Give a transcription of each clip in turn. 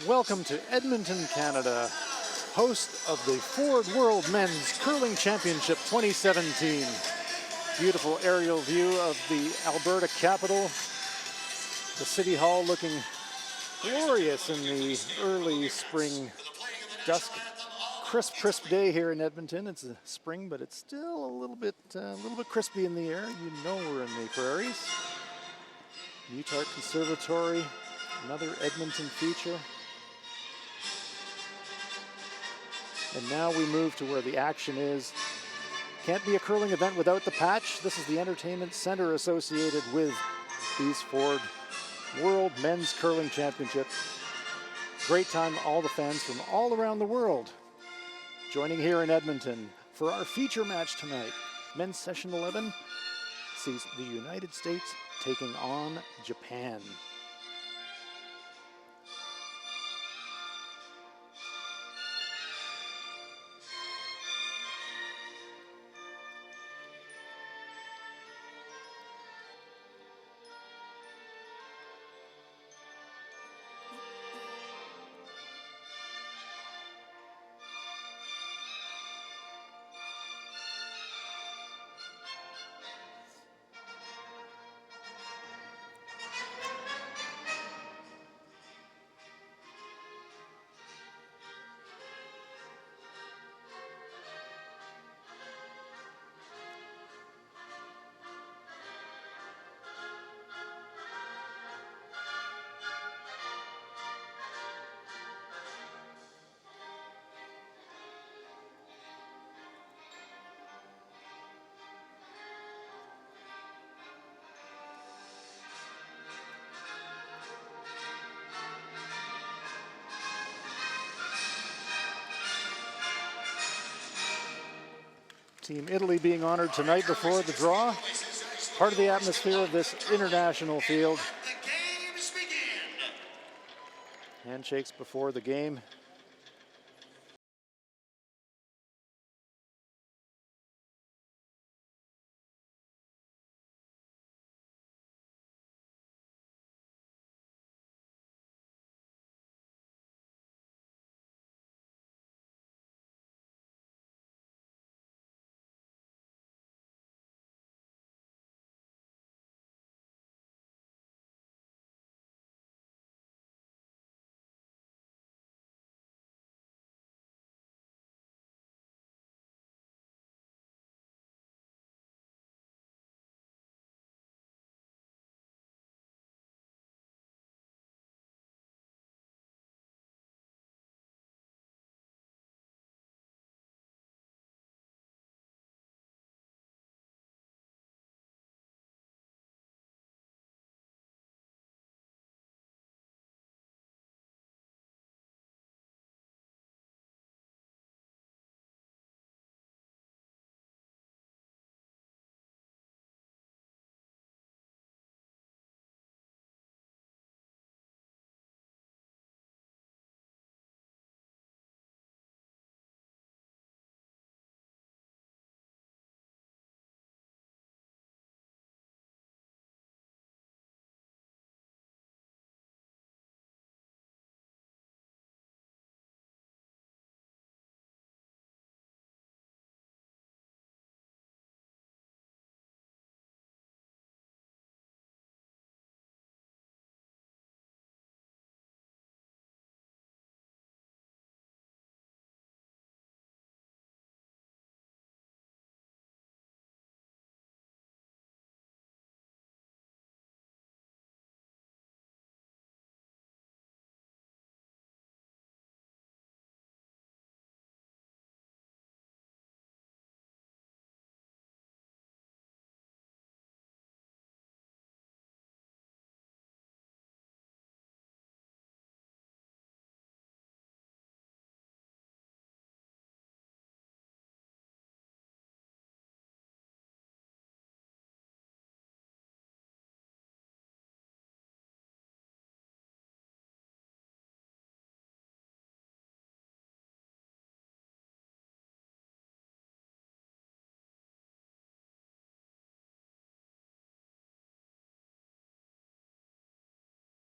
Welcome to Edmonton, Canada, host of the Ford World Men's Curling Championship 2017. Beautiful aerial view of the Alberta capital. The City Hall looking glorious in the early spring dusk. Crisp day here in Edmonton. It's a spring, but it's still a little bit crispy in the air. You know we're in the prairies. Utah Conservatory, another Edmonton feature. And now we move to where the action is. Can't be a curling event without the patch. This is the entertainment center associated with these Ford World Men's Curling Championship. Great time, all the fans from all around the world joining here in Edmonton for our feature match tonight. Men's Session 11 sees the United States taking on Japan. Team Italy being honored tonight before the draw. Part of the atmosphere of this international field. Handshakes before the game.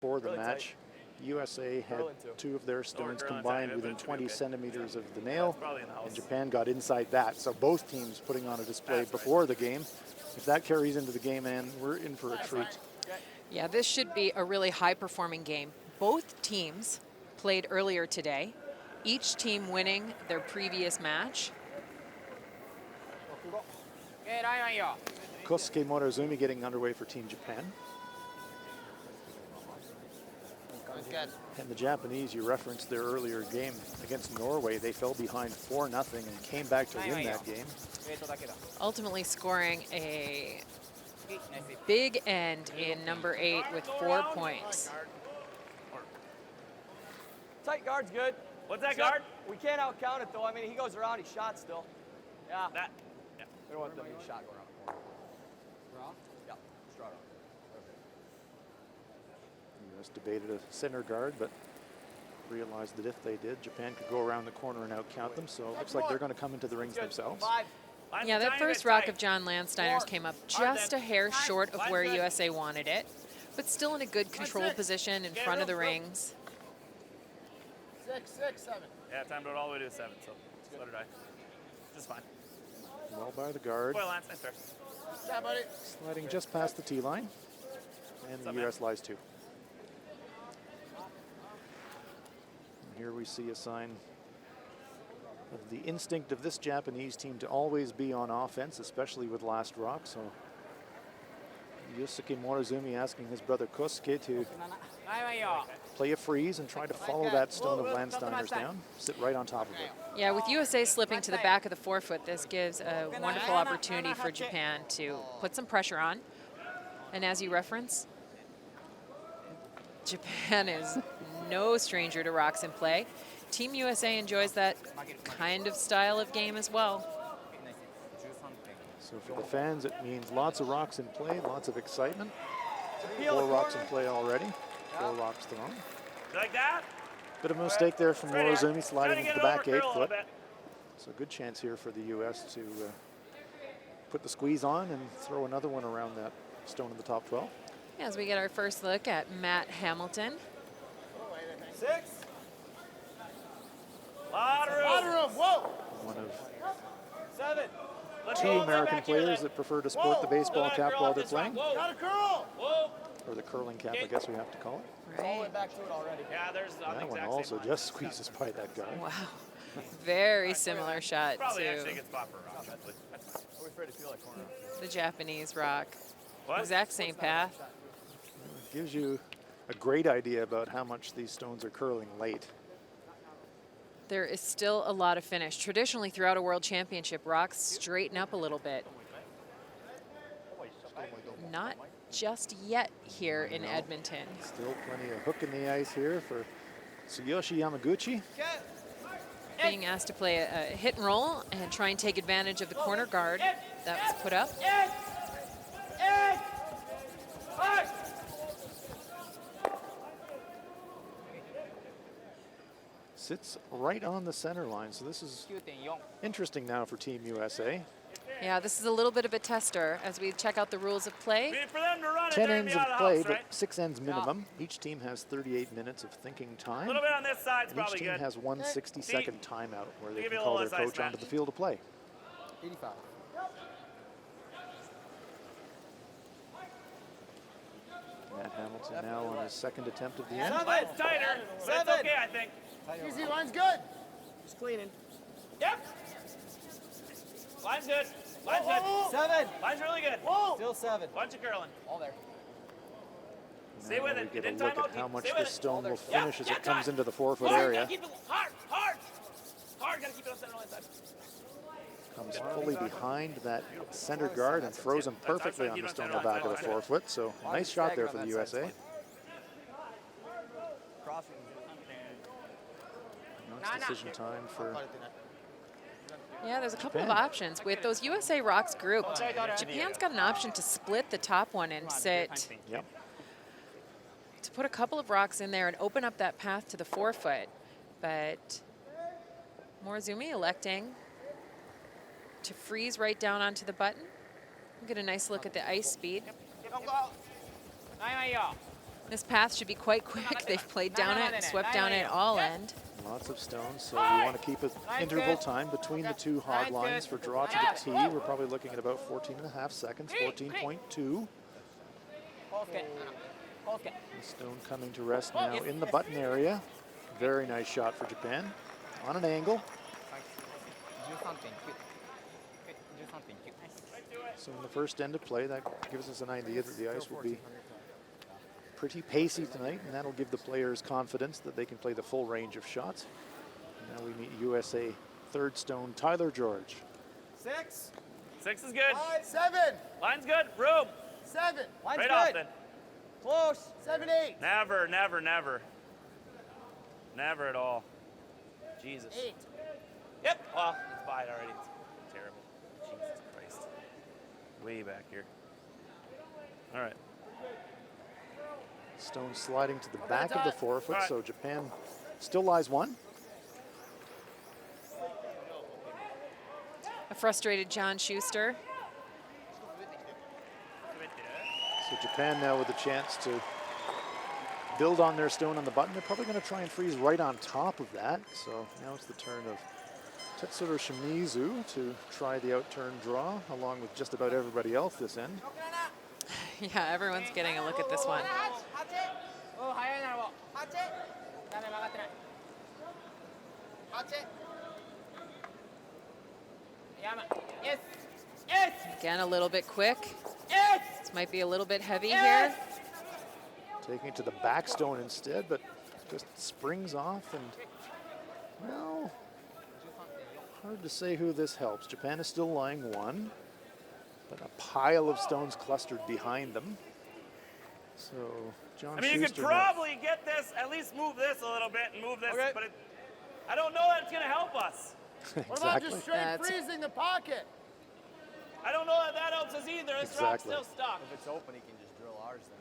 For the match. USA had 2 of their stones combined within 20 centimeters of the nail, and Japan got inside that. So both teams putting on a display before the game. If that carries into the game, and we're in for a treat. Yeah, this should be a really high-performing game. Both teams played earlier today, each team winning their previous match. Kosuke Morozumi getting underway for Team Japan. And the Japanese, you referenced their earlier game against Norway. They fell behind 4-0 and came back to win that game. Ultimately scoring a big end in number 8 with 4 points. Tight guard's good. What's that guard? We can't out count it though. I mean, he goes around, he shot still. Yeah. That. Yeah. We don't want the big shot going around the corner. Raw? Yeah. Straw. US debated a center guard, but realized that if they did, Japan could go around the corner and out count them. So it looks like they're going to come into the rings themselves. Yeah, that first rock of John Landsteiner's came up just a hair short of where USA wanted it, but still in a good control position in front of the rings. 6, 7. Yeah, timed it all the way to a 7, so did I. Just fine. Well by the guard. Boy, Lance, nice fair. Yeah, buddy. Sliding just past the tee line. And the US lies 2. And here we see a sign of the instinct of this Japanese team to always be on offense, especially with last rock. So Yusuke Morozumi asking his brother Kosuke to play a freeze and try to follow that stone of Landsteiner's down, sit right on top of it. Yeah, with USA slipping to the back of the forefoot, this gives a wonderful opportunity for Japan to put some pressure on. And as you reference, Japan is no stranger to rocks in play. Team USA enjoys that kind of style of game as well. So for the fans, it means lots of rocks in play, lots of excitement. 4 rocks in play already, 4 rocks thrown. Like that? Bit of a mistake there from Morozumi, sliding into the back 8 foot. So a good chance here for the US to put the squeeze on and throw another one around that stone in the top 12. As we get our first look at Matt Hamilton. 6. Lot of room. Whoa. One of 7. 2 American players that prefer to sport the baseball cap while they're playing. Got a curl. Or the curling cap, I guess we have to call it. All the way back to it already. Yeah, there's That one also just squeezes by that guy. Wow. Very similar shot Probably actually a to good spot for a rock. Actually. We're afraid to feel like corner. the Japanese rock. What? Exact same path. It gives you a great idea about how much these stones are curling late. There is still a lot of finish. Traditionally, throughout a world championship, rocks straighten up a little bit. Not just yet here in Edmonton. Still plenty of hook in the ice here for Tsuyoshi Yamaguchi. Being asked to play a hit and roll and try and take advantage of the corner guard that was put up. Sits right on the center line, so this is interesting now for Team USA. Yeah, this is a little bit of a tester as we check out the rules of play. For them to run it, 10 they're ends gonna of be out play, house, but right? 6 ends minimum. Each team has 38 minutes of thinking A time. little bit on this side is And each probably team good. has one 60-second timeout where they give can you a call little their less coach ice onto the match. field to play. 85. Matt Hamilton now on his 2nd attempt of the end. It's tighter, but it's okay, I think. Easy, line's good. Just cleaning. Yep. Line's good. Line's good. 7. Line's really good. Still 7. Bunch of curling. All there. Stay Now with we it. get Didn't a look time at out, how keep- much stay with this it. stone will Yeah, finish as yeah, it comes time. into the 4-foot Hard, area. gotta keep it hard, hard. Hard, gotta keep it on center line side. Comes fully behind that center guard and throws him perfectly on the stone in the back of the 4-foot. So nice shot there for the USA. Now it's decision time for Yeah, there's a couple of options. With those USA Rocks group, Japan's got an option to split the top one and sit, Yep. to put a couple of rocks in there and open up that path to the 4-foot. But Morozumi electing to freeze right down onto the button. We'll get a nice look at the ice speed. This path should be quite quick. They've played down it and swept down it all end. Lots of stones, so we want to keep an interval time between the two hog lines for draw to the tee. We're probably looking at about 14.5 seconds, 14.2. The stone coming to rest now in the button area. Very nice shot for Japan. On an angle. So in the first end of play, that gives us an idea that the ice will be pretty pacey tonight, and that'll give the players confidence that they can play the full range of shots. Now we meet USA third stone, Tyler George. 6. 6 is good. 7. Line's good. Room. 7. Line's Right good. off then. Close. 7, 8. Never, never, never. Never at all. Jesus. 8. Yep. Well, it's wide already. It's terrible. Jesus Christ. Way back here. All right. Stone sliding to the back of the forefoot, Right. so Japan still lies one. A frustrated John Schuster. So Japan now with a chance to build on their stone on the button. They're probably going to try and freeze right on top of that. So now it's the turn of Tetsuro Shimizu to try the outturn draw, along with just about everybody else this end. Yeah, everyone's getting a look at this one. Again, a little bit quick. This might be a little bit heavy here. Taking it to the back stone instead, but just springs off, and, well, hard to say who this helps. Japan is still lying one, but a pile of stones clustered behind them. So John I mean, you could Schuster now- probably get this, at least move this a little bit and move this, Okay. but I don't know that it's going to help us. What about Exactly. just straight That's- freezing the pocket? I don't know that that helps us either. This rock's Exactly. still stuck. If it's open, he can just drill ours then.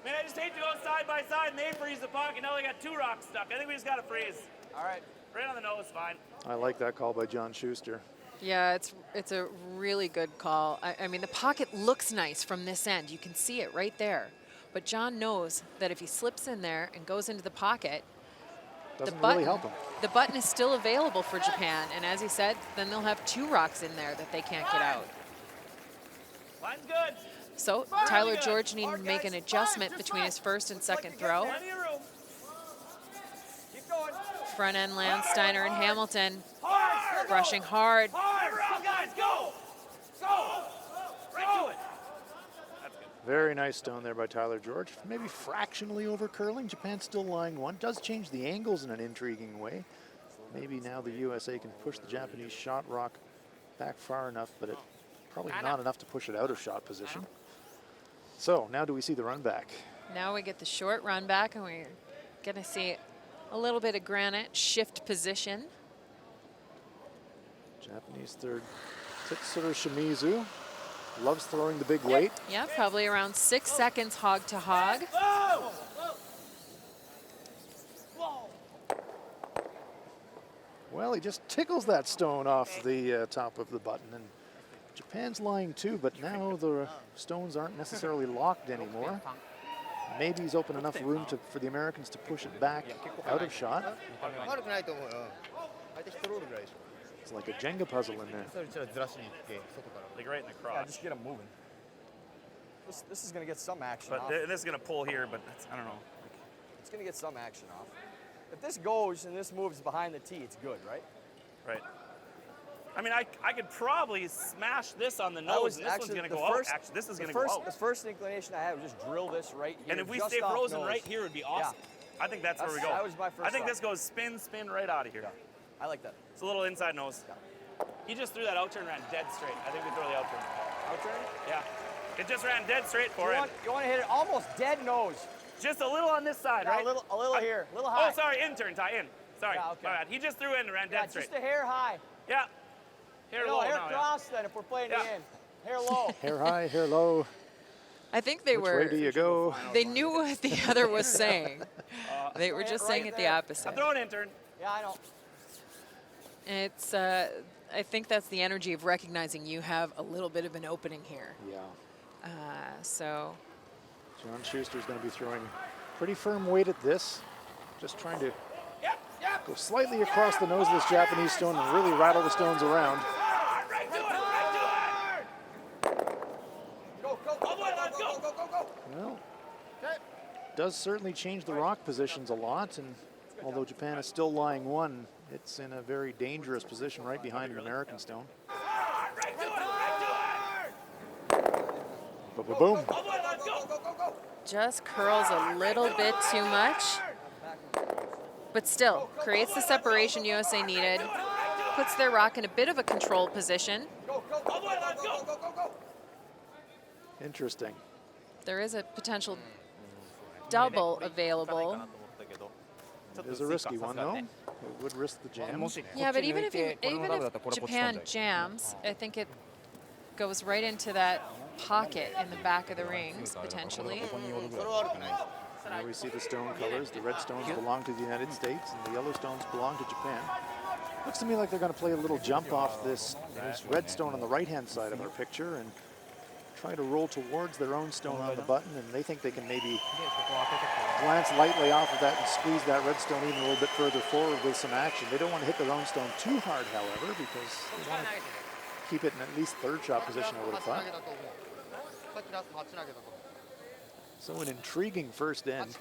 Man, I just hate to go side by side and they freeze the pocket. Now they got 2 rocks stuck. I think we just got to freeze. All right. Right on the nose, fine. I like that call by John Schuster. Yeah, it's a really good call. I mean, the pocket looks nice from this end. You can see it right there. But John knows that if he slips in there and goes into the pocket, Doesn't button, really help him. the button is still available for Japan. And as he said, then they'll have 2 rocks in there that they can't get out. Line's good. So Fine. Tyler Good. George needed to make an adjustment between his first and second throw. Plenty of room. Keep going. Front end Landsteiner and Hamilton Hard. rushing hard. Hard. Roll, guys, go. Go. Right to it. That's good. Very nice stone there by Tyler George. Maybe fractionally over curling. Japan still lying one. Does change the angles in an intriguing way. Maybe now the USA can push the Japanese shot rock back far enough, but it probably not enough to push it out of shot position. So now do we see the run back? Now we get the short run back, and we're going to see a little bit of granite shift position. Japanese third, Tetsuro Shimizu. Loves throwing the big weight. Yeah, probably around 6 seconds hog to hog. Whoa. Well, he just tickles that stone off the top of the button, and Japan's lying too, but now the stones aren't necessarily locked anymore. Maybe he's open enough room for the Americans to push it back out of shot. 悪くないと思うよ。相手1ロールぐらいでしょ。 It's like a Jenga puzzle in there. それちょっとずらしに行って、外から。 Like right in the Yeah, crotch. just get him moving. This is going to get some action But off. this is going to pull here, but that's, I don't know. It's going to get some action off. If this goes and this moves behind the tee, it's good, right? Right. I mean, I could probably smash this on the That nose, was and this one's actually going to the go first- out. Actually, this is the going to go first- out. The first inclination I had was just drill this right here. And if we just stay off frozen nose. right here, it would be awesome. I think that's where we go. That was my first I think thought. this goes spin, spin right out of here. Yeah. I like that. It's a little inside nose. He just threw that out turn, ran dead straight. I think we throw the out turn. Out turn? Yeah. It just ran dead straight for You it. want to hit it almost dead nose. Just a little on this side, Yeah, right? a little here, a little high. Oh, sorry, in turn, tie in. Sorry, Yeah, okay. my bad. He just threw in and ran Yeah, dead straight. just a hair high. Yeah. Hair No, low hair now, yeah. cross then if we're playing Yeah. it in. Hair low. Hair high, hair low. I think they Which were. way do you go? They knew what the other was saying. They were just saying it the opposite. I'm throwing in turn. Yeah, I know. It's. I think that's the energy of recognizing you have a little bit of an opening here. Yeah. So John Schuster's going to be throwing pretty firm weight at this. Just trying to go slightly across the nose of this Japanese stone and really rattle the stones around. Well, does certainly change the rock positions a lot, and although Japan is still lying one, it's in a very dangerous position right behind an American stone. Boom. Just curls a little bit too much, but still creates the separation USA needed, puts their rock in a bit of a controlled position. Interesting. There is a potential double available. It is a risky one, though. It would risk the jam. Yeah, but even if Japan jams, I think it goes right into that pocket in the back of the rings, potentially. Here we see the stone colors. The red stones belong to the United States, and the yellow stones belong to Japan. Looks to me like they're going to play a little jump off this red stone on the right-hand side of our picture and try to roll towards their own stone on the button, and they think they can maybe glance lightly off of that and squeeze that red stone even a little bit further forward with some action. They don't want to hit their own stone too hard, however, because they want to keep it in at least third shot position, I would have thought. So an intriguing first end. If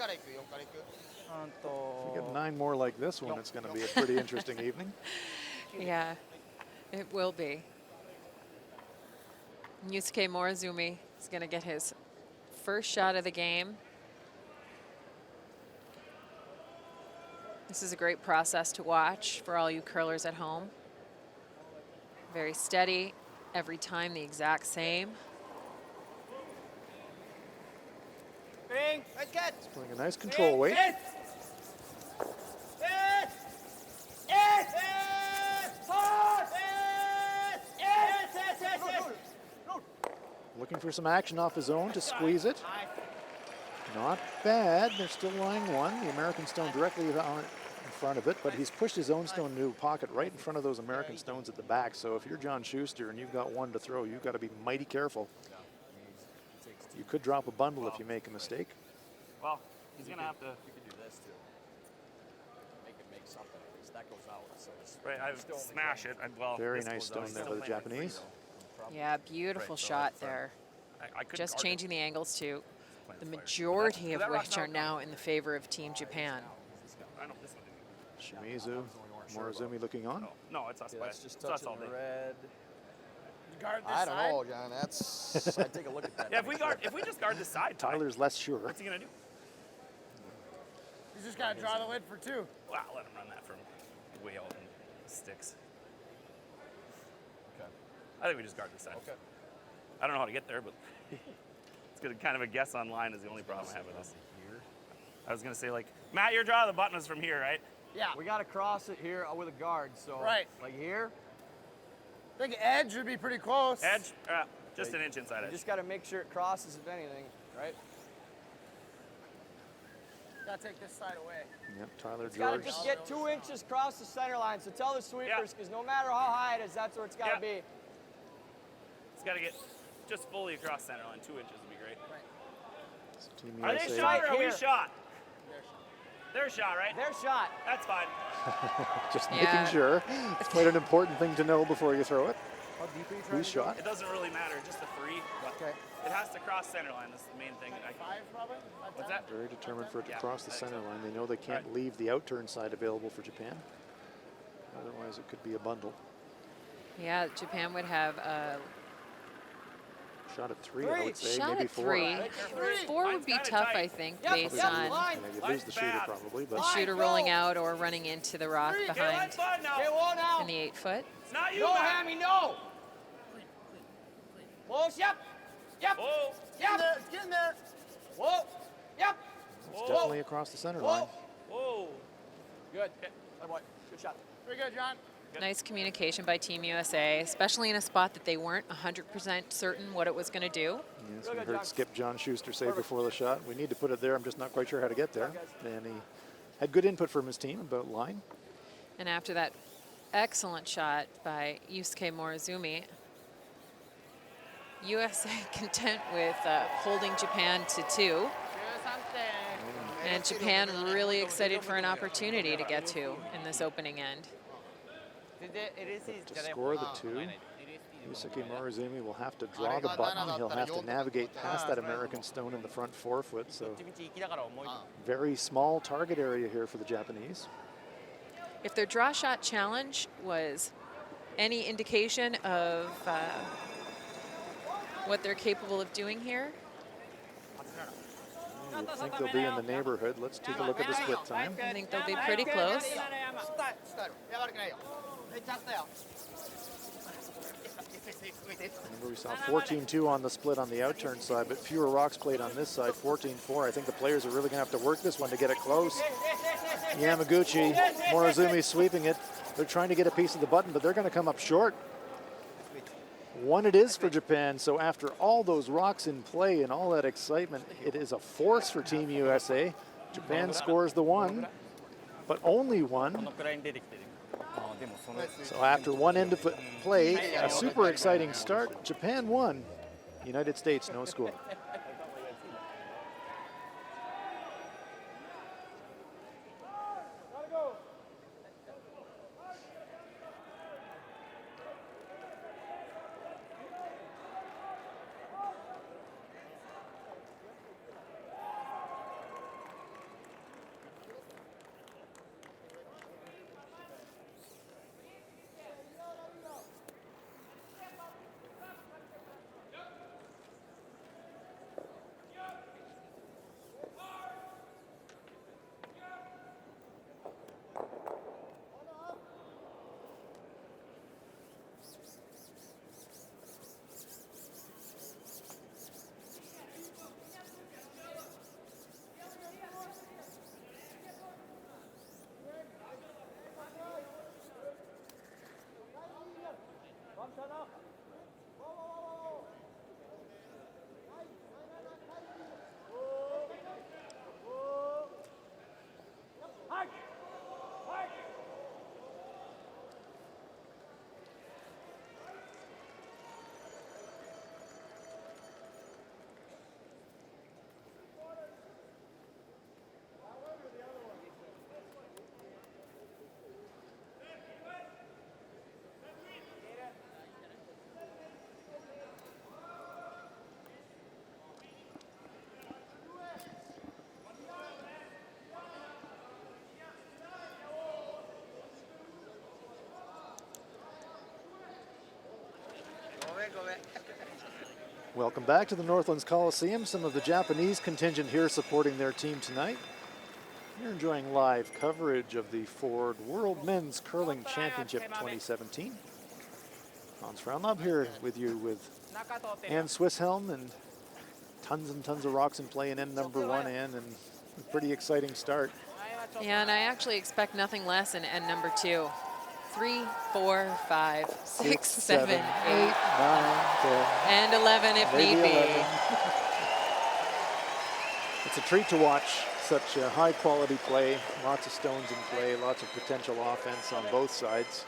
we get 9 more like this one, it's going to be a pretty interesting evening. Yeah, it will be. Yusuke Morizumi is going to get his first shot of the game. This is a great process to watch for all you curlers at home. Very steady, every time the exact same. It's playing a nice control weight. Looking for some action off his own to squeeze it. Not bad. They're still lying one. The American stone directly on it in front of it, but he's pushed his own stone into a pocket right in front of those American stones at the back. So if you're John Schuster and you've got one to throw, you've got to be mighty careful. You could drop a bundle if you make a mistake. Well, he's going to have to. You could do this too. Make it make something, because that goes out. So Right, I smash it. Well, very this nice goes stone out. there by the Japanese. Yeah, beautiful shot there. I could Just guard changing it. the angles to the majority of which are now in the favor of Team Japan. I know this one. Shimizu, Morizumi looking on. No, it's us. yeah, that's just It's us touching all the day. red. Guard this I don't side? know, John. That's. I'd take a look at that. Yeah, if we just guard the side, Tyler's less sure. what's he gonna do? He's just got to draw the lid for 2. Wow, let him run that from way out in the sticks. Okay. I think we just guard the side. Okay. I don't know how to get there, but it's good. Kind of a guess online is the only problem I have with this. I was gonna say, like, Matt, your draw of the button was from here, right? Yeah. We got to cross it here with a guard. So Right. like here, I think edge would be pretty close. Edge, just an inch inside you edge. just got to make sure it crosses, if anything, right? Got to take this side away. Yep, Tyler It's got to George. just get 2 inches across the center line. So tell the sweepers, because no matter how high it is, that's where it's got to Yeah. be. It's got to get just fully across center line. 2 inches would be great. Team Are they USA. shot or are we Here. shot? They're shot, right? Their shot. That's fine. Just Yeah. making sure. It's quite an important thing to know before you throw it. How deep are you Who's shot? It doesn't really matter, just the free. But Okay. it has to cross center line. That's the main thing. 5 probably? What's that? Very determined for it to Yeah, cross the I think center so. line. They know they can't leave the outturn side available for Japan. Otherwise, it could be a bundle. Yeah, Japan would have a Shot at 3, I would say, shot maybe at 4. 3. 4 would Line's be kinda tough, tight. I think, Yep, based yep, on line. And you lose Line's the shooter bad. probably, the but shooter rolling out or running into the rock Okay, behind line's fine now. Okay, whoa now. in the 8-foot. It's not you, No, Matt. Hammy, no. Close, yep. Yep. Whoa. Yep. Get in there. Whoa. Yep. it's definitely across the center line. Whoa. Whoa. Good. That boy. Good shot. Very good, John. Nice communication by Team USA, especially in a spot that they weren't 100% certain what it was going to do. Yes, we heard Skip John Schuster say before the shot, we need to put it there. I'm just not quite sure how to get there. And he had good input from his team about line. And after that excellent shot by Yusuke Morizumi, USA content with holding Japan to 2. And Japan really excited for an opportunity to get 2 in this opening end. To score the 2, Yusuke Morozumi will have to draw the button. He'll have to navigate past that American stone in the front forefoot. So very small target area here for the Japanese. If their draw shot challenge was any indication of what they're capable of doing here, I think they'll be in the neighborhood. Let's take a look at the split time. I think they'll be pretty close. Remember, we saw 14-2 on the split on the outturn side, but fewer rocks played on this side, 14-4. I think the players are really going to have to work this one to get it close. Yamaguchi, Morozumi sweeping it. They're trying to get a piece of the button, but they're going to come up short. 1 it is for Japan, so after all those rocks in play and all that excitement, it is a force for Team USA. Japan scores the 1, but only 1. So after 1 end of play, a super exciting start. Japan 1, United States no score. Welcome back to the Northlands Coliseum. Some of the Japanese contingent here supporting their team tonight. You're enjoying live coverage of the Ford World Men's Curling Championship 2017. Hans Frauenlob here with you with Ann Swisshelm, and tons of rocks in play in end number 1, Ann, and a pretty exciting start. Yeah, and I actually expect nothing less in end number 2. 3, 4, 5, 6, 7, 8, 9, 10, and 11 if maybe need be. 11. It's a treat to watch such high quality play, lots of stones in play, lots of potential offense on both sides.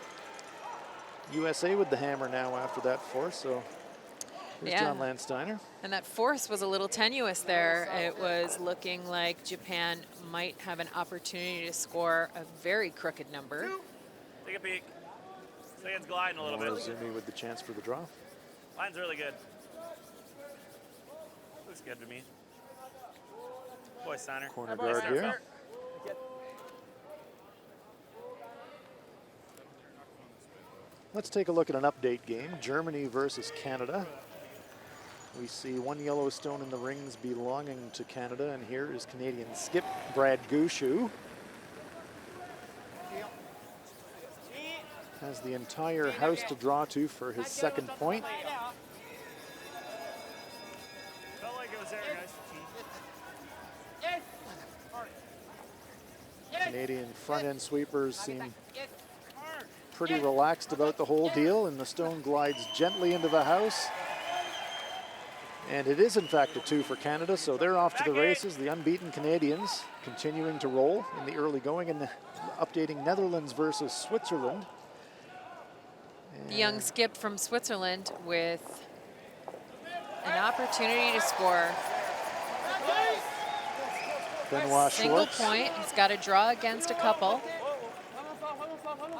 USA with the hammer now after that force, so here's John Landsteiner. And that force was a little tenuous there. It was looking like Japan might have an opportunity to score a very crooked number. Take a peek. See, it's gliding a little bit. Morozumi with the chance for the draw. Line's really good. Looks good to me. Boy, Steiner. Corner guard here. Let's take a look at an update game. Germany versus Canada. We see 1 yellow stone in the rings belonging to Canada, and here is Canadian skip Brad Gushu. Has the entire house to draw to for his second point. Felt like it was there, guys. Canadian front-end sweepers seem pretty relaxed about the whole deal, and the stone glides gently into the house. And it is, in fact, a 2 for Canada, so they're off to the races. The unbeaten Canadians continuing to roll in the early going, and updating Netherlands versus Switzerland. The young skip from Switzerland with an opportunity to score. Benoit Single Schwartz. point. He's got to draw against a couple.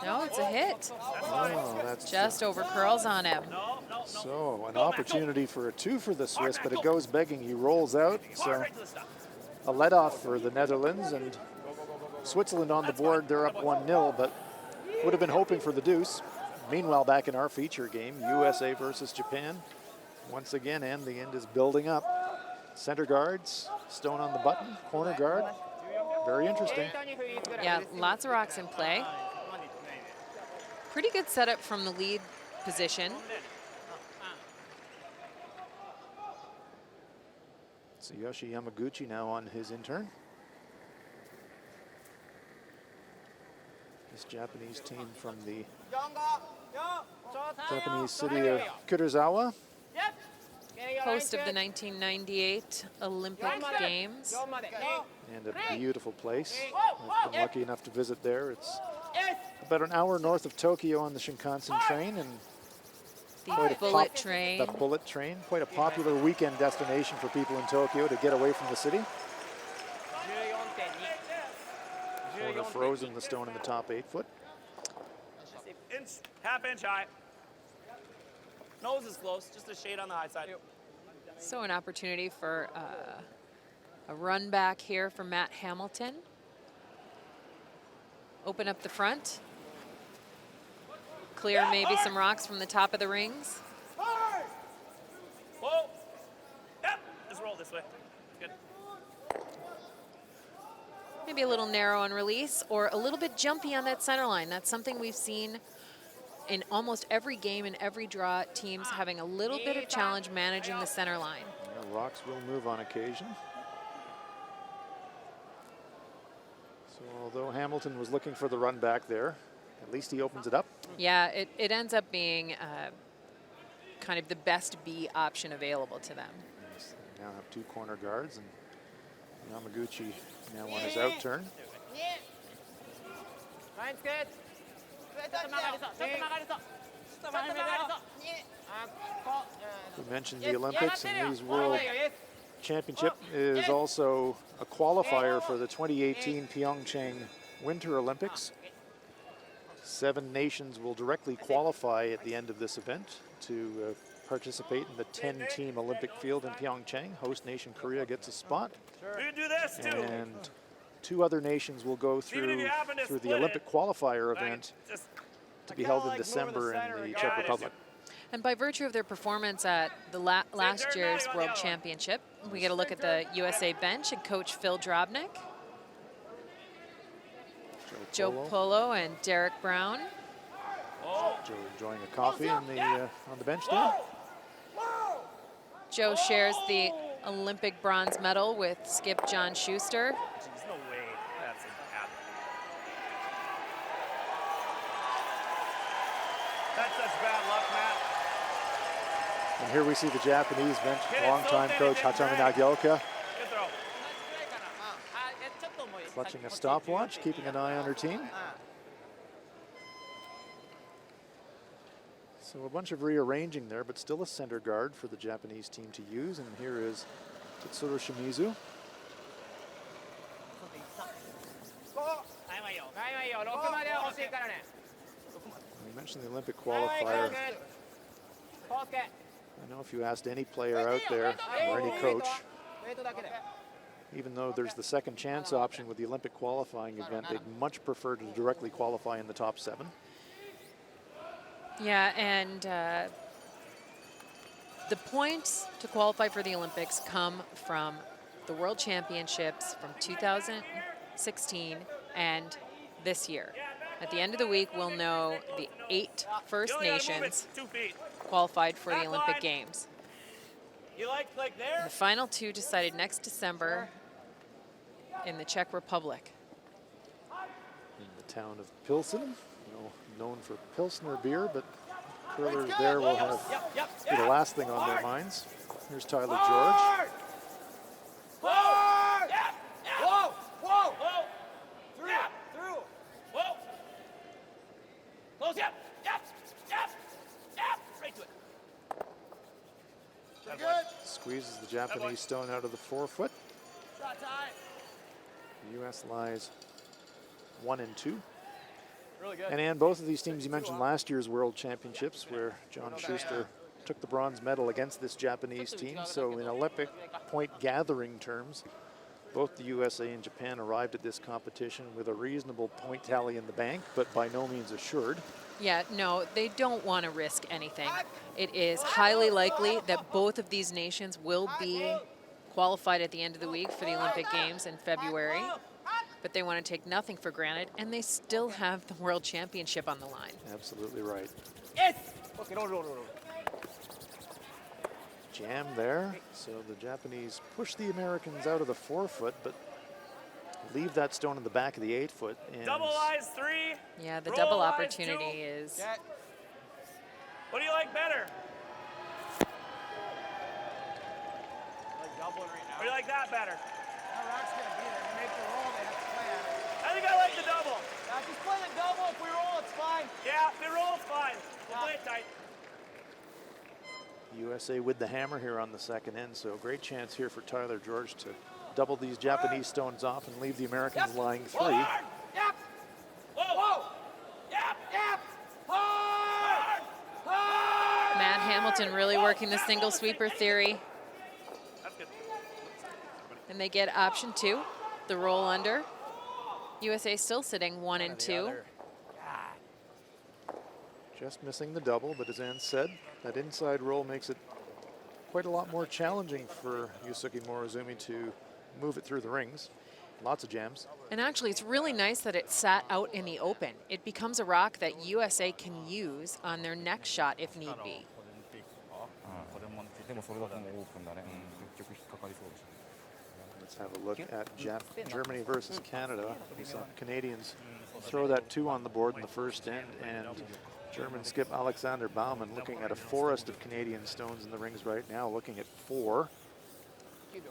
No, it's a hit. Oh, that's Just over curls on him. so an opportunity for a 2 for the Swiss, but it goes begging. He rolls out, so a let-off for the Netherlands, and Switzerland on the board. They're up 1-0, but would have been hoping for the deuce. Meanwhile, back in our feature game, USA versus Japan, once again, and the end is building up. Center guards, Stone on the button, corner guard. Very interesting. Yeah, lots of rocks in play. Pretty good setup from the lead position. Tsuyoshi Yamaguchi now on his intern. This Japanese team from the Japanese city of Kurosawa. Host of the 1998 Olympic Games. And a beautiful place. I've been lucky enough to visit there. It's about an hour north of Tokyo on the Shinkansen train, and The bullet train. the bullet train, quite a popular weekend destination for people in Tokyo to get away from the city. Corner frozen, the Stone in the top 8 foot. Half inch high. Nose is close, just a shade on the high side. So an opportunity for a run back here for Matt Hamilton. Open up the front. Clear maybe some rocks from the top of the rings. Whoa. Yep. Just roll this way. Good. Maybe a little narrow on release or a little bit jumpy on that center line. That's something we've seen in almost every game and every draw, teams having a little bit of challenge managing the center line. Yeah, rocks will move on occasion. So although Hamilton was looking for the run back there, at least he opens it up. Yeah, it ends up being kind of the best B option available to them. Yes, they now have 2 corner guards, and Yamaguchi now on his out turn. We mentioned the Olympics, and these World Championship is also a qualifier for the 2018 Pyeongchang Winter Olympics. 7 nations will directly qualify at the end of this event to participate in the 10-team Olympic field in Pyeongchang. Host nation Korea gets a spot. We can do this too. And 2 other nations will go through the Olympic qualifier event to be held in December in the Czech Republic. And by virtue of their performance at the last year's World Championship, we get a look at the USA bench and coach Phil Drobnik, Joe Polo and Derek Brown. Joe enjoying a coffee on the bench there. Joe shares the Olympic bronze medal with skip John Schuster. There's no way that's an app. That's such bad luck, Matt. And here we see the Japanese bench, longtime coach Hatami Nagioka, Good throw. clutching a stopwatch, keeping an eye on her team. So a bunch of rearranging there, but still a center guard for the Japanese team to use. And here is Tetsuro Shimizu. We mentioned the Olympic qualifier. I know if you asked any player out there or any coach, even though there's the second chance option with the Olympic qualifying event, they'd much prefer to directly qualify in the top 7. Yeah, and the points to qualify for the Olympics come from the World Championships from 2016 and this year. At the end of the week, we'll know the 8 First Nations qualified for the Olympic Games. You like there? The final 2 decided next December in the Czech Republic. In the town of Pilsen, known for Pilsner beer, but curlers there will have be the last thing on their minds. Here's Tyler George. Forward! Whoa! Whoa! Whoa! Through! Through! Whoa! Close, yep! Right to it. squeezes the Japanese stone out of the forefoot. Shot tie. The U.S. lies 1 and 2. Really good. And both of these teams you mentioned last year's World Championships, where John Schuster took the bronze medal against this Japanese team. So in Olympic point gathering terms, both the USA and Japan arrived at this competition with a reasonable point tally in the bank, but by no means assured. Yeah, no, they don't want to risk anything. It is highly likely that both of these nations will be qualified at the end of the week for the Olympic Games in February, but they want to take nothing for granted, and they still have the World Championship on the line. Absolutely right. Yes! Okay, roll. Jam there, so the Japanese push the Americans out of the forefoot, but leave that stone in the back of the 8-foot. And Double eyes 3. Yeah, the Roll double eyes, opportunity 2. is... What do you like better? Like doubling right now. Or do you like that better? That rock's gonna be there. They make the roll, they have to play at it. I think I like the double. Now, just play the double. If we roll, it's fine. Yeah, if it rolls, fine. We'll play it tight. USA with the hammer here on the second end, so great chance here for Tyler George to double these Japanese stones off and leave the Americans lying 3. Hard. Yep. Whoa. Yep. Hard. Matt Hamilton really working the single sweeper theory. That's good. And they get option 2, the roll under. USA still sitting 1 and 2. Just missing the double, but as Ann said, that inside roll makes it quite a lot more challenging for Yusuke Morozumi to move it through the rings. Lots of jams. And actually, it's really nice that it sat out in the open. It becomes a rock that USA can use on their next shot if need be. Let's have a look at Germany versus Canada. We saw Canadians throw that 2 on the board in the first end, and German skip Alexander Baumann looking at a forest of Canadian stones in the rings right now, looking at 4. We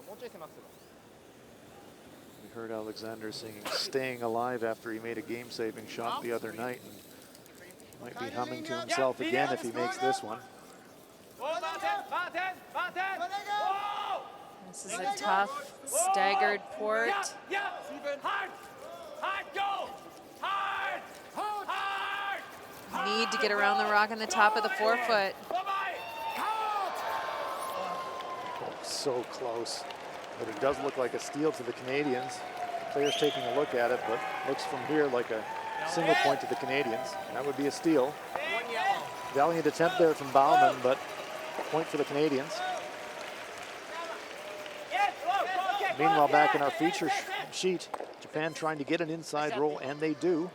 heard Alexander singing "Staying Alive" after he made a game-saving shot the other night, and might be humming to himself again if he makes this one. This is a tough, staggered port. Need to get around the rock on the top of the forefoot. So close, but it does look like a steal to the Canadians. Players taking a look at it, but looks from here like a single point to the Canadians. That would be a steal. Valiant attempt there from Baumann, but point for the Canadians. Meanwhile, back in our feature sheet, Japan trying to get an inside roll, and they do.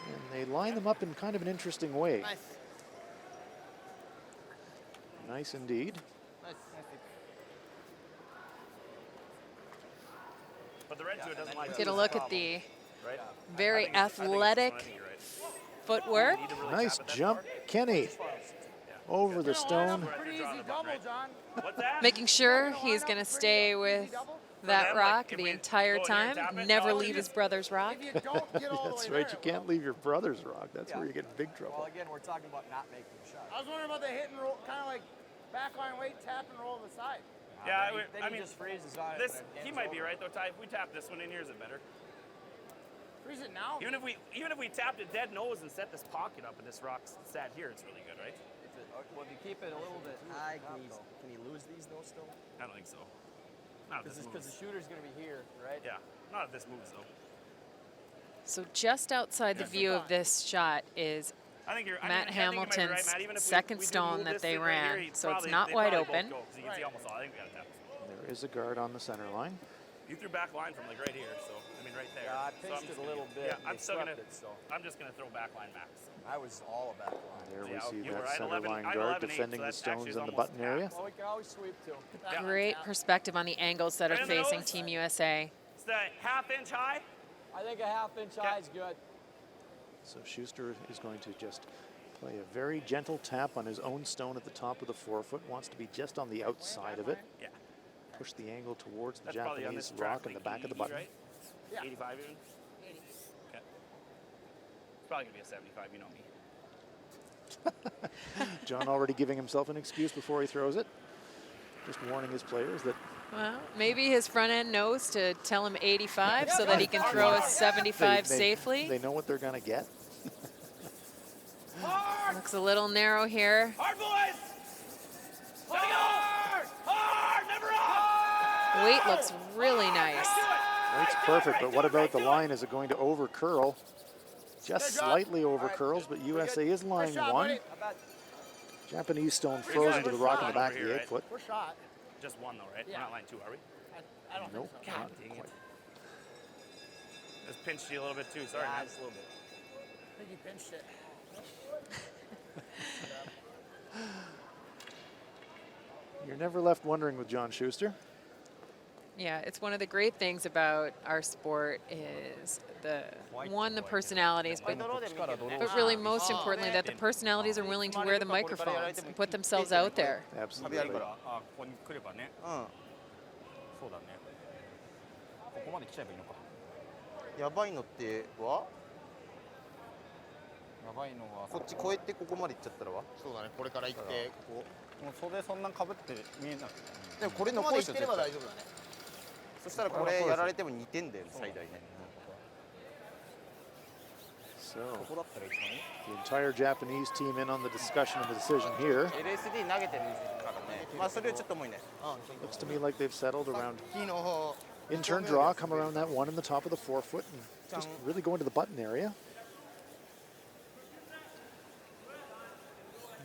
And they line them up in kind of an interesting way. Nice indeed. But the red suit doesn't like Get a look at the right? very I think it's athletic funny, right? footwork. Need to really Nice tap it that jump, far. Kenny, over the stone. Pretty easy double, John. What's that? Making sure he's going to stay with that them, rock like, if the we entire go in here and time, tap it, never no, leave his brother's rock. If you don't get all the That's way right, there, you can't leave your brother's rock. That's where you get in big Well, trouble. again, we're talking about not making a shot. I was wondering about the hit and roll, kind of like backline weight, tap and roll to the side. Yeah, Then I he mean, just freezes on it. this when it he ends might be over. right though, Ty. If we tap this one in here, is it better? Freeze it now. Even if we tapped it dead nose and set this pocket up and this rock sat here, it's really good, right? Well, if you keep it a little bit high, can he lose these though still? I don't think so. Not if this Because the moves. shooter's going to be here, right? Yeah, not if this moves though. So just outside the view of this shot is I think you're. Matt I think you might be Hamilton's right, Matt. Even if second we do stone move that this they thing right ran. here, So it's probably- not they wide probably both open. go, 'cause you can see almost all. I think we got to tap. There is a guard on the center line. You threw back line from like right here, so I mean right there. Yeah, I So I'm pinched just it a gonna- little bit. Yeah, and I'm they still gonna. swept it, so I'm just gonna throw back line max. I was all about line. There we Yeah, see you were that right, center 11 line I'm guard 11-8, defending so the that's stones actually in the almost button half. area. Well, we can always sweep too. Yeah. Great perspective on the angles that are And the facing nose. Team USA. It's the half-inch high. I think a half-inch high is good. So Schuster is going to just play a very gentle tap on his own stone at the top of the forefoot. Wants to be just on the outside of it. Yeah. Push the angle towards the That's probably on Japanese this track, rock in the like back of the 80, button. right? Yeah. 85 even. Okay. It's probably gonna be a 75. You know me. John already giving himself an excuse before he throws it. Just warning his players that Well, maybe his front end knows to tell him 85 so that he can throw a 75 safely. they know what they're going to get. Looks a little narrow here. Hard, boys! Let it go! Hard! Never off! Weight looks really nice. Weight's perfect, but what about the line? Is it going to over curl? Just slightly over curls, but USA is line one. Japanese stone frozen to the rock in the back of the 8 foot. We're shot. Just one though, right? We're not line two, are we? I don't Nope. think so. God dang it. Just pinched you a little bit too. Sorry, man. Just a little bit. I think you pinched it. You're never left wondering with John Schuster. Yeah, it's one of the great things about our sport is the personalities, but really most importantly that the personalities are willing to wear the microphones and put themselves out there. Absolutely. ここに来ればね。そうだね。ここまで来ちゃえばいいのか。やばいのってはやばいのはこっち越えてここまで行っちゃったらはそうだね。これから行ってこもう袖そんな被って見えなくて。でもこれこ。ここま残してで行ってれば大丈夫だね。そしたらこれやられても2点だよね最大ね So ここだったら一番いい。 the entire Japanese team in on the discussion of the decision here. LSD 投げてるからね。まあそれはちょっと重いね Looks to me like they've settled around さっきの in turn draw, come around that one in the top of the 4 foot and just really go into the button area.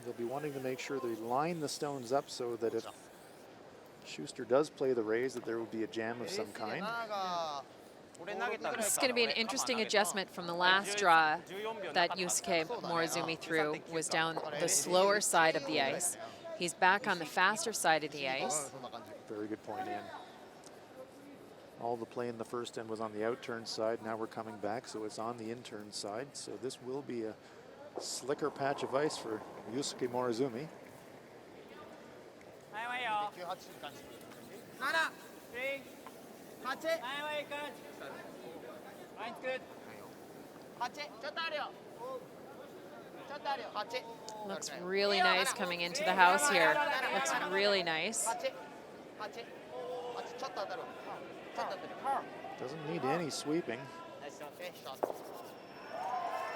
They'll be wanting to make sure they line the stones up so that if Schuster does play the raise, that there will be a jam of some kind. 俺投げたん This is going to be an interesting adjustment from the last draw that Yusuke Morizumi threw was down the slower side of the ice. He's back on the faster side of the ice. そんな感じ。 Very good point, Ian. All the play in the first end was on the outturn side. Now we're coming back, so it's on the in-turn side. So this will be a slicker patch of ice for Yusuke Morizumi. 98感じ。7。8。8。ちょっとあるよ。ちょっとあるよ。8。 Looks really nice coming into the house here. Looks really nice. 8。8。ちょっと当たる。ちょっと当たる。 Doesn't need any sweeping. ナイスショット。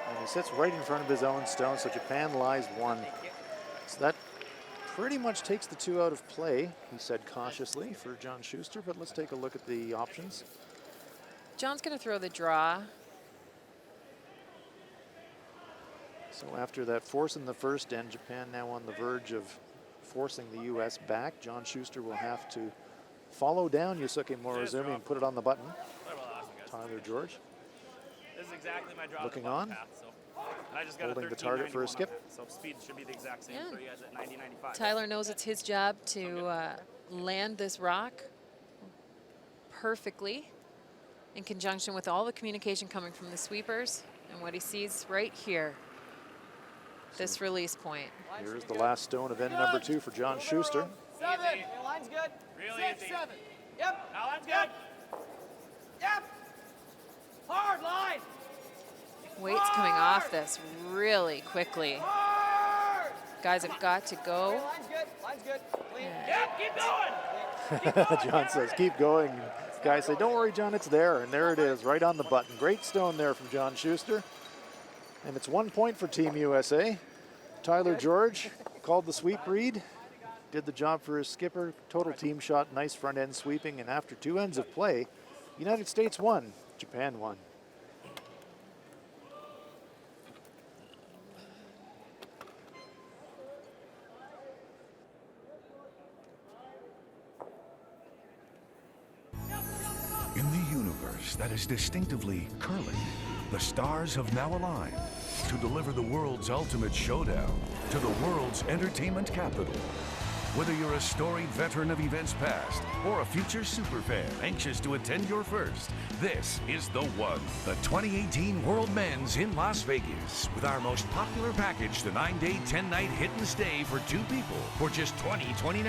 And he sits right in front of his own stone, so Japan lies one. So that pretty much takes the 2 out of play, he said cautiously for John Schuster, but let's take a look at the options. John's going to throw the draw. So after that force in the first end, Japan now on the verge of forcing the U.S. back. John Schuster will have to follow down Yusuke Morizumi and put it on the button. Sorry about the last one, guys. Tyler George This is exactly my draw. Looking the button on. Path, so. And I just got Holding a the target for a 13.91 skip. on that, so speed should be the exact same Yeah. for you guys at 90.95. Tyler knows it's his job to land this rock perfectly in conjunction with all the communication coming from the sweepers and what he sees right here, this release point. Here's the last stone of end number 2 for John Schuster. 7. Line's good. Really 6, easy. 7. Yep. Now that's good. Yep. Hard line. Weight's coming off this really quickly. Hard. Guys have got to go. Line's good. Line's good. Clean. Yep, keep going. John says, keep going. Guys say, don't worry, John, it's there. And there it is, right on the button. Great stone there from John Schuster. And it's 1 point for Team USA. Tyler George called the sweep read. Did the job for his skipper. Total team shot, nice front end sweeping. And after 2 ends of play, United States won, Japan won. In the universe that is distinctively curling, the stars have now aligned to deliver the world's ultimate showdown to the world's entertainment capital. Whether you're a storied veteran of events past or a future superfan anxious to attend your first, this is the one. The 2018 World Men's in Las Vegas with our most popular package, the 9-day, 10-night hit and stay for 2 people for just $20.29.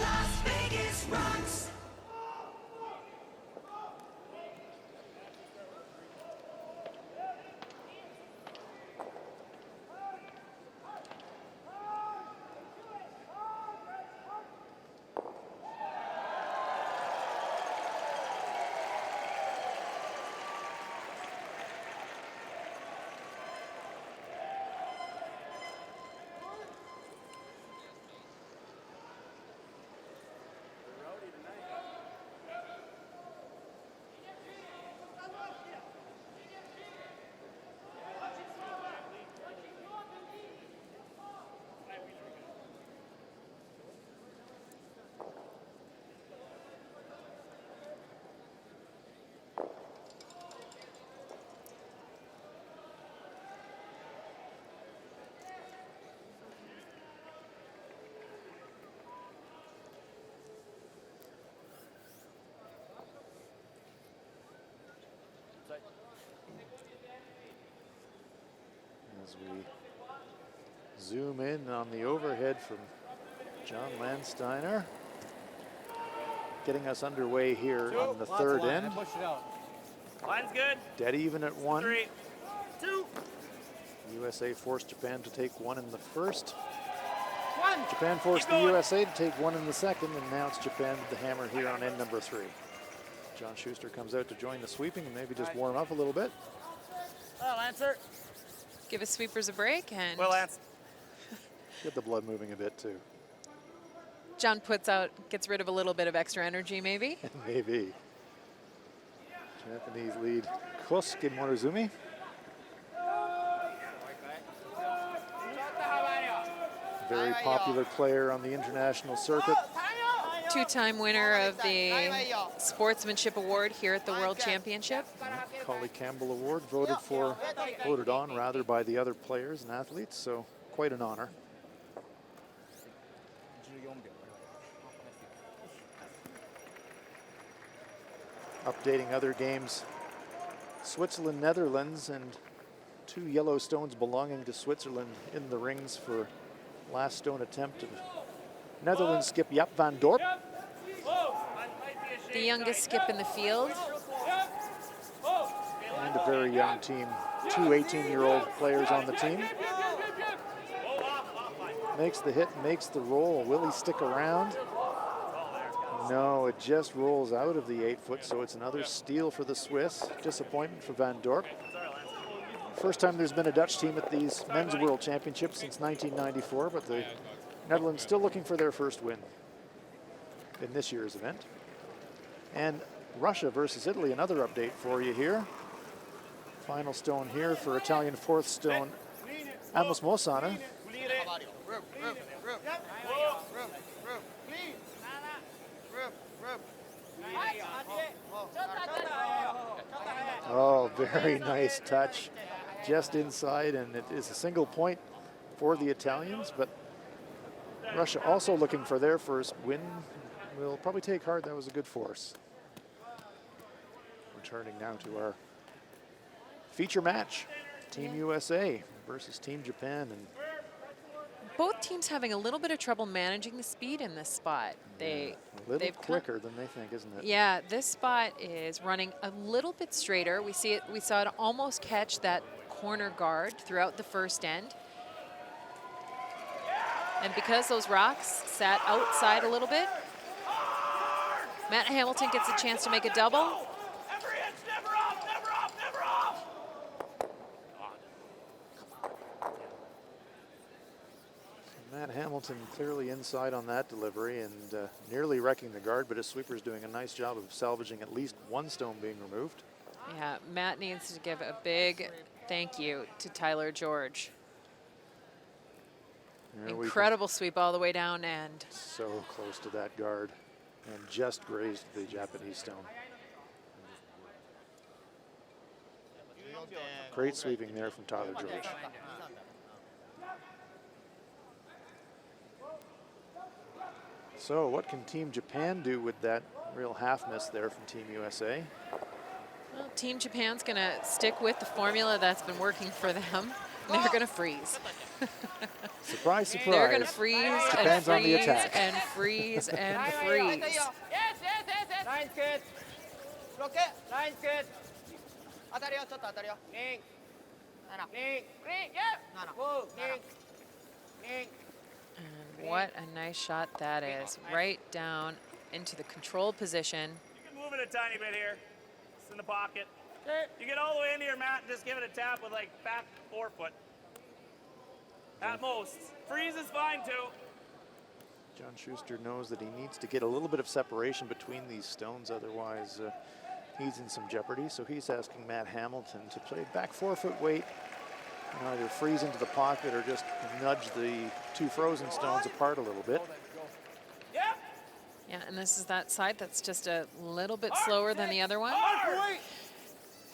Las Vegas rocks. As we zoom in on the overhead from John Landsteiner, getting us underway here on the third end. Push it out. Line's good. Dead even at 1. 3, 2. USA forced Japan to take 1 in the first. One. Japan forced Keep the going. USA to take 1 in the second, and now it's Japan with the hammer here on end number 3. John Schuster comes out to join the sweeping and maybe just warm up a little bit. Well, Lancer. Give his sweepers a break, and Well, Lance. Get the blood moving a bit too. John gets rid of a little bit of extra energy, maybe. Maybe. Japanese lead Kosuke Morozumi. Very popular player on the international circuit. 2-time winner of the Sportsmanship Award here at the World Championship. Collie Campbell Award voted on rather by the other players and athletes, so quite an honor. Updating other games, Switzerland, Netherlands, and 2 yellow stones belonging to Switzerland in the rings for last stone attempt of Netherlands skip Jaap van Dorp. The youngest skip in the field. And a very young team, 2 18-year-old players on the team. Makes the hit, makes the roll. Will he stick around? No, it just rolls out of the 8-foot, so it's another steal for the Swiss. Disappointment for Van Dorp. First time there's been a Dutch team at these Men's World Championships since 1994, but the Netherlands still looking for their first win in this year's event. And Russia versus Italy, another update for you here. Final stone here for Italian 4th stone, Amos Mosana. Oh, very nice touch. Just inside, and it is a single point for the Italians, but Russia also looking for their first win. Will probably take heart. That was a good force. Returning now to our feature match. Team USA versus Team Japan. And Both teams having a little bit of trouble managing the speed in this spot. a little quicker than they think, isn't it? Yeah, this spot is running a little bit straighter. We saw it almost catch that corner guard throughout the first end. And because those rocks sat outside a little bit, Matt Hamilton gets a chance to make a double. Matt Hamilton clearly inside on that delivery and nearly wrecking the guard, but his sweeper's doing a nice job of salvaging at least 1 stone being removed. Yeah, Matt needs to give a big thank you to Tyler George. Incredible sweep all the way down, and so close to that guard and just grazed the Japanese stone. Great sweeping there from Tyler George. So what can Team Japan do with that real half miss there from Team USA? well, Team Japan's going to stick with the formula that's been working for them. They're going to freeze. Surprise, surprise. They're going to freeze and Japan's on the freeze attack. and freeze and freeze. Line's good. Block it. Line's good. 当たるよ、ちょっと当たるよ。リン。リン。リン。Yeah. Whoa. Linked. Linked. And what a nice shot that is. Right down into the controlled position. You can move it a tiny bit here. It's in the pocket. You get all the way into your mat and just give it a tap with like back 4-foot. At most. Freeze is fine too. John Schuster knows that he needs to get a little bit of separation between these stones, otherwise he's in some jeopardy. So he's asking Matt Hamilton to play back 4-foot weight and either freeze into the pocket or just nudge the 2 frozen stones apart a little bit. Yeah, and this is that side that's just a little bit slower than the other one.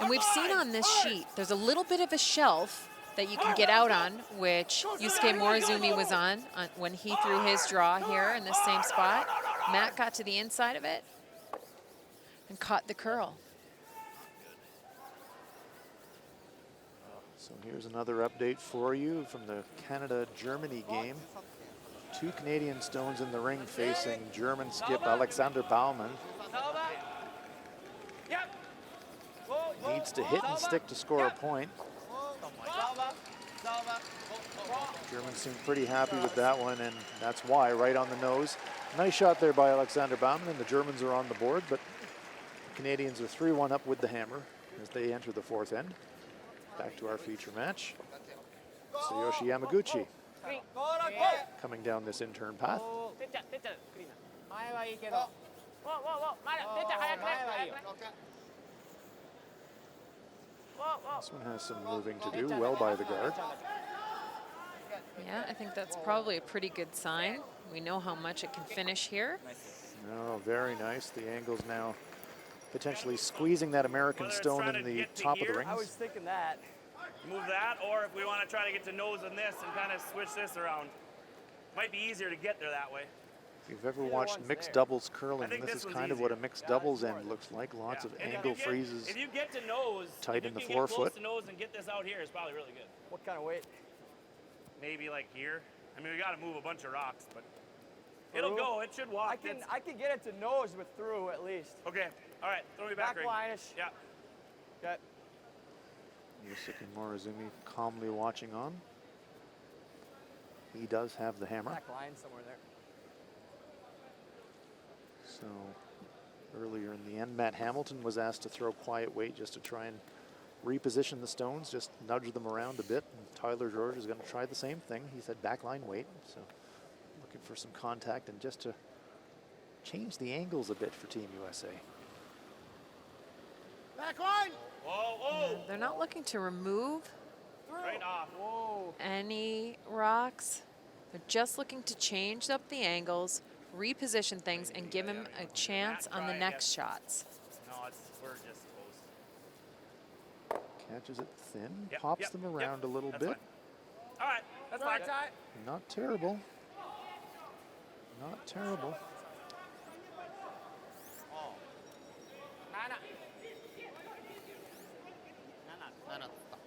And we've seen on this sheet, there's a little bit of a shelf that you can get out on, which Yusuke Morozumi was on when he threw his draw here in this same spot. Matt got to the inside of it and caught the curl. So here's another update for you from the Canada-Germany game. 2 Canadian stones in the ring facing German skip Alexander Baumann. Needs to hit and stick to score a point. Germans seem pretty happy with that one, and that's why, right on the nose. Nice shot there by Alexander Baumann, and the Germans are on the board, but the Canadians are 3-1 up with the hammer as they enter the 4th end. Back to our feature match. Tsuyoshi Yamaguchi coming down this intern path. This one has some moving to do, well by the guard. Yeah, I think that's probably a pretty good sign. We know how much it can finish here. Oh, very nice. The angle's now potentially squeezing that American stone in the top of the rings. I was thinking that. Move that, or if we want to try to get to nose on this and kind of switch this around. Might be easier to get there that way. If you've ever watched mixed doubles curling, this is kind of what a mixed doubles end looks like. Lots of angle freezes. If you get to nose, tight in the forefoot. forefoot. To nose and get this out here is probably really good. What kind of weight? Maybe like here. I mean, we got to move a bunch of rocks, but it'll go. It should walk. I can get it to nose with through at least. Okay. All right. Throw me back. Backline-ish. Yeah. Okay. Yusuke Morizumi calmly watching on. He does have the hammer. Back line somewhere there. So earlier in the end, Matt Hamilton was asked to throw quiet weight just to try and reposition the stones, just nudge them around a bit. And Tyler George is going to try the same thing. He said backline weight, so looking for some contact and just to change the angles a bit for Team USA. Back line. Whoa, whoa. They're not looking to remove Right off. Whoa. any rocks. They're just looking to change up the angles, reposition things, and give him a chance on the next shots. No, we're just close. Catches it thin, Yep, pops yep, them around a little That's bit. fine. All right, that's fine. Not terrible. Not terrible.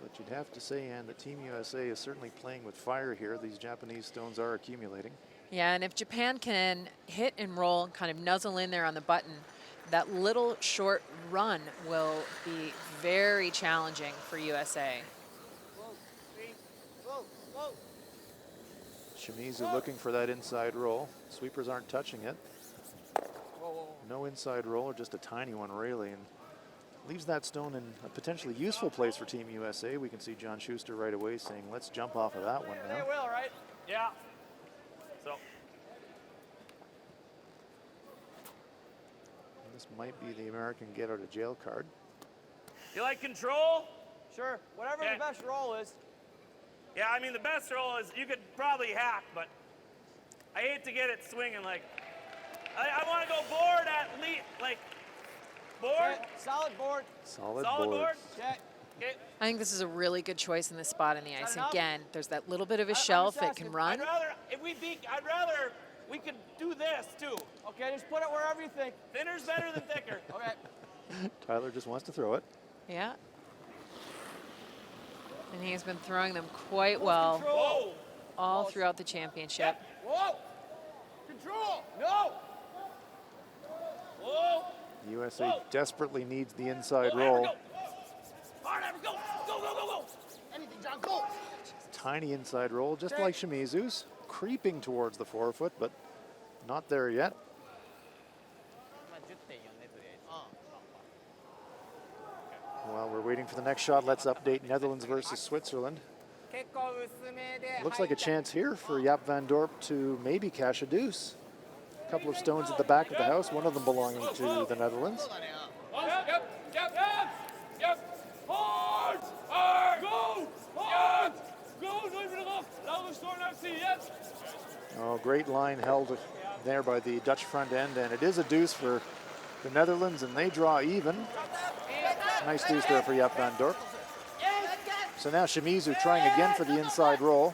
But you'd have to say, Ann, that Team USA is certainly playing with fire here. These Japanese stones are accumulating. Yeah, and if Japan can hit and roll and kind of nuzzle in there on the button, that little short run will be very challenging for USA. Shimizu looking for that inside roll. Sweepers aren't touching it. No inside roll, or just a tiny one really, and leaves that stone in a potentially useful place for Team USA. We can see John Schuster right away saying, let's jump off of that one They now. will, right? Yeah. So. This might be the American get out of jail card. You like control? Sure. Whatever Okay. the best roll is. Yeah, I mean, the best roll is you could probably hack, but I hate to get it swinging like. I want to go board at least, like, board. Okay. Solid board. Solid Solid board. board. Okay. Okay. I think this is a really good choice in this spot in the ice. enough? Again, there's that little bit of a I'm shelf just it can asking. run. I'd rather we could do this too. Okay, just put it wherever you think. Thinner's better than thicker. Okay. Tyler just wants to throw it. Yeah. And he's been throwing them quite well Whoa. all throughout the championship. Whoa. Control. No. Whoa. USA desperately needs the inside Go, roll. Go. Hard, Evan, go. Go, go, go, go. Anything, John, go. Tiny inside roll, just like Shimizu's. Creeping towards the forefoot, but not there yet. While we're waiting for the next shot, let's update Netherlands versus Switzerland. Looks like a chance here for Jaap van Dorp to maybe cash a deuce. A couple of stones at the back of the house, one of them belonging to the Netherlands. Hard. Hard. Go. Hard. Go. Nooit meer erop. Laten we storm naar zien. Yes. Oh, great line held there by the Dutch front end, and it is a deuce for the Netherlands, and they draw even. Nice deuce there for Jaap van Dorp. So now Shimizu trying again for the inside roll.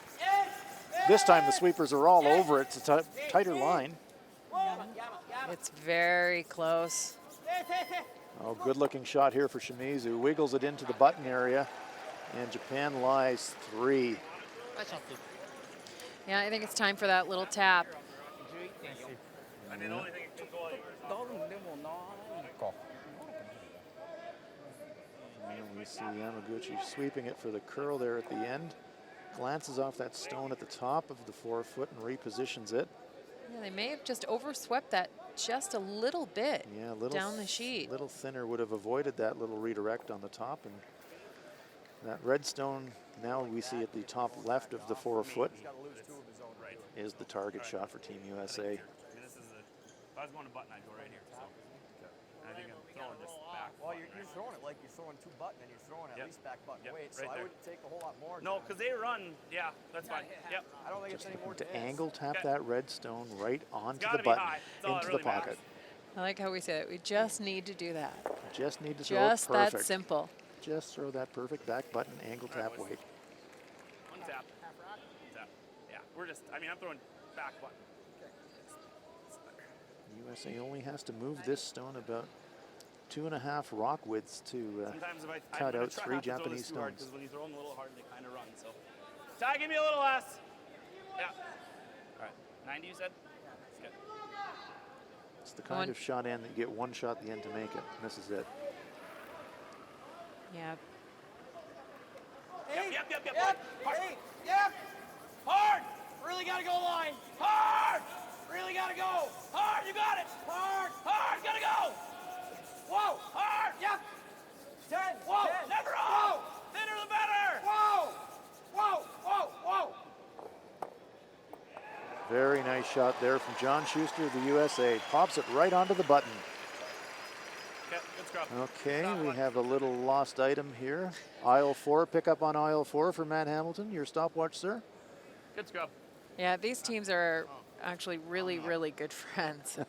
This time the sweepers are all over it. It's a tighter line. It's very close. Oh, good looking shot here for Shimizu. Wiggles it into the button area. And Japan lies 3. Yeah, I think it's time for that little tap. I mean, the only thing that took all yours off. And we see Yamaguchi sweeping it for the curl there at the end. Glances off that stone at the top of the 4-foot and repositions it. Yeah, they may have just overswept that just a little bit Yeah, a little down the sheet. little thinner would have avoided that little redirect on the top. And that red stone now we see at the top left of the 4-foot is the target shot for Team USA. I mean, this is if I was going to button, I'd go right here. So, and I think I'm throwing this back. Well, you're throwing it like you're throwing 2 button and you're throwing at least back button weight. So right I there. would take a whole lot more. No, because they run. Yeah, that's fine. Yep. I don't think it's any more To than this. angle tap that red stone right onto gotta the be button, high. That's all that into really the pocket. I like how we say it. We just need to do that. Just need to throw Just it perfect. that simple. Just throw that perfect back button, angle tap weight. One tap. Tap. Yeah, we're just. I mean, I'm throwing back button. USA only has to move this stone about 2.5 rock widths to Sometimes if I cut I'm out try 3 not to throw Japanese this too hard, stones. because when you throw them a little hard, they kind of run. So, Ty, give me a little less. Yeah. All right. 90, you said. That's good. It's the kind of shot in that you get one shot at the end to make it. And this is it. Yeah. Yep. Hard. Yep. Hard. Really got to go line. Hard. Really got to go. Hard. You got it. Hard. Hard. Got to go. Whoa. Hard. Yep. 10. Whoa. 10. Never off. Thinner the better. Whoa. Whoa. Whoa. Whoa. Very nice shot there from John Schuster of the USA. Pops it right onto the button. Okay, good scrub. Okay, we have a little lost item here. Aisle 4, pick up on aisle 4 for Matt Hamilton. Your stopwatch, sir. Good scrub. Yeah, these teams are actually really, really good friends.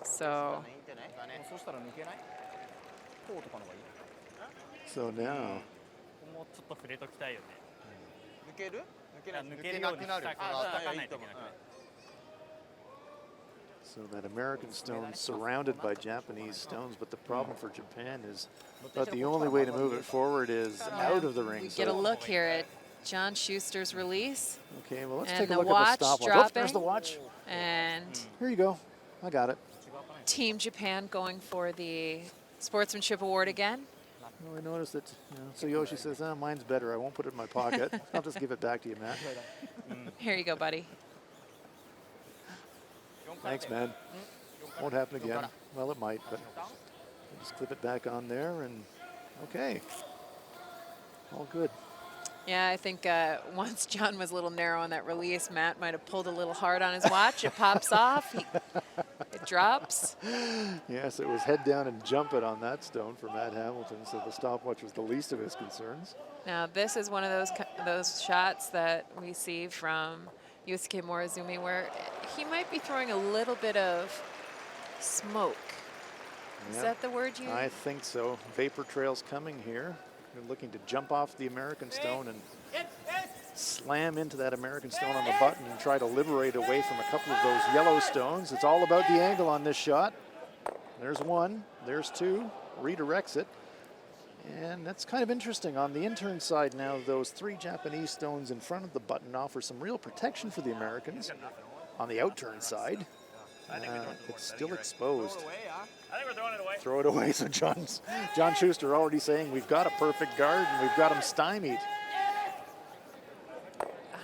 So So now, so that American stone surrounded by Japanese stones, but the problem for Japan is that the only way to move it forward is out of the ring. we get a look here at John Schuster's release. Okay, well, let's And take a the look at watch the stopwatch. Oh, dropping. there's the watch. And Here you go. I got it. Team Japan going for the Sportsmanship Award again. Well, I noticed that, Tsuyoshi says, mine's better. I won't put it in my pocket. I'll just give it back to you, Matt. Here you go, buddy. Thanks, man. Won't happen again. Well, it might, but we'll just clip it back on there and okay. All good. Yeah, I think once John was a little narrow on that release, Matt might have pulled a little hard on his watch. It pops off. It drops. Yes, it was head down and jump it on that stone for Matt Hamilton, so the stopwatch was the least of his concerns. Now, this is one of those shots that we see from Yusuke Morizumi where he might be throwing a little bit of smoke. Is Yeah, that the word you? I think so. Vapor trails coming here. They're looking to jump off the American stone and slam into that American stone on the button and try to liberate away from a couple of those yellow stones. It's all about the angle on this shot. There's one, there's two, redirects it. And that's kind of interesting. On the intern side now, those 3 Japanese stones in front of the button offer some real protection for the Americans. On the outturn side, it's still exposed. I think we're throwing it away. Throw it away. So John Schuster already saying we've got a perfect guard and we've got him stymied.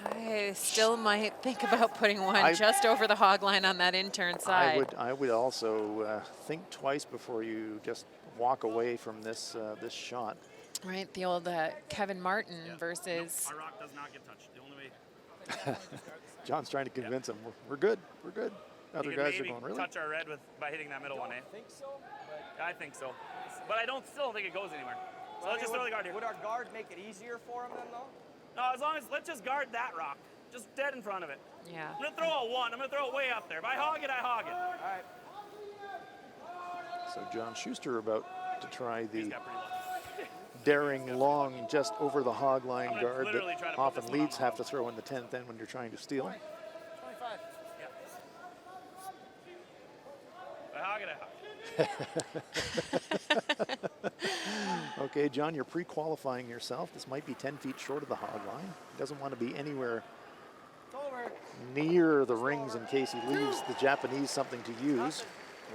I still might think about putting one just over the hog line on that intern side. I would also think twice before you just walk away from this this shot. Right, the old Kevin Martin versus. Our rock does not get touched. The only way. John's trying to convince him we're good. We're good. Other You can guys are maybe going, really? touch our red by hitting that middle one, eh? I think so, I think so. But I still don't think it goes anywhere. So let's just throw the guard here. Would our guard make it easier for him then, though? No, as long as, let's just guard that rock. Just dead in front of it. Yeah. I'm going to throw a 1. I'm going to throw it way up there. If I hog it, I hog it. All right. So John Schuster about to try He's the got pretty lucky. daring long just over the hog line I'm gonna guard literally try that to put often this one leads on the have to throw in the 10th end when you're trying to steal. 25. If I hog it, I hog it. Okay, John, you're pre-qualifying yourself. This might be 10 feet short of the hog line. He doesn't want to be anywhere near the rings in case he leaves the Japanese something to use.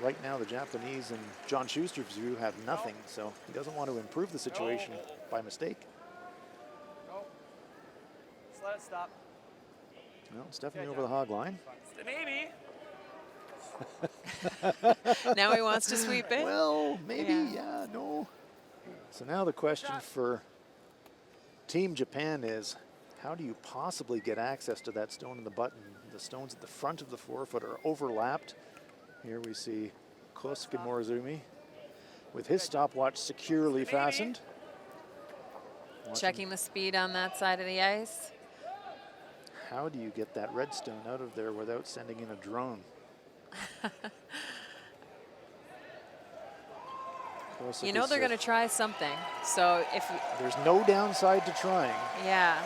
Right now, the Japanese, in John Schuster's view, have nothing, so he doesn't want to improve the situation by mistake. Just let it stop. Well, it's definitely over the hog line. Maybe. Now he wants to sweep it. Well, maybe, yeah, no. So now the question for Team Japan is, how do you possibly get access to that stone in the button? The stones at the front of the forefoot are overlapped. Here we see Kosuke Morozumi with his stopwatch securely fastened. Checking the speed on that side of the ice. How do you get that red stone out of there without sending in a drone? You know they're going to try something. So if there's no downside to trying. Yeah.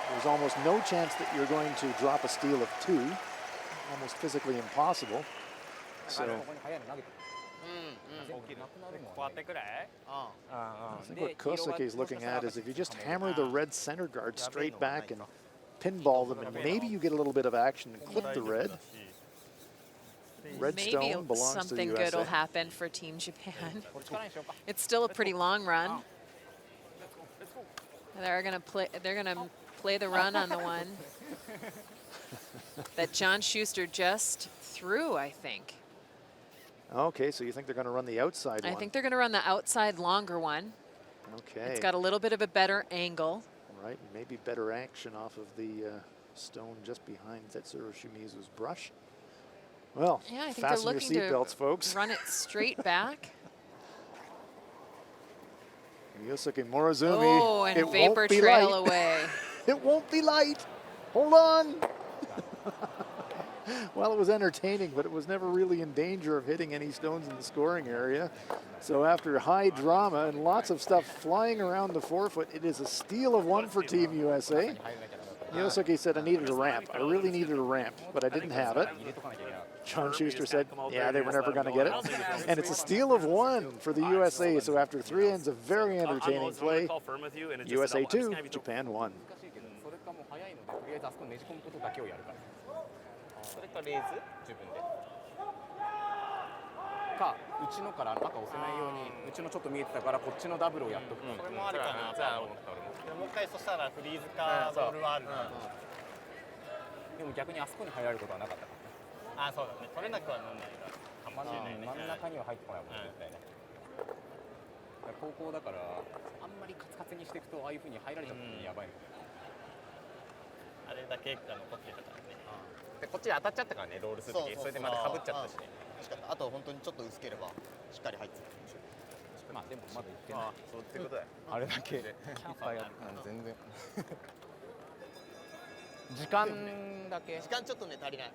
There's almost no chance that you're going to drop a steal of 2. Almost physically impossible. So I think what Kosuke is looking at is if you just hammer the red center guard straight back and pinball them, and maybe you get a little bit of action and clip the red. Red maybe stone belongs to the something USA. good will happen for Team Japan. It's still a pretty long run. They're gonna play the run on the one that John Schuster just threw, I think. Okay, so you think they're going to run the outside one? I think they're going to run the outside longer one. Okay. It's got a little bit of a better angle. Right, maybe better action off of the stone just behind Tetsuro Shimizu's brush. Well, Yeah, I think they're fasten your looking to seatbelts, folks. run it straight back. Yosuke Morozumi. Oh, and it vapor won't be trail light. away. It won't be light. Hold on. Well, it was entertaining, but it was never really in danger of hitting any stones in the scoring area. So after high drama and lots of stuff flying around the forefoot, it is a steal of 1 for Team USA. Yosuke said, I needed a ramp. I really needed a ramp, but I didn't have it. John Schuster said, yeah, they were never going to get it. And it's a steal of 1 for the USA. So after 3 ends of very entertaining play, USA 2, Japan 1. それかレーズ自分でかうちのから中押せないようにうちのちょっと見えてたからこっちのダブルをやっとくそれもありかなと思った俺ももう一回そしたらフリーズかボールはあるなでも逆にあそこに入られることはなかったからあそうだね取れなくはなんないかもしれないね真ん中には入ってこないもん絶対ね高校だからあんまりカツカツにしていくとああいう風に入られちゃったらやばいのあれだけ残ってたからねでこっちに当たっちゃったからねロールするときそれでまたかぶっちゃったしねしかもあと本当にちょっと薄ければしっかり入ってたまあでもまだいってないそうってことだよあれだけいっぱいやる全然時間だけ時間ちょっとね足りない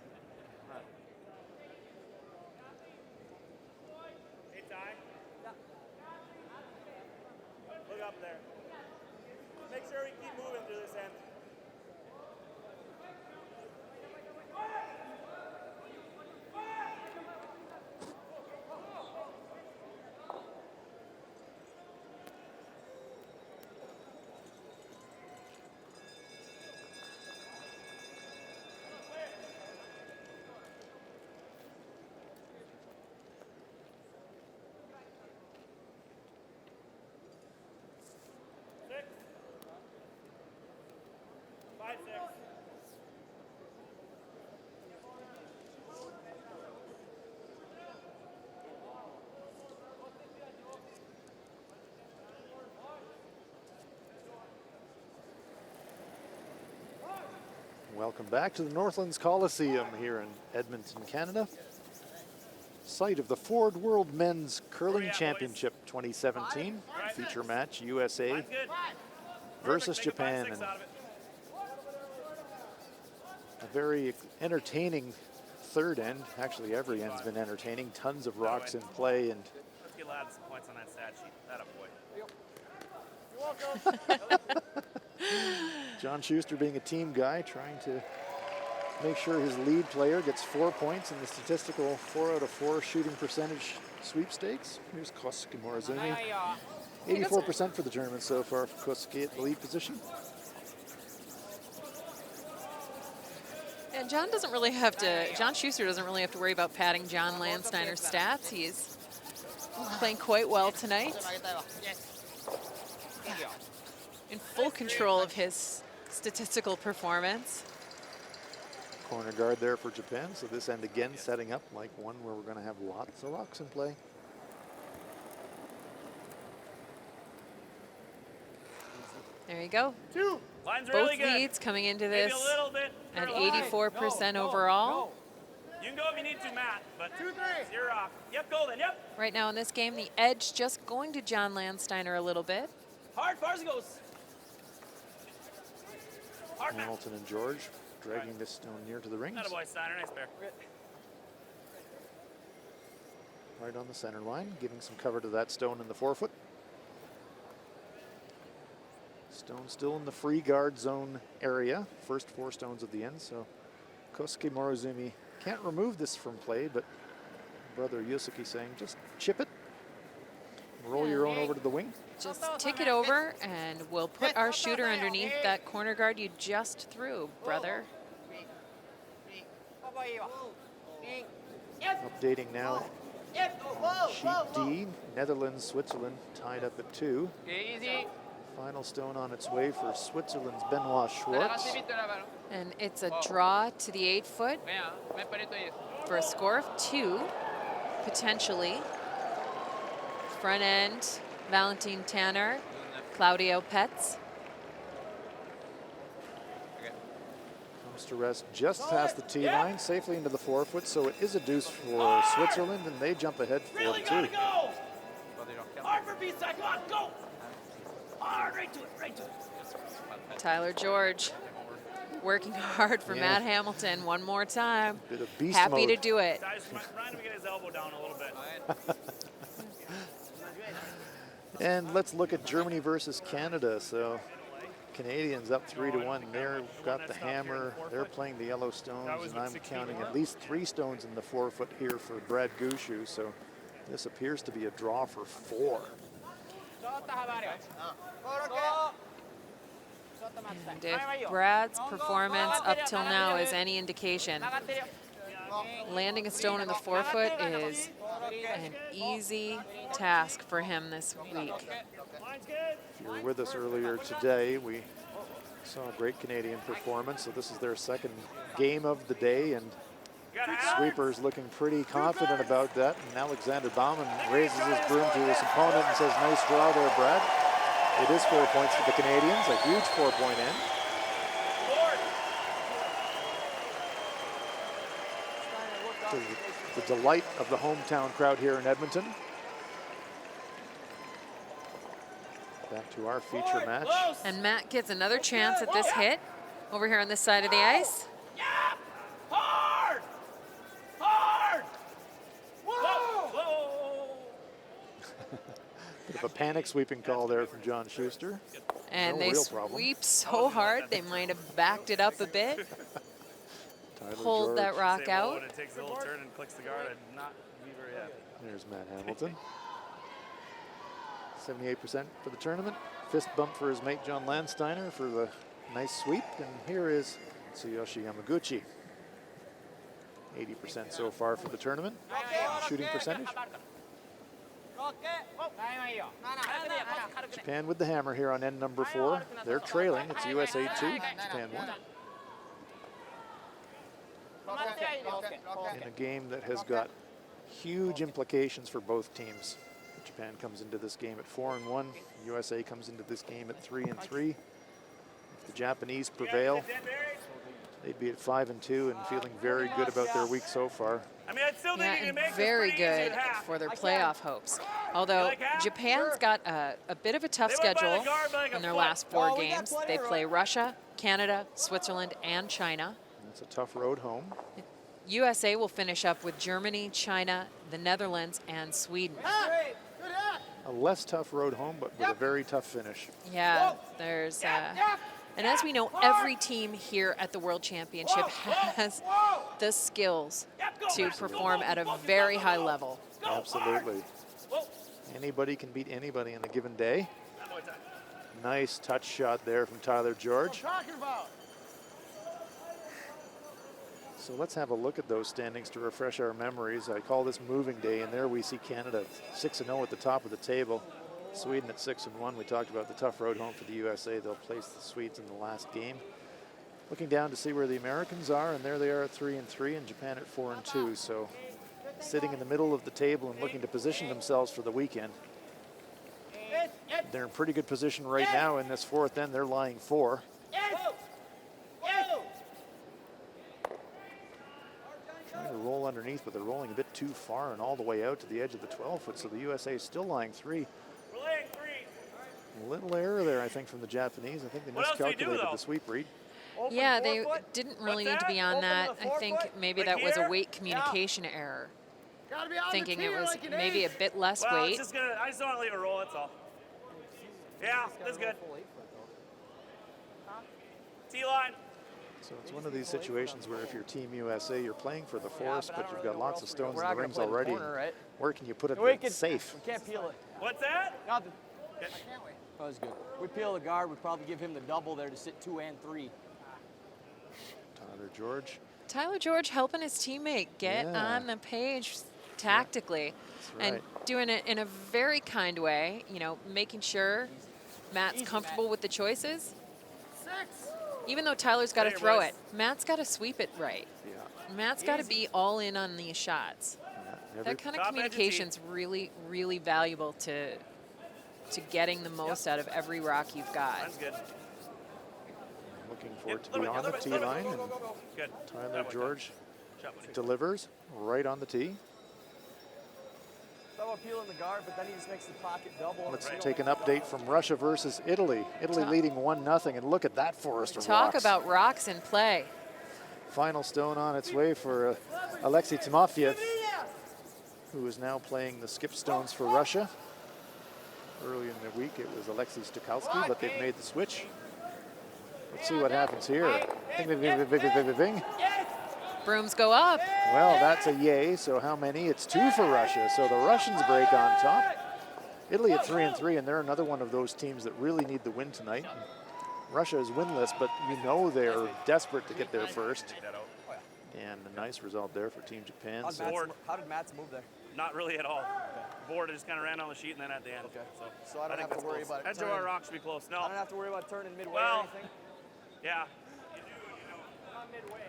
Look up there. Make sure we keep moving through this end. Welcome back to the Northlands Coliseum here in Edmonton, Canada. Site of the Ford World Men's Curling Championship 2017. Feature match USA versus Japan. And a very entertaining third end. Actually, every end's been entertaining. Tons of rocks in play. And let's get lads some points on that stat sheet. That a boy. John Schuster being a team guy, trying to make sure his lead player gets 4 points in the statistical 4 out of 4 shooting percentage sweepstakes. Here's Kosuke Morozumi 84% for the tournament so far for Kosuke at the lead position. And John doesn't really have to, John Schuster doesn't really have to worry about padding John Landsteiner's stats. He's playing quite well tonight. In full control of his statistical performance. Corner guard there for Japan. So this end again setting up like one where we're going to have lots of rocks in play. There you go. Line's Both really good. leads coming into Maybe this a little bit at further. 84% overall. You can go if you need to, Matt, but you're off. Yep, go then, yep. Right now in this game, the edge just going to John Landsteiner a little bit. Hard, far as it goes. Hard, Matt. Hamilton and George dragging this stone near to the rings. Attaboy, Steiner, nice pair. Right on the center line, giving some cover to that stone in the forefoot. Stone still in the free guard zone area. First 4 stones at the end, so Kosuke Morozumi can't remove this from play, but brother Yusuke saying just chip it, roll your own over to the wing. Just tick it over and we'll put our shooter underneath that corner guard you just threw, brother. Updating now. Sheet D, Netherlands, Switzerland tied up at 2. Final stone on its way for Switzerland's Benoit Schwartz. And it's a draw to the 8-foot for a score of 2, potentially. Front end, Valentin Tanner, Claudio Petz. Comes to rest just past the tee line, safely into the forefoot, so it is a deuce for Switzerland, and they jump ahead 4-2. Really gotta go. Hard for B-side, come on, go. Hard, right to it, right to it. Tyler George working hard for Matt Hamilton one more time. Bit of beast Happy mode. to do it. Guys, remind him to get his elbow down a little bit. And let's look at Germany versus Canada. So Canadians up 3-1. They've got the hammer. They're playing the yellow stones, and I'm counting at least 3 stones in the forefoot here for Brad Gushu. So this appears to be a draw for 4. And if Brad's performance up till now is any indication, landing a stone in the forefoot is an easy task for him this week. If you were with us earlier today, we saw a great Canadian performance. So this is their second game of the day, and Sweeper's looking pretty confident about that. And Alexander Baumann raises his broom to his opponent and says, nice draw there, Brad. It is 4 points for the Canadians, a huge 4-point end. To the delight of the hometown crowd here in Edmonton. Back to our feature match. And Matt gets another chance at this hit over here on this side of the ice. Yeah! Hard! Hard! Whoa! Whoa! Bit of a panic sweeping call there from John Schuster. And No they real problem. sweep so hard they might have backed it up a bit. Tyler Pulled George. that rock out. When it takes a little turn and clicks the guard, I'd not be very happy. There's Matt Hamilton. 78% for the tournament. Fist bump for his mate John Landsteiner for the nice sweep. And here is Tsuyoshi Yamaguchi. 80% so far for the tournament. Shooting percentage. Japan with the hammer here on end number 4. They're trailing. It's USA 2, Japan 1. In a game that has got huge implications for both teams. Japan comes into this game at 4-1. USA comes into this game at 3-3. If the Japanese prevail, they'd be at 5-2 and feeling very good about their week so far. I mean, I'd still Yeah, think you can and make very this pretty easy good at half. for their playoff hopes. Although like half? Japan's got a bit of a tough They went by the schedule guard by like a in their foot. last 4 games. They play Russia, Canada, Switzerland, and China. It's a tough road home. USA will finish up with Germany, China, the Netherlands, and Sweden. A less tough road home, but with a very tough finish. Yeah, there's, and as we know, every team here at the World Championship has the skills to perform at a very high level. Absolutely. Anybody can beat anybody on a given day. Nice touch shot there from Tyler George. So let's have a look at those standings to refresh our memories. I call this moving day, and there we see Canada 6-0 at the top of the table. Sweden at 6-1. We talked about the tough road home for the USA. They'll place the Swedes in the last game. Looking down to see where the Americans are, and there they are at 3-3, and Japan at 4-2. So sitting in the middle of the table and looking to position themselves for the weekend. They're in pretty good position right now in this fourth end. They're lying 4. Trying to roll underneath, but they're rolling a bit too far and all the way out to the edge of the 12-foot, so the USA is still lying 3. A little error there, I think, from the Japanese. I think they miscalculated the sweep read. Yeah, they didn't really need to be on that. I think maybe that was a weight communication error. Thinking it was maybe a bit less weight. I just don't want to leave it roll, that's all. Yeah, that's good. T-line. So it's one of these situations where if you're Team USA, you're playing for the force, but you've got lots of stones in the rings already. Where can you put it that's safe? We can't peel it. What's that? Nothing. That was good. We peel the guard, we'd probably give him the double there to sit 2 and 3. Tyler George. Tyler George helping his teammate get on the page tactically and doing it in a very kind way, you know, making sure Matt's comfortable with the choices. Even though Tyler's got to throw it, Matt's got to sweep it right. Matt's got to be all in on these shots. That kind of communication's really, really valuable to getting the most out of every rock you've got. That's good. Looking for it to be on the tee line, and Tyler George delivers right on the tee. Thought about peeling the guard, but then he just makes the pocket double. Let's take an update from Russia versus Italy. Italy leading 1-0, and look at that forest of Talk rocks. about rocks in play. Final stone on its way for Alexei Timofeyev, who is now playing the skip stones for Russia. Early in the week, it was Alexei Stukalski, but they've made the switch. Let's see what happens here. Bing. Brooms go up. Well, that's a yay. So how many? It's 2 for Russia. So the Russians break on top. Italy at 3-3, and they're another one of those teams that really need the win tonight. Russia is winless, but you know they're desperate to get there first. And a nice result there for Team Japan. How did Mats move there? Not really at all. Board just kind of ran on the sheet and then at the end. Okay. So I don't have to worry about it. That draw rock should be close. No. I don't have to worry about turning midway Well, or anything? Yeah. Not midway.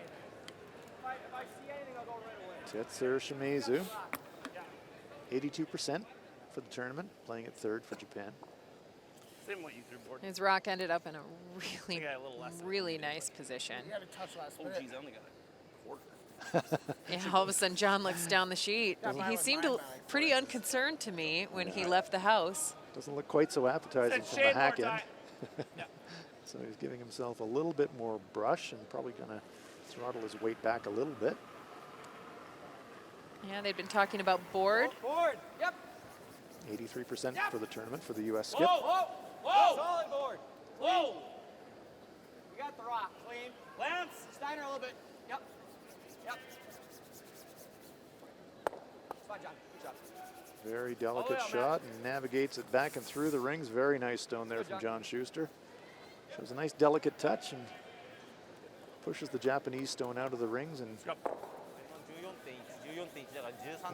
If I see anything, I'll go right away. Tetsuya Shimizu, 82% for the tournament, playing at 3rd for Japan. Same what you threw board. His rock ended up in a really, I got a little less really nice position. You had a touch last Oh, minute. geez, I only got a quarter. Yeah, all of a sudden John looks down the sheet. He seemed pretty unconcerned to me when he left the house. Doesn't look quite so appetizing from the Shade hack more end. time. So he's giving himself a little bit more brush and probably going to throttle his weight back a little bit. Yeah, they'd been talking about board. Board. Yep. 83% for the tournament for the U.S. skip. Whoa! Whoa! Solid board. Whoa! We got the rock. Clean. Lance! Steiner a little bit. Yep. Yep. Fine, John. Good job. Very delicate shot and navigates it back and through the rings. Very nice stone there from John Schuster. Shows a nice delicate touch and pushes the Japanese stone out of the rings. And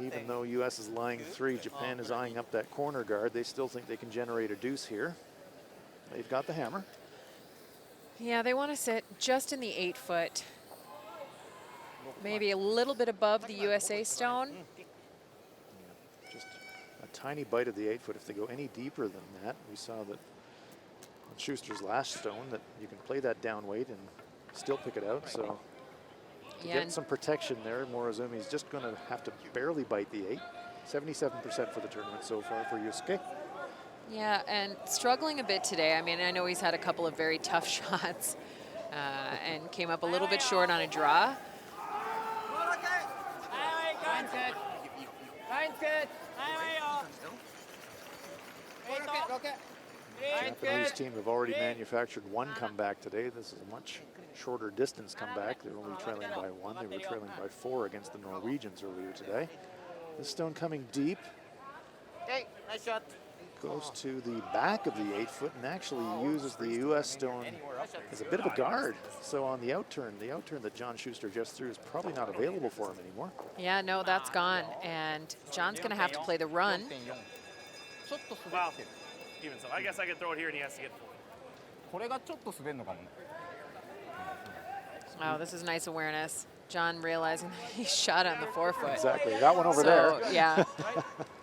even though U.S. is lying 3, Japan is eyeing up that corner guard. They still think they can generate a deuce here. They've got the hammer. Yeah, they want to sit just in the 8-foot. Maybe a little bit above the USA stone. Just a tiny bite of the 8-foot. If they go any deeper than that, we saw that on Schuster's last stone that you can play that down weight and still pick it out. So to get some protection there, Morozumi's just going to have to barely bite the 8. 77% for the tournament so far for Yusuke. Yeah, and struggling a bit today. I mean, I know he's had a couple of very tough shots and came up a little bit short on a draw. Japanese team have already manufactured 1 comeback today. This is a much shorter distance comeback. They're only trailing by 1. They were trailing by 4 against the Norwegians earlier today. This stone coming deep. Nice shot. Goes to the back of the 8-foot and actually uses the U.S. stone as a bit of a guard. So on the outturn that John Schuster just threw is probably not available for him anymore. Yeah, no, that's gone. And John's going to have to play the run. Wow. Even so, I guess I can throw it here and he has to get. これがちょっと滑るのかもね。 Oh, this is nice awareness. John realizing that he shot on the forefoot. Exactly, that one over So, there. yeah.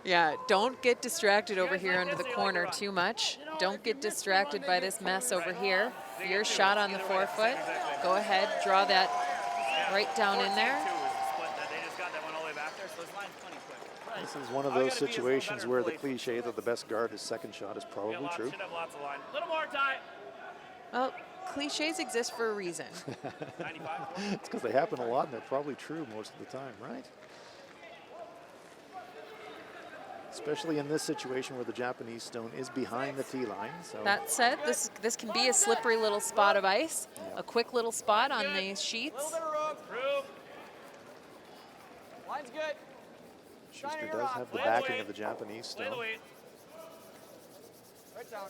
Yeah, don't get distracted over here under the corner too much. Don't get distracted by this mess over here. Your shot on the forefoot. Go ahead, draw that right down in there. This is one of those situations where the cliche that the best guard is second shot is probably true. Should have lots of line. Little more time. Well, cliches exist for a reason. 95. It's because they happen a lot and they're probably true most of the time, right? Especially in this situation where the Japanese stone is behind the tee line. So That said, this can be a slippery little spot of ice, a quick little spot on these sheets. Prove. Line's good. Schuster does have the backing of the Japanese Play the stone. weight. Right down.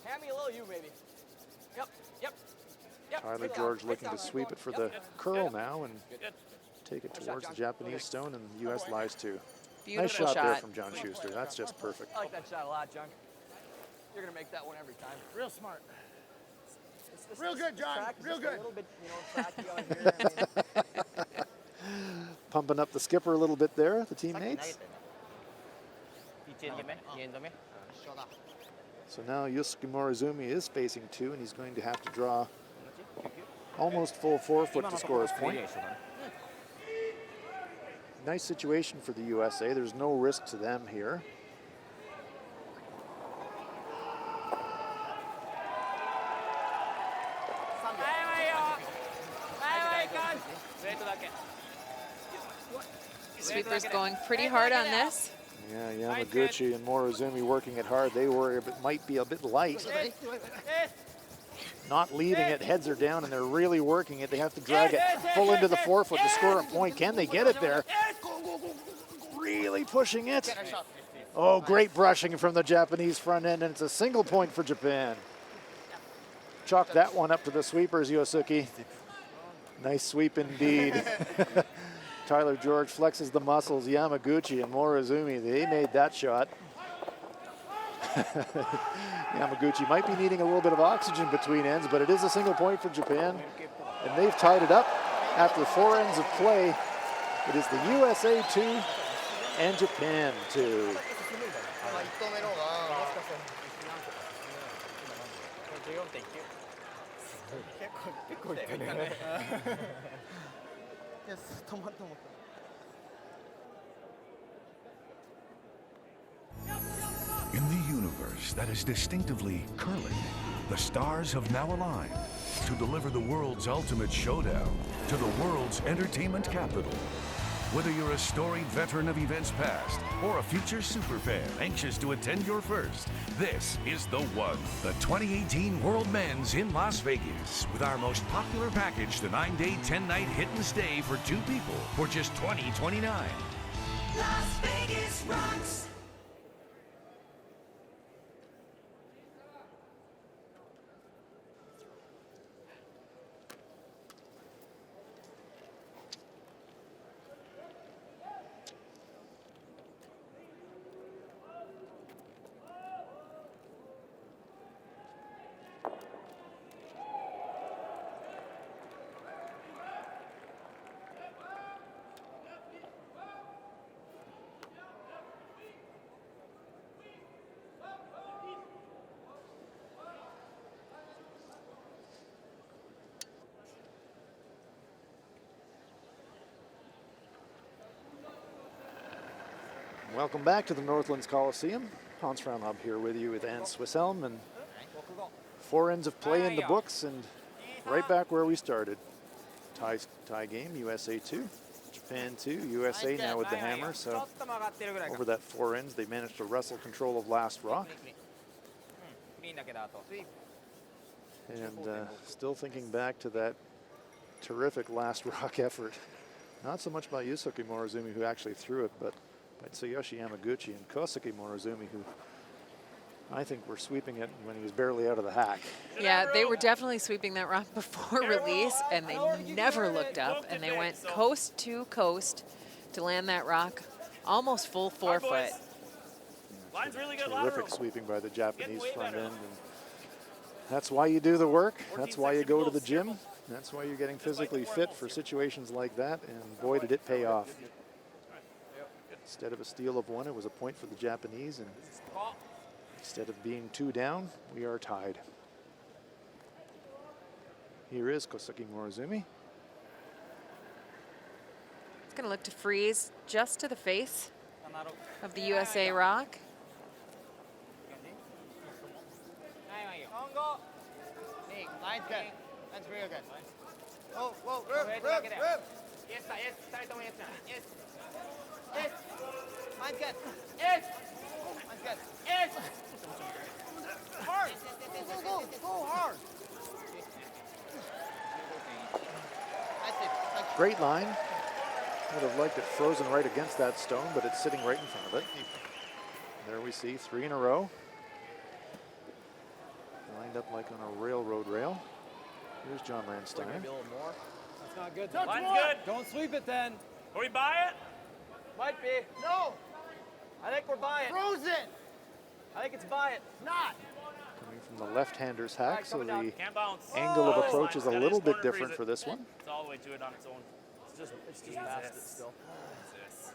Hand me a little you, baby. Yep, yep, yep. Tyler Right down, George right looking down, to right sweep down. it for Yep. the curl now and Good. take it Nice shot, towards the John. Japanese stone, and the U.S. lies too. Nice Beautiful shot there shot. from John Schuster. That's just perfect. I like that shot a lot, Junk. You're gonna make that one every time. Real smart. It's Real good, John. track is Real just good. A little bit, tracky out here. I mean, Pumping up the skipper a little bit there, the teammates. So now Yusuke Morizumi is facing two, and he's going to have to draw almost full 4-foot to score his point. Nice situation for the USA. There's no risk to them here. Sweeper's going pretty hard on this. Yeah, Yamaguchi and Morizumi working it hard. They were, it might be a bit light. Not leaving it, heads are down, and they're really working it. They have to drag it full into the 4-foot to score a point. Can they get it there? Really pushing it. Oh, great brushing from the Japanese front end, and it's a single point for Japan. Chalk that one up to the sweepers, Yosuke. Nice sweep indeed. Tyler George flexes the muscles. Yamaguchi and Morizumi, they made that shot. Yamaguchi might be needing a little bit of oxygen between ends, but it is a single point for Japan. And they've tied it up after 4 ends of play. It is the USA 2 and Japan 2. In the universe that is distinctively curling, the stars have now aligned to deliver the world's ultimate showdown to the world's entertainment capital. Whether you're a storied veteran of events past or a future superfan anxious to attend your first, this is the one. The 2018 World Men's in Las Vegas with our most popular package, the 9-day, 10-night hit and stay for 2 people for just $20.29. Las Vegas rocks. Welcome back to the Northlands Coliseum. Hans Fraunhob here with you with Ann Swisselm, and 4 ends of play in the books and right back where we started. Tie game, USA 2, Japan 2, USA now with the hammer. So over that 4 ends, they managed to wrestle control of last rock. And still thinking back to that terrific last rock effort. Not so much by Yusuke Morizumi, who actually threw it, but by Tsuyoshi Yamaguchi and Kosuke Morozumi, who I think were sweeping it when he was barely out of the hack. Yeah, they were definitely sweeping that rock before release, and they never looked up, and they went coast to coast to land that rock, almost full 4-foot. Line's really good Terrific lateral. sweeping by the Japanese way front better. end. And that's why you do the work. That's why you go to the gym. That's why you're getting physically fit for situations like that. And boy, did it pay off. Instead of a steal of 1, it was a point for the Japanese. And instead of being 2 down, we are tied. Here is Kosuke Morozumi. It's going to look to freeze just to the face of the USA rock. Line's good. That's real good. Oh, whoa, room. Yes, sir, yes, 2人とも yes な。Yes. Yes. Line's good. Yes. Line's good. Yes. Hard. Go hard. That's it. Great line. Would have liked it frozen right against that stone, but it's sitting right in front of it. There we see 3 in a row. Lined up like on a railroad rail. Here's John Randsteiner. Maybe a little more. That's not good. Line's good. Don't sweep it then. Can we buy it? Might be. No. I think we're buying. Frozen. I think it's buy it. Not. Coming from the left-hander's hack, so the Can't bounce. angle of Oh, approach is a got little his bit corner, freeze different it. for this one. It's all the way to it on its own. It's just past it still. Jesus.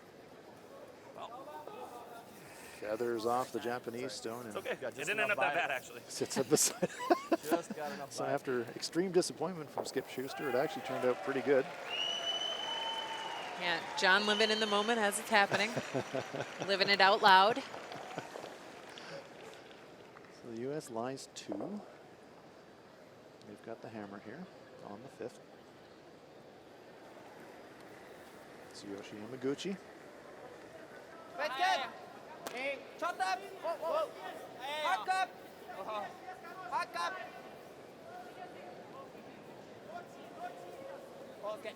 Feathers off the Japanese stone It's and okay. It didn't end up that bad, actually. sits at the side. Just got enough So bite. after extreme disappointment from Skip Schuster, it actually turned out pretty good. Yeah, John living in the moment as it's happening, living it out loud. So the U.S. lies 2. They've got the hammer here on the 5th. Tsuyoshi Yamaguchi. That's good. Shut up. Whoa. Hack up. Hack up. Okay.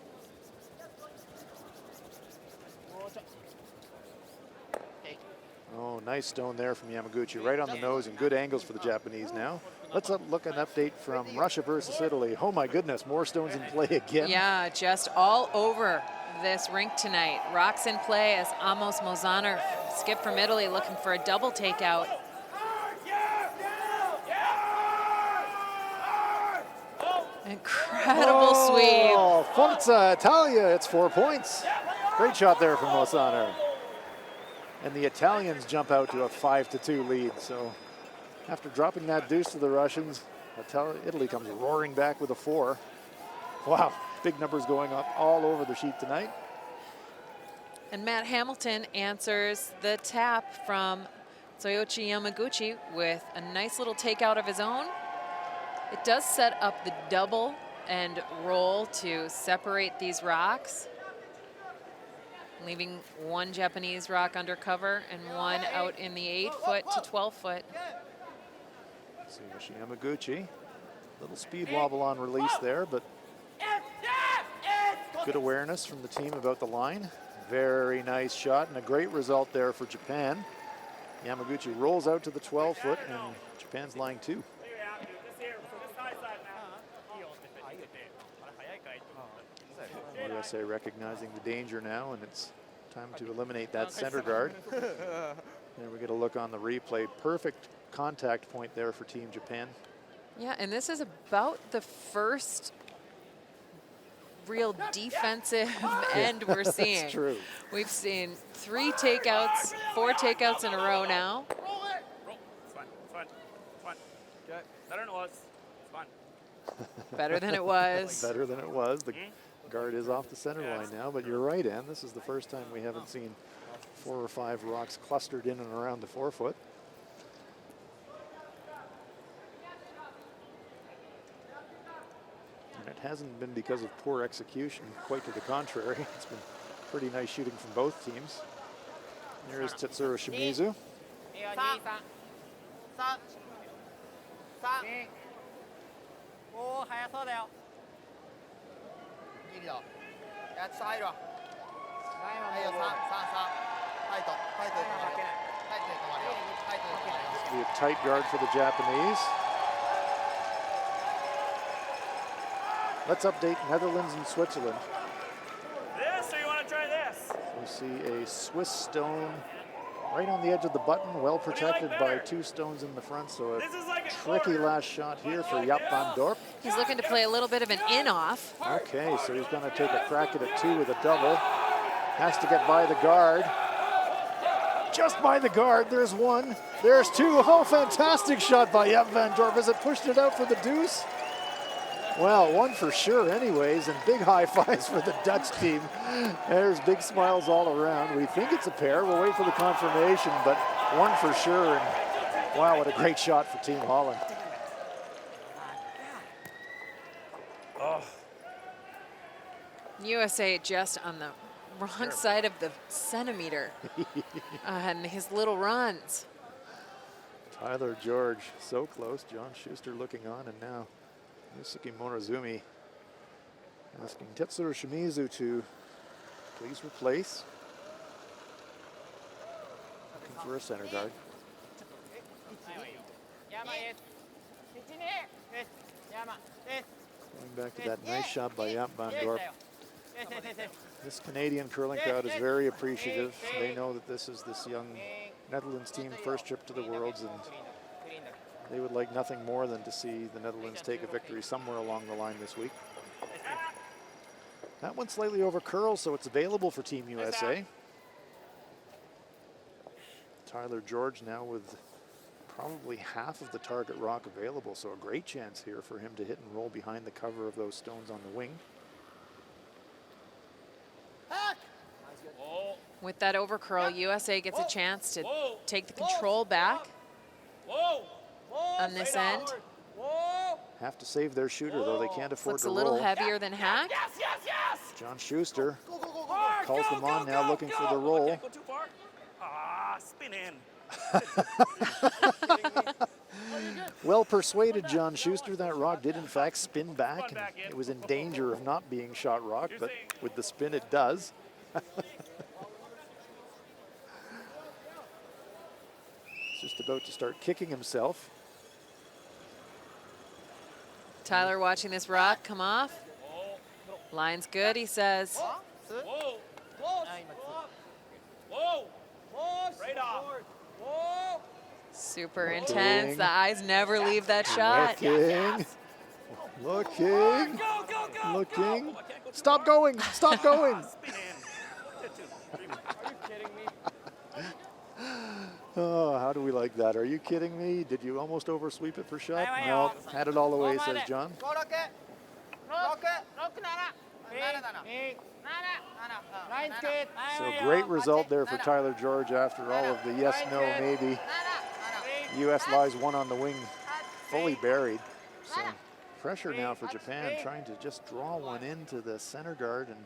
Oh, nice stone there from Yamaguchi, right on the nose, and good angles for the Japanese now. Let's look at an update from Russia versus Italy. Oh my goodness, more stones in play again. Yeah, just all over this rink tonight. Rocks in play as Amos Mozaner, skip from Italy, looking for a double takeout. Incredible sweep. Oh, Forza Italia, it's 4 points. Great shot there from Mozaner. And the Italians jump out to a 5-2 lead. So after dropping that deuce to the Russians, Italy comes roaring back with a 4. Wow, big numbers going up all over the sheet tonight. And Matt Hamilton answers the tap from Tsuyoshi Yamaguchi with a nice little takeout of his own. It does set up the double and roll to separate these rocks, leaving one Japanese rock under cover and one out in the 8-foot to 12-foot. Tsuyoshi Yamaguchi, little speed wobble on release there, but good awareness from the team about the line. Very nice shot and a great result there for Japan. Yamaguchi rolls out to the 12-foot and Japan's lying 2. USA recognizing the danger now, and it's time to eliminate that center guard. And we get a look on the replay. Perfect contact point there for Team Japan. Yeah, and this is about the first real defensive end we're seeing. That's true. We've seen 3 takeouts, 4 takeouts in a row now. Roll. It's fine. Okay. Better than it was. It's fine. Better than it was. Better than it was. The guard is off the center line now, but you're right, Ann. This is the first time we haven't seen 4 or 5 rocks clustered in and around the 4-foot. And it hasn't been because of poor execution, quite to the contrary. It's been pretty nice shooting from both teams. There's Tetsuro Shimizu. おお、速そうだよ。ギリだ。やっと入るわ。はいよ、3。Be a tight guard for the Japanese. Let's update Netherlands and Switzerland. This, or you want to try this? We see a Swiss stone right on the edge of the button, well protected by 2 stones in the front, so a This is like a tricky quarter. last shot here for Jaap van Dorp. He's looking to play a little bit of an in-off. Okay, so he's going to take a crack at a 2 with a double. Has to get by the guard. Just by the guard, there's 1, there's 2. Oh, fantastic shot by Jaap van Dorp as it pushed it out for the deuce. Well, 1 for sure anyways, and big high fives for the Dutch team. There's big smiles all around. We think it's a pair. We'll wait for the confirmation, but 1 for sure. And wow, what a great shot for Team Holland. USA just on the wrong side of the centimeter on his little runs. Tyler George so close. John Schuster looking on, and now Yusuke Morozumi asking Tetsuro Shimizu to please replace. Looking for a center guard. Going back to that nice shot by Jaap van Dorp. This Canadian curling crowd is very appreciative. They know that this is this young Netherlands team first trip to the Worlds, and they would like nothing more than to see the Netherlands take a victory somewhere along the line this week. That one slightly over curl, so it's available for Team USA. Tyler George now with probably half of the target rock available, so a great chance here for him to hit and roll behind the cover of those stones on the wing. With that over curl, USA gets a chance to take the control back on this end. Have to save their shooter, though. They can't afford Looks to a little roll. heavier than Hack. John Schuster calls them on now, looking for the roll. Can't go too far. Ah, spin in. Well persuaded, John Schuster. That rock did, in fact, spin back, and it was in danger of not being shot rock, but with the spin, it does. Just about to start kicking himself. Tyler watching this rock come off. Line's good, he says. Whoa. Right off. Super intense. The eyes never leave that shot. Looking. Stop going. Stop going. Spin in. Are you kidding me? Oh, how do we like that? Are you kidding me? Did you almost oversweep it for shot? No, had it all the way, says John. So great result there for Tyler George after all of the yes, no, maybe. U.S. lies 1 on the wing, fully buried. So pressure now for Japan, trying to just draw 1 into the center guard and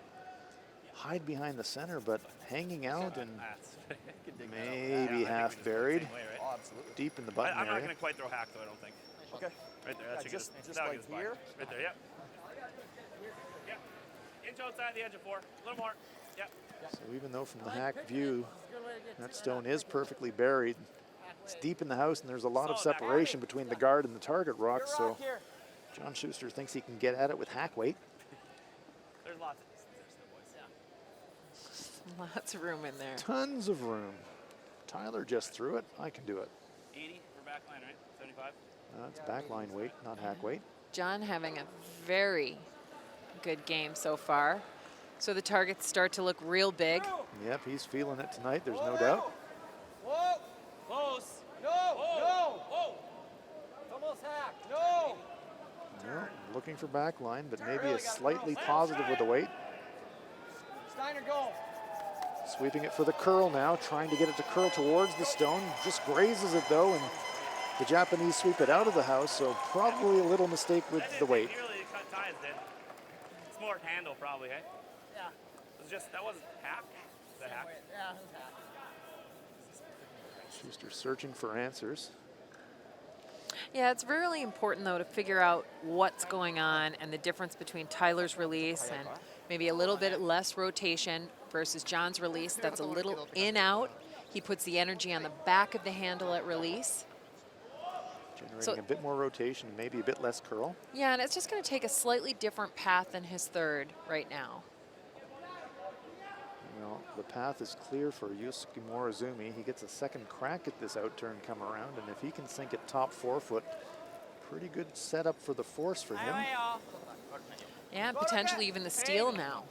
hide behind the center, but hanging out and maybe half buried, deep in the button I'm not area. going to quite throw Hack, though, I don't think. Okay. Right there, that's a good. Just that like was a good here? spot. Right there, yep. Yep. Inch outside the edge of 4. A little more. Yep. So even though from the hack view, that stone is perfectly buried, it's deep in the house and there's a lot of separation between the guard and the target rock, so John Schuster thinks he can get at it with hack weight. There's lots of distance there, still, boys. Lots of room in there. Tons of room. Tyler just threw it. I can do it. 80 for back line, right? 75? That's backline weight, not hack weight. John having a very good game so far. So the targets start to look real big. Yep, he's feeling it tonight, there's no doubt. Close. Almost hack. No. No, looking for backline, but maybe a slightly positive with the weight. Steiner, go. Sweeping it for the curl now, trying to get it to curl towards the stone. Just grazes it though, and the Japanese sweep it out of the house, so probably a little mistake with the weight. Nearly cut ties, did. It's more handle, probably, hey? Yeah. It was just, that wasn't hack. The hack. Yeah, it was hack. Schuster searching for answers. Yeah, it's really important though to figure out what's going on and the difference between Tyler's release and Maybe a little bit less rotation versus John's release. That's a little in-out. He puts the energy on the back of the handle at release. Generating a bit more rotation, maybe a bit less curl. Yeah, and it's just going to take a slightly different path than his third right now. Well, the path is clear for Yusuke Morozumi. He gets a second crack at this out-turn come around, and if he can sink it top forefoot, pretty good setup for the force for him. And potentially even the steal now.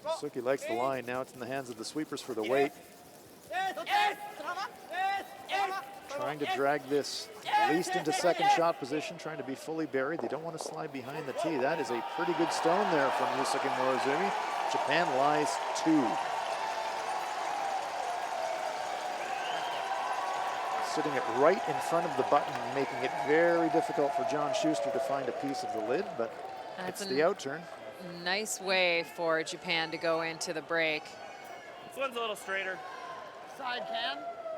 Yusuke likes the line. Now it's in the hands of the sweepers for the weight. Trying to drag this at least into second shot position, trying to be fully buried. They don't want to slide behind the tee. That is a pretty good stone there from Yusuke Morozumi. Japan lies 2. Sitting it right in front of the button, making it very difficult for John Schuster to find a piece of the lid, but it's the out-turn. Nice way for Japan to go into the break. This one's a little straighter. Side can?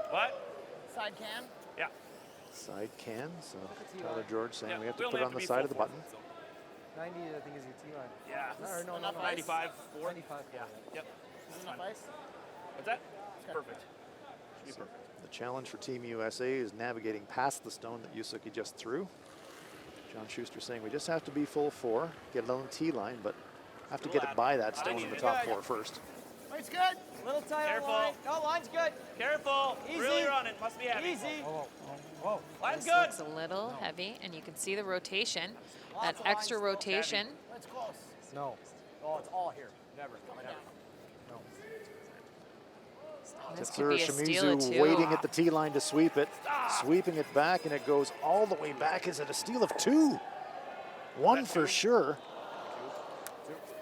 What? Side can? Yeah. Side can, so Tyler George saying Yeah, we have to we put only it on the be side of the full button. forward, so. 90, I think, is your T line. Yeah. Or no, Enough ice? 95, 4. 95. Yeah. Yep. Is enough ice? What's that? It's perfect. Should be perfect. The challenge for Team USA is navigating past the stone that Yusuke just threw. John Schuster saying we just have to be full 4, get it on the tee line, but have to get it by that stone in the top 4 first. Line's good. Little tight Careful. on line. No, line's good. Careful. Easy. Really running. Must be heavy. Easy. Whoa, whoa, whoa. Line's This good. looks a little heavy, and you can see the rotation. Lots That of lines extra still. rotation. That's close. No. Oh, it's all here. Never. Never. No. This could be a steal of Shimizu 2. waiting at the tee line to sweep it, sweeping it back, and it goes all the way back. Is it a steal of 2? 1 for sure.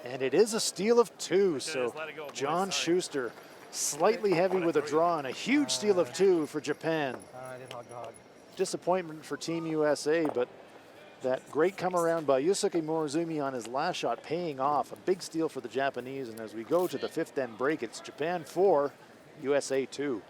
And it is a steal of 2, so let it go, boys. John Sorry. Schuster slightly heavy with a draw and a huge steal of 2 for Japan. I didn't hug the hug. Disappointment for Team USA, but that great come around by Yusuke Morozumi on his last shot paying off. A big steal for the Japanese, and as we go to the 5th end break, it's Japan 4, USA 2.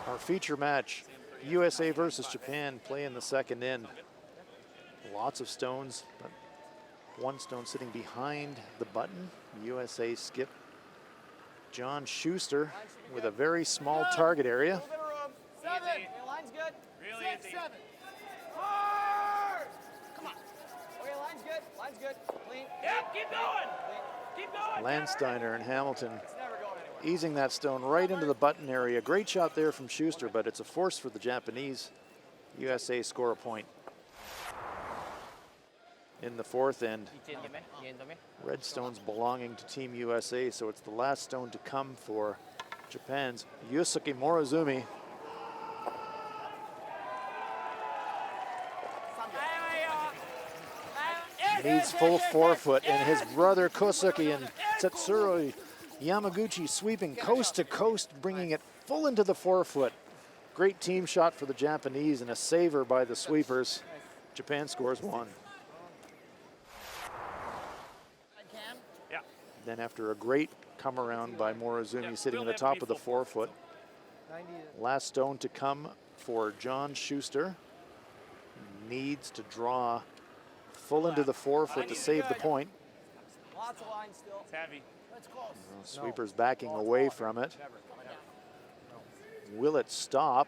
Our feature match, USA versus Japan, play in the 2nd end. Lots of stones, but 1 stone sitting behind the button. USA skip John Schuster with a very small target area. A little bit of room. 7. Okay, line's good. Really 6, easy. 7. Hard! Come on. Okay, line's good. Line's good. Clean. Yep, keep going. Keep going. Landsteiner and Hamilton It's never going anywhere. easing that stone right into the button area. Great shot there from Schuster, but it's a force for the Japanese. USA score a point. In the 4th end, red stones belonging to Team USA, so it's the last stone to come for Japan's Yusuke Morozumi. Needs full 4-foot, and his brother Kosuke and Tetsuro Yamaguchi sweeping coast to coast, bringing it full into the 4-foot. Great team shot for the Japanese and a saver by the sweepers. Japan scores 1. Yeah. Then after a great come around by Morozumi sitting at the top of the 4-foot, 90. last stone to come for John Schuster. Needs to draw full into the 4-foot to save the point. Lots of lines still. It's heavy. That's close. Sweepers backing away from it. Never. Will it stop?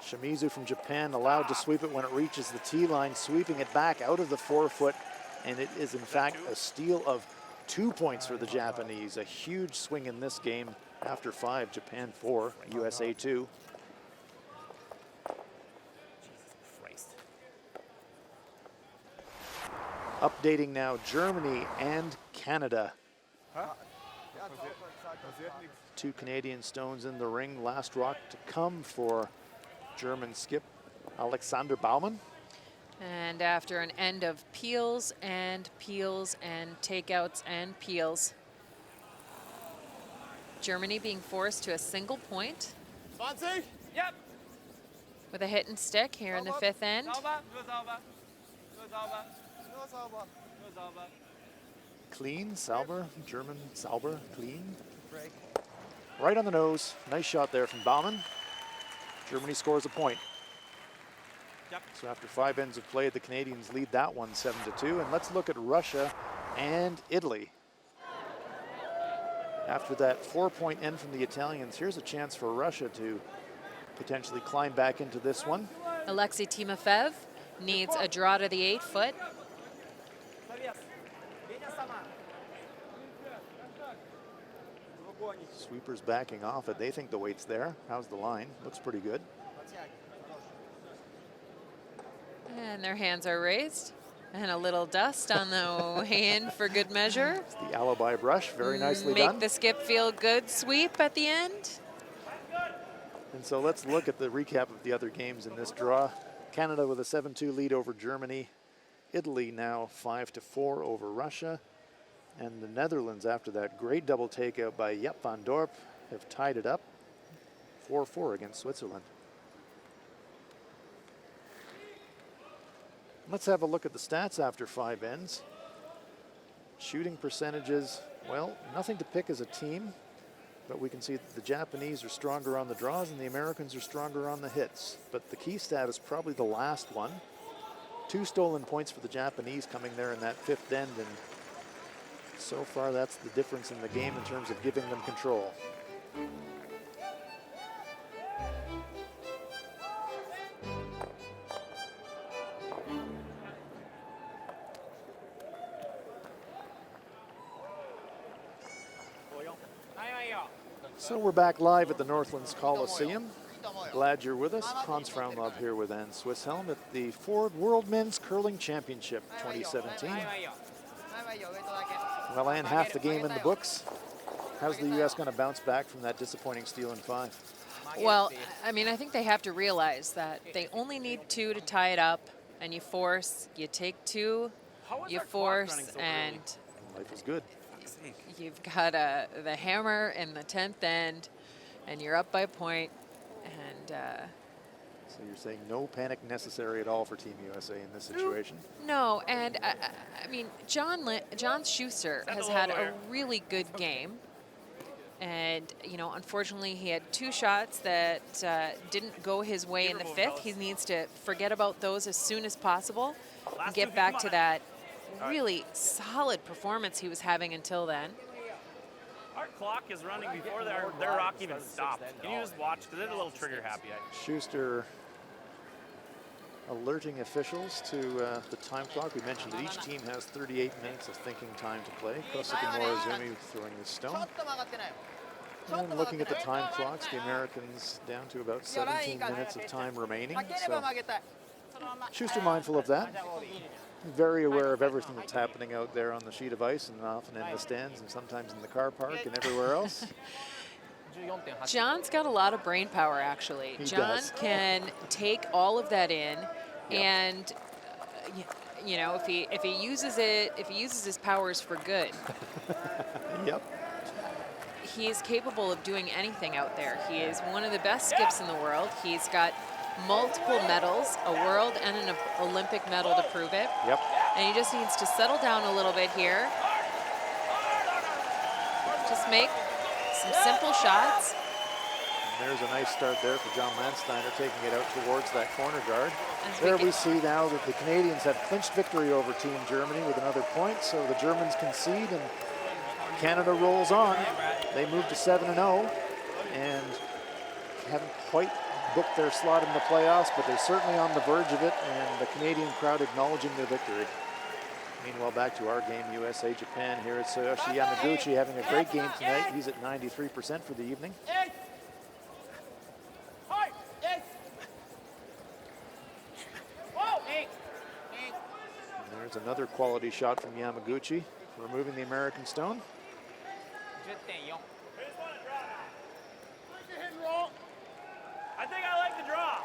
Shimizu from Japan allowed to sweep it when it reaches the tee line, sweeping it back out of the 4-foot, and it is in fact a steal of 2 points for the Japanese. A huge swing in this game After 5, Japan 4, USA 2. Christ. Updating now Germany and Canada. 2 Canadian stones in the ring. Last rock to come for German skip Alexander Baumann. And after an end of peels and peels and takeouts and peels, Germany being forced to a single point Yep. with a hit and stick here in the 5th end. Sauber. Nur sauber. Nur sauber. Nur sauber. Nur sauber. Clean, Sauber, German, Sauber, clean. Right on the nose. Nice shot there from Baumann. Germany scores a point. Yep. So after 5 ends of play, the Canadians lead that one 7-2. And let's look at Russia and Italy. After that 4-point end from the Italians, here's a chance for Russia to potentially climb back into this one. Alexei Timofev needs a draw to the 8-foot. Sweepers backing off it. They think the weight's there. How's the line? Looks pretty good. And their hands are raised. And a little dust on the way in for good measure. It's the alibi brush. Very nicely Make done. the skip feel good sweep at the end. And so let's look at the recap of the other games in this draw. Canada with a 7-2 lead over Germany. Italy now 5-4 over Russia. And the Netherlands, after that great double takeout by Jaap van Dorp, have tied it up 4-4 against Switzerland. Let's have a look at the stats after 5 ends. Shooting percentages, well, nothing to pick as a team, but we can see that the Japanese are stronger on the draws and the Americans are stronger on the hits. But the key stat is probably the last one. 2 stolen points for the Japanese coming there in that 5th end, and so far that's the difference in the game in terms of giving them control. So we're back live at the Northlands Coliseum. Glad you're with us. Hans Fraunlob here with Ann Swisshelm at the Ford World Men's Curling Championship 2017. Well, Ann, half the game in the books. How's the U.S. going to bounce back from that disappointing steal in 5? Well, I mean, I think they have to realize that they only need 2 to tie it up, and you force, you take 2, you force, and Life is good. you've got the hammer in the 10th end, and you're up by a point, and So you're saying no panic necessary at all for Team USA in this situation? no, and I mean, John Schuster has had a really good game, and you know, unfortunately, he had 2 shots that didn't go his way in the 5th. He needs to forget about those as soon as possible and get back to that really solid performance he was having until then. Our clock is running before their rock even stopped. Can you just watch? Because it's a little trigger happy. Schuster alerting officials to the time clock. We mentioned that each team has 38 minutes of thinking time to play. Kosik and Morozumi throwing the stone. And looking at the time clocks, the Americans down to about 17 minutes of time remaining. So Schuster mindful of that. Very aware of everything that's happening out there on the sheet of ice and often in the stands and sometimes in the car park and everywhere else. John's got a lot of brain power, actually. He John does. can take all of that in, and you know, if he uses his powers for good, Yep. he's capable of doing anything out there. He is one of the best skips in the world. He's got multiple medals, a world and an Olympic medal to prove it. Yep. And he just needs to settle down a little bit here. Just make some simple shots. And there's a nice start there for John Landsteiner, taking it out towards that corner guard. As There get- we see now that the Canadians have clinched victory over Team Germany with another point, so the Germans concede and Canada rolls on. They move to 7-0 and haven't quite booked their slot in the playoffs, but they're certainly on the verge of it, and the Canadian crowd acknowledging their victory. Meanwhile, back to our game, USA-Japan. Here it's Tsuyoshi Yamaguchi having a great game tonight. He's at 93% for the evening. And there's another quality shot from Yamaguchi, removing the American stone. 10.4 I think I like the draw.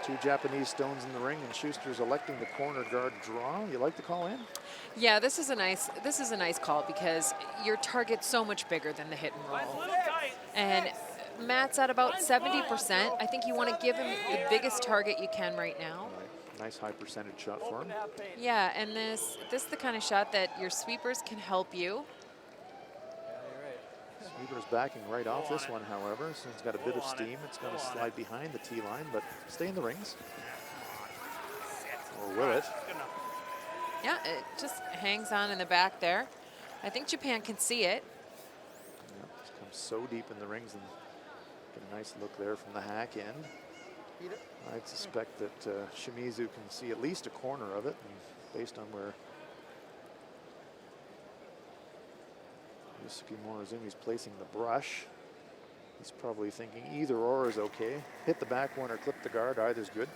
Two Japanese stones in the ring, and Schuster's electing the corner guard draw. You like the call in? Yeah, this is a nice call because your target's so much bigger than the hit and It's a roll. little tight. And Matt's at about 70%. I think you want to give him the biggest target you can right now. Nice high percentage shot for him. Yeah, and this is the kind of shot that your sweepers can help you. Sweeper's backing right off this one, however. So it's got a bit of steam. It's going to slide behind the tee line, but stay in the rings. Or will it? Good enough. Yeah, it just hangs on in the back there. I think Japan can see it. Yeah, it's come so deep in the rings and get a nice look there from the hack end. I'd suspect that Shimizu can see at least a corner of it, and based on where Yusuke Morizumi's placing the brush, he's probably thinking either or is okay. Hit the back one or clip the guard, either's good.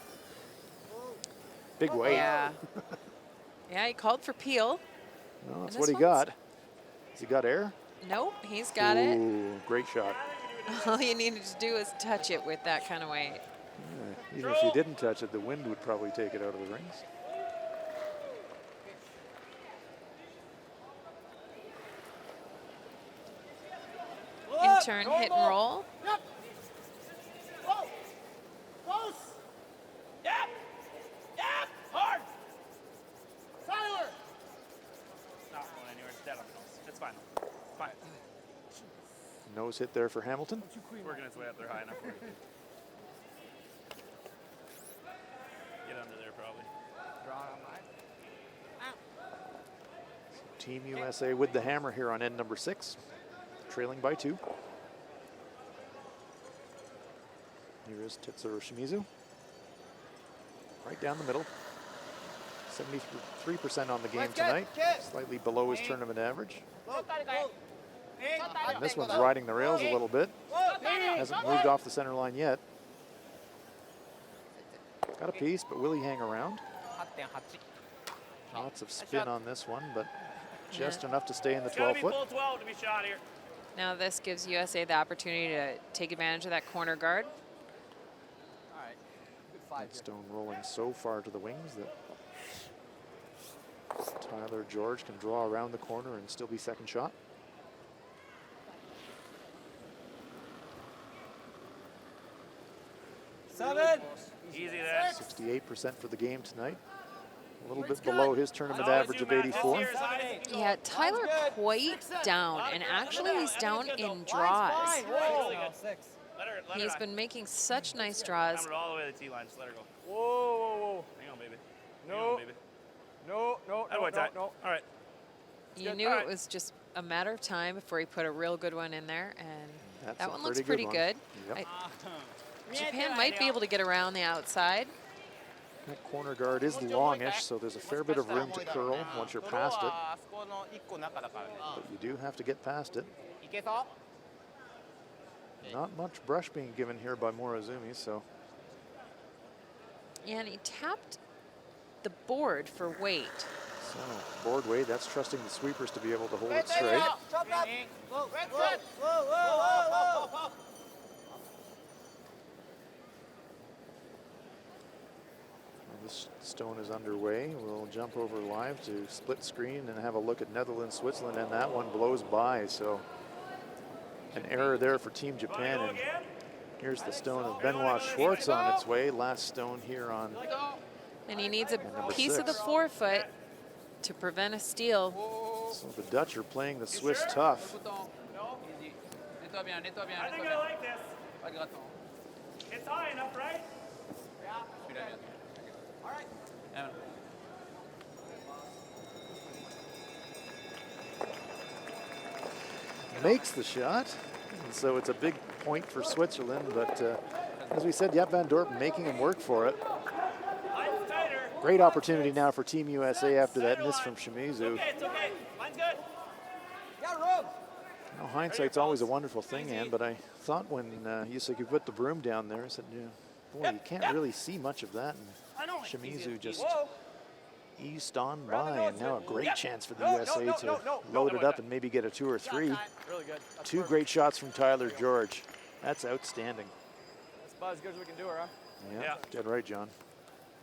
Big weight. Yeah. Yeah, he called for peel. No, that's And what he this got. Has he got air? Nope, he's got it. Ooh, great shot. All you needed to do is touch it with that kind of weight. Yeah, even if you didn't touch it, the wind would probably take it out of the rings. In turn, hit and roll. Yep. Close. Yep. Yep. Hard. Tyler. Not going anywhere. It's dead on the nose. It's fine. Fine. Nose hit there for Hamilton. Working its way up there high enough for you. Get under there probably. Team USA with the hammer here on end number 6, trailing by 2. Here is Tetsuro Shimizu. Right down the middle. 73% on the game tonight, slightly below his tournament average. And this one's riding the rails a little bit. Hasn't moved off the center line yet. Got a piece, but will he hang around? Lots of spin on this one, but just enough to stay in the It's gotta 12 be foot. full 12 to be shot here. Now this gives USA the opportunity to take advantage of that corner guard. All right. Good 5 here. Stone rolling so far to the wings that Tyler George can draw around the corner and still be second shot. Easy there. 68% for the game tonight. A little bit below his tournament average of 84. Yeah, Tyler quite down, and actually he's down in draws. Let her He's ride. been making such nice draws. Hammer it all the way to the tee line. Just let her go. Whoa, whoa, whoa. Hang on, baby. No. Hang on, baby. No, no, That way, no, Ty. no. All right. You knew it was just a matter of time before he put a real good one in there, and That's that a one looks pretty pretty good good. one. Yep. Japan might be able to get around the outside. That corner guard is longish, so there's a fair bit of room to curl once you're past it. But you do have to get past it. Not much brush being given here by Morozumi, so And he tapped the board for weight. board weight, that's trusting the sweepers to be able to hold it straight. This stone is underway. We'll jump over live to split screen and have a look at Netherlands, Switzerland, and that one blows by. So an error there for Team Japan. And here's the stone of Benoit Schwartz on its way. Last stone here on. And he needs a number piece of the 6. forefoot to prevent a steal. So the Dutch are playing the Swiss tough. I think I like this. It's high enough, right? Makes the shot. And so it's a big point for Switzerland, but As we said, Jaap van Dorp making him work for it. Line's tighter. Great opportunity now for Team USA after that miss from Shimizu. Okay, it's okay. Line's good. Got room. Now, hindsight's always a wonderful thing, Ann, but I thought when Yusuke put the broom down there, I said, yeah, boy, you can't really see much of that. And Shimizu just Whoa. eased on by, and now a great chance for the No, USA no, to no, no. load it up and maybe get a 2 or 3. Really good. That's Two perfect. great shots from Tyler George. That's outstanding. That's about as good as we can do her, huh? Yeah, Yeah. dead right, John.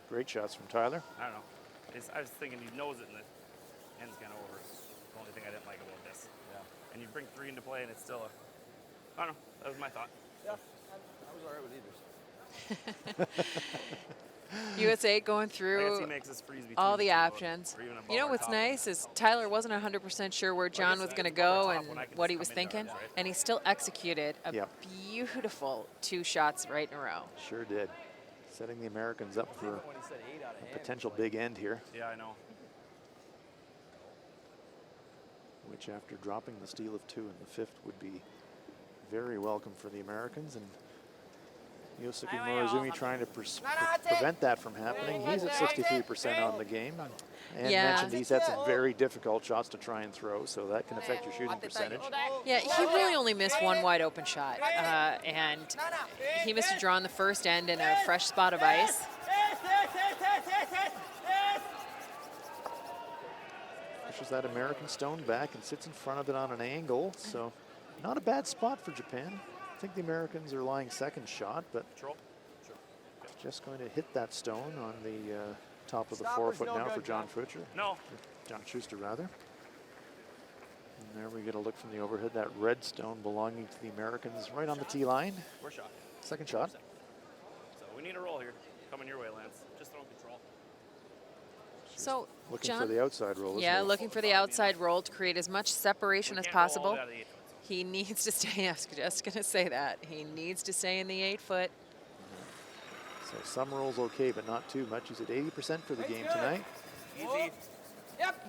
Great shots from Tyler. I don't know. I was thinking he knows it and the end's kind of over. The only thing I didn't like about this. Yeah. And you bring 3 into play and it's still I don't know. That was my thought. Yeah. I was all right with either. USA going I guess he through makes us freeze between all the two, options. or even above You know our what's top nice line. is Tyler wasn't 100% sure where John was going to go and what he was thinking, and he still executed a Yep. beautiful 2 shots right in a row. Sure did. Setting the Americans up for When he said 8 out of hand. potential big end here, Yeah, I know. which after dropping the steal of 2 in the 5th would be very welcome for the Americans. And Yosuke Morozumi trying to prevent that from happening. He's at 63% on the game. And Yeah. mentioned he's had some very difficult shots to try and throw, so that can affect your shooting percentage. Yeah, he really only missed 1 wide open shot, and he missed a draw in the first end in a fresh spot of ice. Pushes that American stone back and sits in front of it on an angle, so not a bad spot for Japan. I think the Americans are lying second shot, but Control. just going to hit that stone on the top of the Stopper's 4-foot no now good, for John John. Futcher. No. John Schuster, rather. And there we get a look from the overhead. That red stone belonging to the Americans right on the tee line. We're shot. Second shot. So we need a roll here. Coming your way, Lance. Just throw control. So, Looking for John, the outside roll. isn't yeah, he? looking for the outside roll to create as much separation as Can't roll all possible. out of the 8 foot, so. He needs to stay, I was just going to say that. He needs to stay in the 8-foot. So some rolls okay, but not too much. He's at 80% for the game tonight. Easy.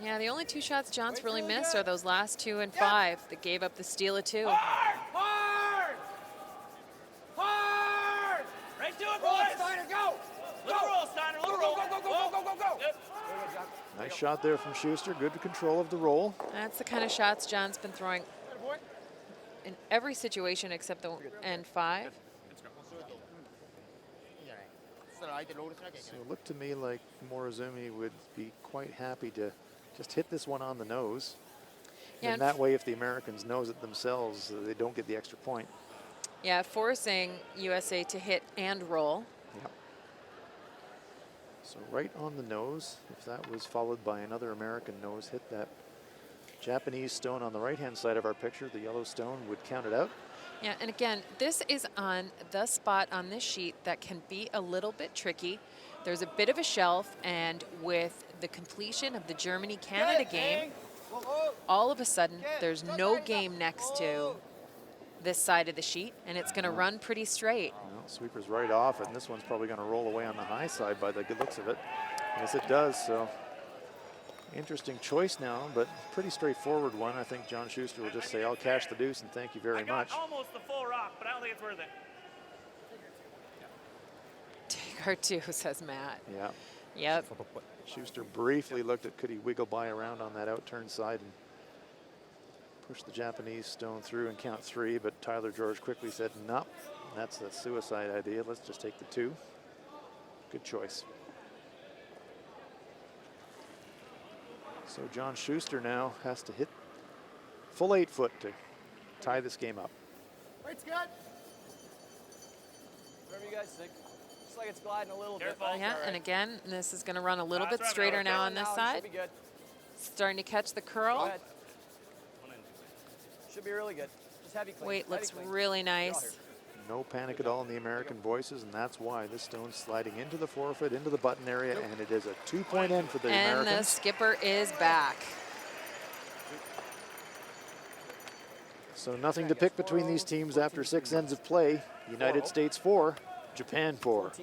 Yeah, the only 2 shots John's really missed are those last 2 and 5 that gave up the steal of 2. Hard! Hard! Hard! Right to it, Roll, boys. Steiner, go! Little roll, Steiner. Go, Little go, roll. go, go, go, go, go, go, go! Good. Nice shot there from Schuster. Good control of the roll. That's the kind of shots John's been throwing in every situation except the end 5. So it looked to me like Morozumi would be quite happy to just hit this one on the nose. Yeah, And that way, if the Americans nose it themselves, they don't get the extra point. Yeah, forcing USA to hit and roll. Yep. So right on the nose, if that was followed by another American nose hit, that Japanese stone on the right-hand side of our picture, the yellow stone, would count it out. Yeah, and again, this is on the spot on this sheet that can be a little bit tricky. There's a bit of a shelf, and with the completion of the Germany-Canada game, all of a sudden, there's no game next to this side of the sheet, and it's going to run pretty straight. Well, sweeper's right off, and this one's probably going to roll away on the high side by the good looks of it. Yes, it does, so interesting choice now, but pretty straightforward one. I think John Schuster will just say, I'll cash the deuce and thank you very I got much. almost the full rock, but I don't think it's worth it. Take our 2, says Matt. Yeah, Yep. Schuster briefly looked at could he wiggle by around on that out-turn side and push the Japanese stone through and count 3, but Tyler George quickly said, nope, that's a suicide idea. Let's just take the 2. Good choice. So John Schuster now has to hit full 8-foot to tie this game up. Weight's good. Whatever you guys think. Looks like it's gliding a little Careful. bit. but Yeah, all right. and again, this is going to run a little That's bit right, straighter Miller. now on this Now, side. Should be good. Starting to catch the Go curl. ahead. Should be really good. Just heavy clean. Weight heavy looks clean. really Get all nice. here. No panic at all in the American voices, and that's why this stone's sliding into the 4-foot, into the button area, and it is a 2-point end for the And the Americans. skipper is back. So nothing to pick between these teams after 6 ends of play. United States 4, Japan 4. 14-4-5.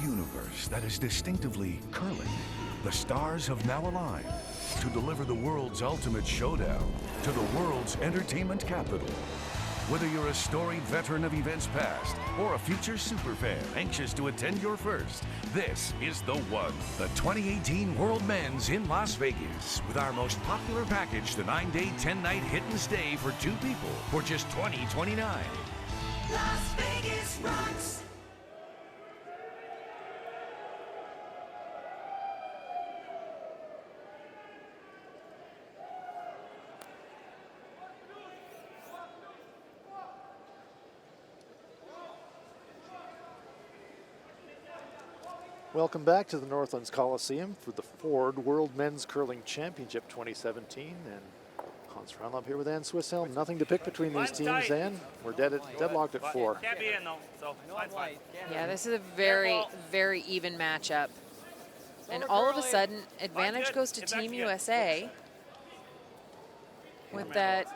universe that is distinctively curling, the stars have now aligned to deliver the world's ultimate showdown to the world's entertainment capital. Whether you're a storied veteran of events past or a future superfan anxious to attend your first, this is the one. The 2018 World Men's in Las Vegas with our most popular package, the 9-day, 10-night hit and stay for 2 people for just $20.29. Las Vegas rocks. Welcome back to the Northlands Coliseum for the Ford World Men's Curling Championship 2017. And Hans Runlop here with Ann Swisshelm. Nothing to pick between these teams, Ann. We're deadlocked at 4. Can't be in though, so mine's fine. Yeah, this is a very, very even matchup. And all of a sudden, advantage goes to Team USA with that,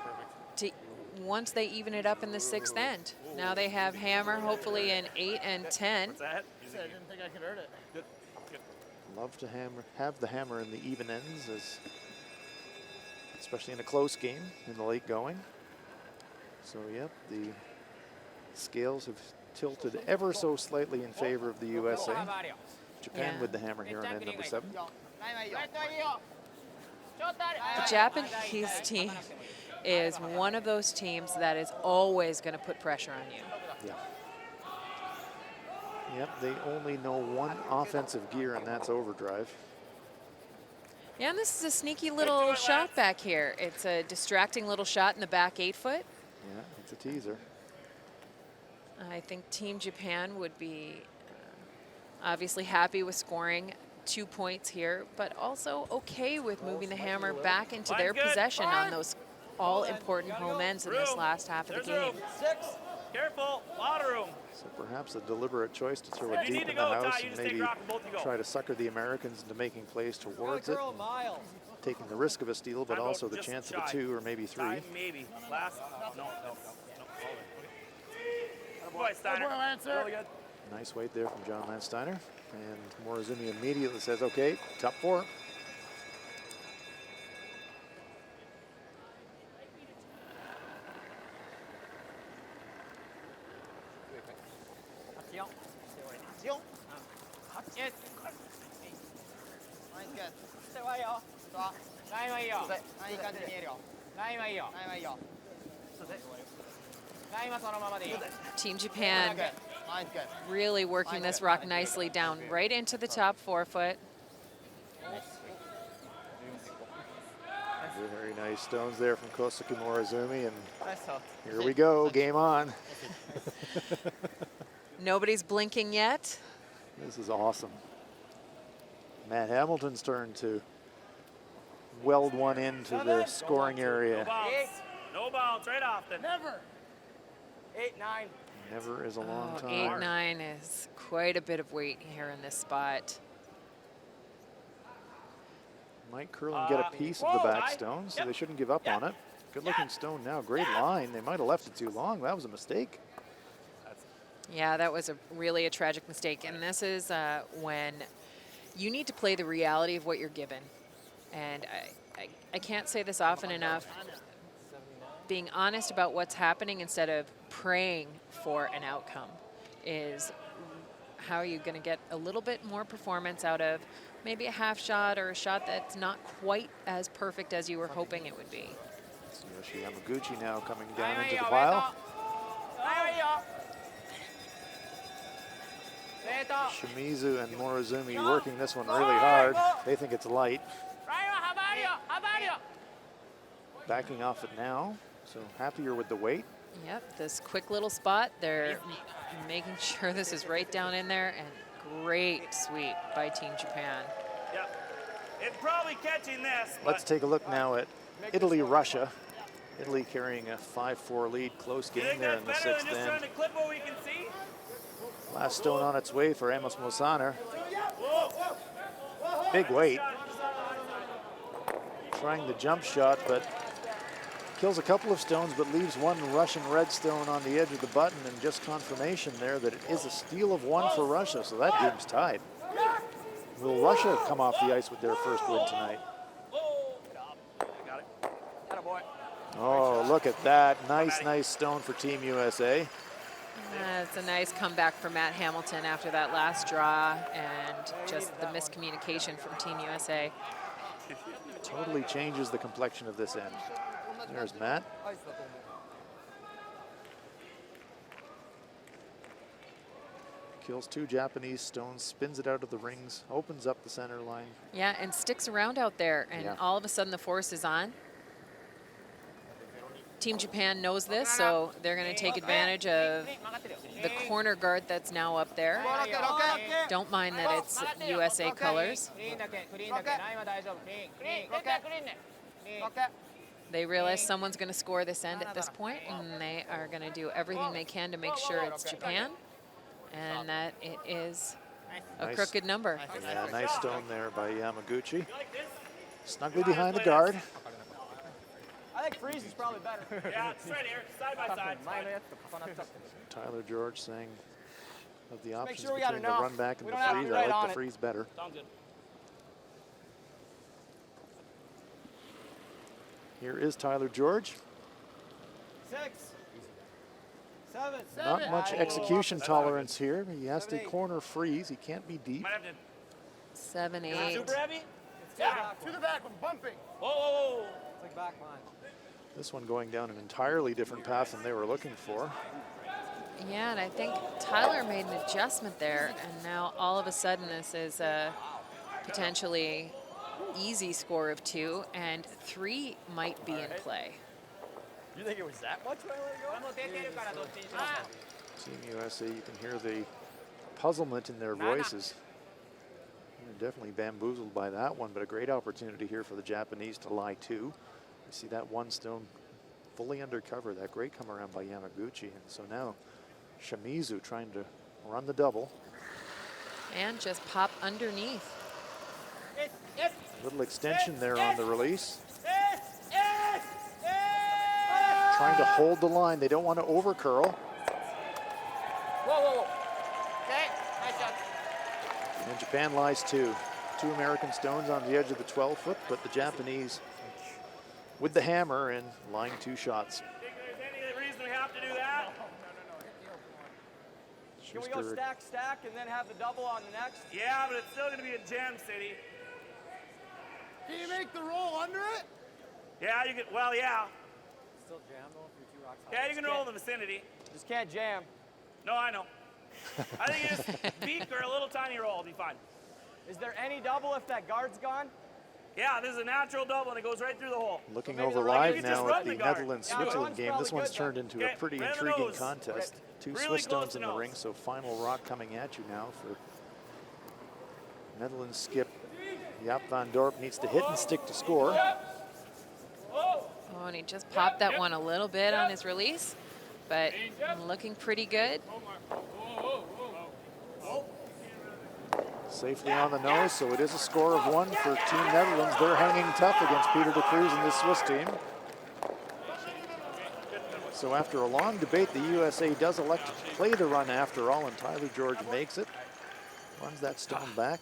once they even it up in the 6th end. Now they have hammer, hopefully in 8 and 10. What's that? I didn't think I could earn it. Love to have the hammer in the even ends, especially in a close game in the late going. So, yep, the scales have tilted ever so slightly in favor of the USA. Japan Yeah. with the hammer here on end number 7. The Japanese team is one of those teams that is always going to put pressure on you. Yeah. Yep, they only know one offensive gear, and that's overdrive. Yeah, and this is a sneaky little shot back here. It's a distracting little shot in the back 8-foot. Yeah, it's a teaser. I think Team Japan would be obviously happy with scoring 2 points here, but also okay with moving the hammer back into their possession on those all-important home ends in this last half of the game. Careful, lot of room. So perhaps a deliberate choice to throw If it you deep need in to the go, Ty, house you and just take maybe rock and both you go. try to sucker the Americans into making plays towards it, taking the risk of a steal, but Time out, also the just chance shy. of a 2 or maybe 3. Time, maybe. Last. No. Boy, Steiner. Really good. Nice weight there from John Landsteiner. And Morozumi immediately says, okay, top 4. Team Japan really working this rock nicely down right into the top 4-foot. Very nice stones there from Kosuke Morozumi, and here we go, game on. Nobody's blinking yet. This is awesome. Matt Hamilton's turn to weld one into the scoring area. No bounce, right off the. Never. 8-9. Never is a long time. 8-9 is quite a bit of weight here in this spot. Might curl and get a piece of the back stone, so they shouldn't give up on it. Good looking stone now, great line. They might have left it too long. That was a mistake. Yeah, that was really a tragic mistake. And this is when you need to play the reality of what you're given. And I can't say this often enough. Being honest about what's happening instead of praying for an outcome is how are you going to get a little bit more performance out of maybe a half shot or a shot that's not quite as perfect as you were hoping it would be. Yoshi Yamaguchi now coming down into the pile. Shimizu and Morozumi working this one really hard. They think it's light. Backing off it now, so happier with the weight. Yep, this quick little spot. They're making sure this is right down in there, and great sweep by Team Japan. Yep. It's probably catching this. Let's take a look now at Italy-Russia. Italy carrying a 5-4 lead, close game there in the 6th end. Last stone on its way for Amos Mosaner. Big weight. Trying the jump shot, but kills a couple of stones, but leaves one Russian red stone on the edge of the button, and just confirmation there that it is a steal of one for Russia, so that game's tied. Will Russia come off the ice with their first win tonight? Oh, look at that. Nice stone for Team USA. It's a nice comeback for Matt Hamilton after that last draw and just the miscommunication from Team USA. Totally changes the complexion of this end. There's Matt. Kills two Japanese stones, spins it out of the rings, opens up the center line. Yeah, and sticks around out there, and all of a sudden the force is on. Team Japan knows this, so they're going to take advantage of the corner guard that's now up there. Don't mind that it's USA colors. They realize someone's going to score this end at this point, and they are going to do everything they can to make sure it's Japan, and that it is a crooked number. Yeah, nice stone there by Yamaguchi. Snugly behind the guard. I think freeze is probably better. Yeah, it's right here, side by side. Tyler George saying of the options sure we got between the enough. run back and We the don't have to freeze, be I right like on the it. freeze better. Sounds good. Here is Tyler George. 6, 7, Not much execution tolerance here. He has to corner freeze. He can't be deep. Might have to 7, 8. super heavy. Yeah, to the back with bumping. Whoa, whoa, whoa. It's like back line. This one going down an entirely different path than they were looking for. Yeah, and I think Tyler made an adjustment there, and now all of a sudden this is a potentially easy score of 2, and 3 might be in play. You think it was that much? Team USA, you can hear the puzzlement in their voices. They're definitely bamboozled by that one, but a great opportunity here for the Japanese to lie to. You see that one stone fully undercover, that great come around by Yamaguchi. And so now Shimizu trying to run the double. And just pop underneath. Little extension there on the release. Trying to hold the line. They don't want to over curl. Whoa, whoa, whoa. Okay, nice shot. And Japan lies 2. 2 American stones on the edge of the 12-foot, but the Japanese with the hammer and lying 2 shots. Think there's any reason we have to do that? Can we go stack, and then have the double on the next? Yeah, but it's still going to be a jam city. Can you make the roll under it? Yeah, you can. Well, yeah. Still jam though if you're 2 rocks high. Yeah, you can roll in the vicinity. Just can't jam. No, I know. I think you just beak or a little tiny roll will be fine. Is there any double if that guard's gone? Yeah, this is a natural double and it goes right through the hole. Looking maybe over the right- live you can just now run at the the guard. Netherlands-Switzerland Yeah, game. This probably one's good turned then. into Okay, a pretty right on the intriguing nose. contest. 2 Really Swiss close stones to in the nose. ring, so final rock coming at you now for Netherlands skip. Jaap van Dorp needs to hit and stick to score. Oh, and he just popped that one a little bit on his release, but looking pretty good. Safely on the nose, so it is a score of 1 for Team Netherlands. They're hanging tough against Peter de Cruz and this Swiss team. So after a long debate, the USA does elect to play the run after all, and Tyler George makes it. Runs that stone back.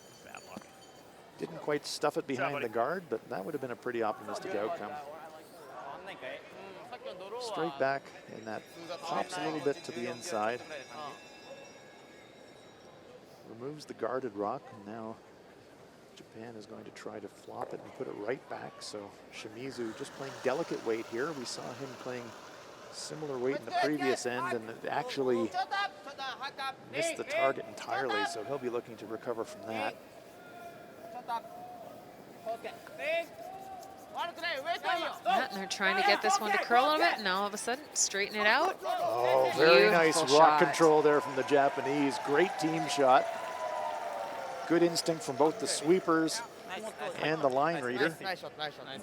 Didn't quite stuff it behind the guard, but that would have been a pretty optimistic outcome. Straight back, and that pops a little bit to the inside. Removes the guarded rock, and now Japan is going to try to flop it and put it right back. So Shimizu just playing delicate weight here. We saw him playing similar weight in the previous end, and it actually missed the target entirely, so he'll be looking to recover from that. Yeah, and they're trying to get this one to curl a little bit, and all of a sudden, straighten it out. Oh, very nice Beautiful rock shot. control there from the Japanese. Great team shot. Good instinct from both the sweepers and the line reader.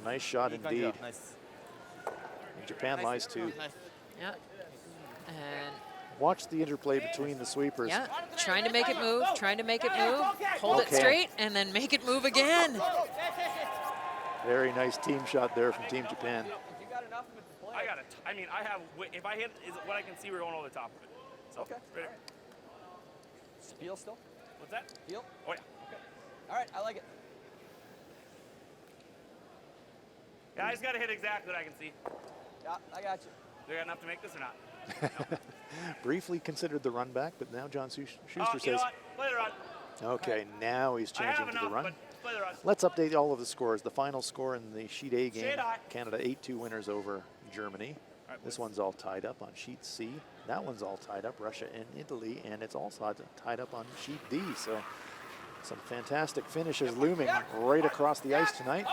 Nice shot indeed. And Japan lies 2. Yeah. And Watch the interplay between the sweepers. yeah, trying to make it move, trying to make it move, hold it Okay. straight, and then make it move again. Very nice team shot there from Team Japan. If you got enough of it to I got it. I mean, I have. If I hit, is what I can see. We're going over the top of it. So, Okay. Ready? Spiel still? What's that? Feel? Oh yeah. Okay. All right, I like it. Yeah, I just got to hit exactly what I can see. Yeah, I got you. Do I got enough to make this or not? Briefly considered the run back, but now John Schuster You know says, what? Play the run. okay, now he's I have changing to enough, the run. but play the run. Let's update all of the scores. The final score in the Sheet A game, Sheet I. Canada 8-2 winners over Germany. right, This boys. one's all tied up on Sheet C. That one's all tied up, Russia and Italy, and it's also tied up on Sheet D. So some fantastic finishes looming right across the ice tonight.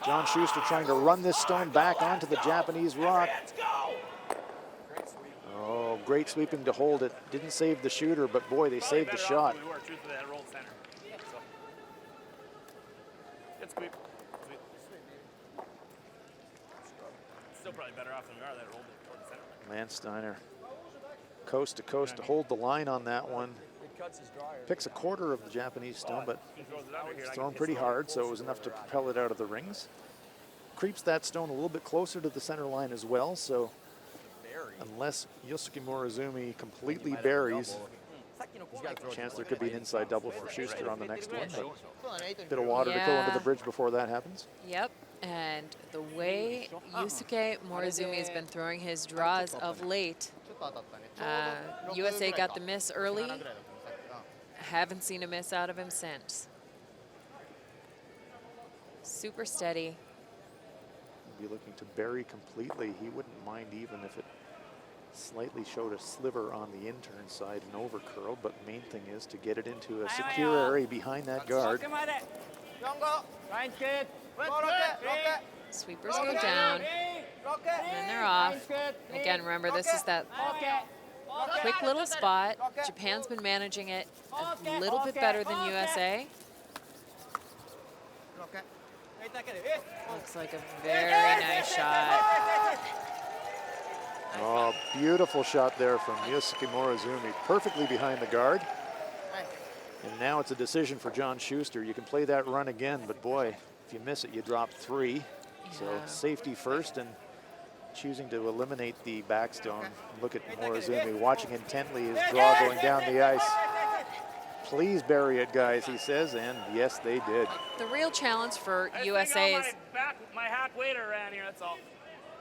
John Schuster trying to run this stone back onto the Japanese rock. Let's go. Oh, great sweeping to hold it. Didn't save the shooter, but boy, they saved the Better off shot. than we were. Truthfully, that rolled center. So. It's sweep. Sweep. Still probably better off than we are. That rolled it toward the center. Lance Steiner, coast to coast to hold the line on that one. It cuts his dryer. Picks a quarter of the Japanese stone, but He throws it under here. it's I thrown can pretty hit hard, so it was enough to propel it out of the rings. Creeps that stone a little bit closer to the center line as well, so unless Yosuke Morozumi completely buries, chance there could be an inside double for Schuster on the next one, but a bit of water to go under the bridge before that happens. Yep. And the way Yusuke Morozumi has been throwing his draws of late, USA got the miss early. Haven't seen a miss out of him since. Super steady. Be looking to bury completely. He wouldn't mind even if it slightly showed a sliver on the intern side and over curled, but the main thing is to get it into a secure area behind that guard. Sweepers go down, and then they're off. Again, remember, this is that quick little spot. Japan's been managing it a little bit better than USA. Looks like a very nice shot. Oh, beautiful shot there from Yosuke Morozumi, perfectly behind the guard. And now it's a decision for John Schuster. You can play that run again, but boy, if you miss it, you drop 3. So safety first, and choosing to eliminate the backstone. Look at Morozumi watching intently his draw going down the ice. Please bury it, guys, he says, and yes, they did. The real challenge for I just USA think is, my hack waiter ran here. That's all.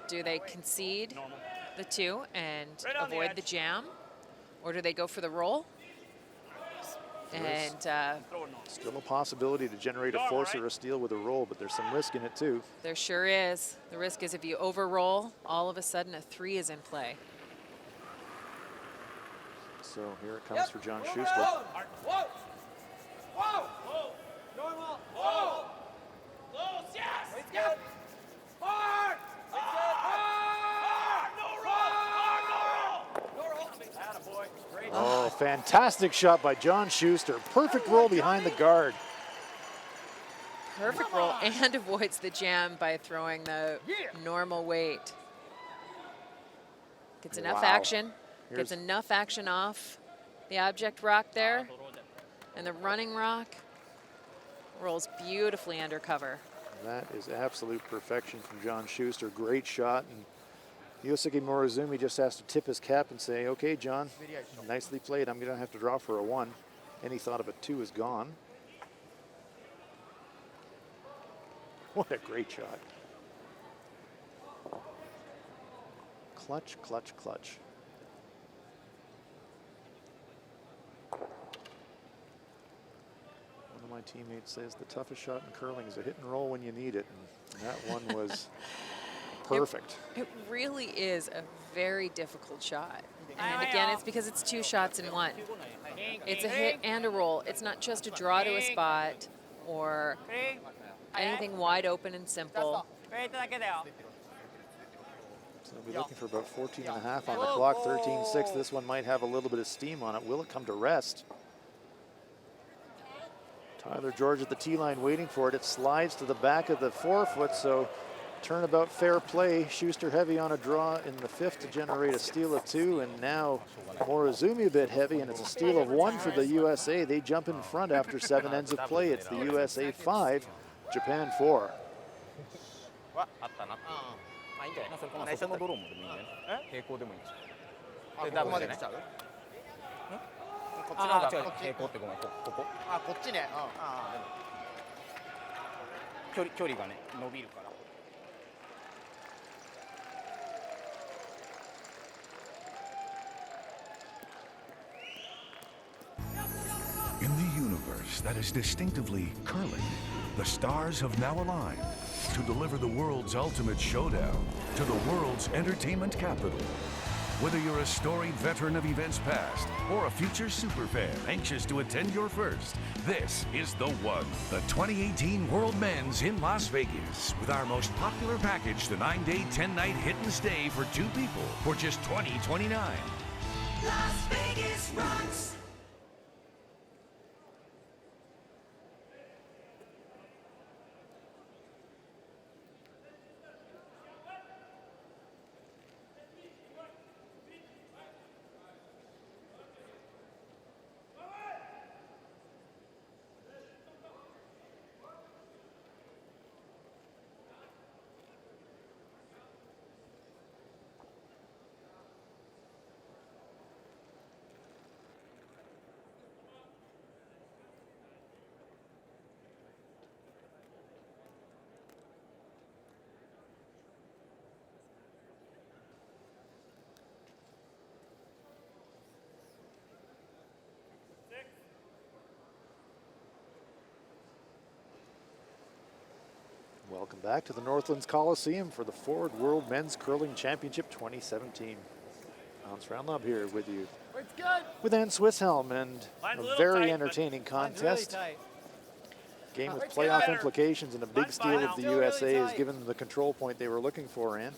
do they concede Normal. the 2 and Right on the avoid the edge. jam, or do they go for the roll? And Throw it normal. Still a possibility to generate a force or a steal with a roll, but there's some risk in it too. there sure is. The risk is if you over-roll, all of a sudden a 3 is in play. So here it comes for John Schuster. Whoa! Whoa! Whoa! Normal! Whoa! Close, yes! It's good! Hard! Hard! No roll! Hard! No roll! Attaboy. Great. Oh, fantastic shot by John Schuster. Perfect roll behind the guard. Perfect roll and avoids the jam by throwing the normal weight. Gets enough Wow. action. Here's- Gets enough action off the object rock there. And the running rock rolls beautifully under cover. That is absolute perfection from John Schuster. Great shot. And Yosuke Morozumi just has to tip his cap and say, okay, John, nicely played. I'm going to have to draw for a 1. Any thought of a 2 is gone. What a great shot. Clutch, clutch, clutch. One of my teammates says the toughest shot in curling is a hit and roll when you need it. And that one was perfect. It really is a very difficult shot. And again, it's because it's 2 shots in one. It's a hit and a roll. It's not just a draw to a spot or anything wide open and simple. So we'll be looking for about 14 and a half on the clock, 13-6. This one might have a little bit of steam on it. Will it come to rest? Tyler George at the tee line waiting for it. It slides to the back of the forefoot, so turnabout fair play. Schuster heavy on a draw in the 5th to generate a steal of 2, and now Morozumi a bit heavy, and it's a steal of 1 for the USA. They jump in front after 7 ends of play. It's the USA 5, Japan 4. あ、いいんじゃない？それかまあそこのドローンもでもいいんじゃない？平行でもいいし。あ、でここまで来ちゃう？こっちの方が違うこっち。平行ってごめんここあ、こっちね。ああ、でも距離がね伸びるから。In the universe that is distinctively curling, the stars have now aligned to deliver the world's ultimate showdown to the world's entertainment capital. Whether you're a storied veteran of events past or a future superfan anxious to attend your first, this is the one. The 2018 World Men's in Las Vegas with our most popular package, the 9-day, 10-night hit and stay for 2 people for just $20.29. Las Vegas rocks. Welcome back to the Northlands Coliseum for the Ford World Men's Curling Championship 2017. Hans Ranlab here with you. It's good. With Ann Swisshelm and Line's a a little very tight, but entertaining Mine's really contest. tight. Game with It's playoff better. implications and a big Mine's steal fine of now. the Still really USA has tight. given them the control point they were looking for, Ann.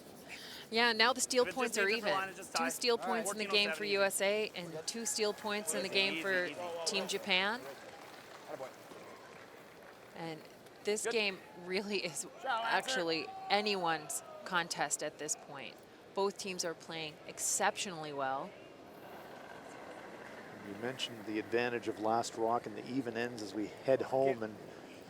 Yeah, now the steal If it just points are needs it for even. line, it's just 2 tie. steal All right. points in the game for 14:07. USA and 2 steal points in the game for Team Japan. And this game really is actually anyone's contest at this point. Both teams are playing exceptionally well. You mentioned the advantage of last rock and the even ends as we head home, and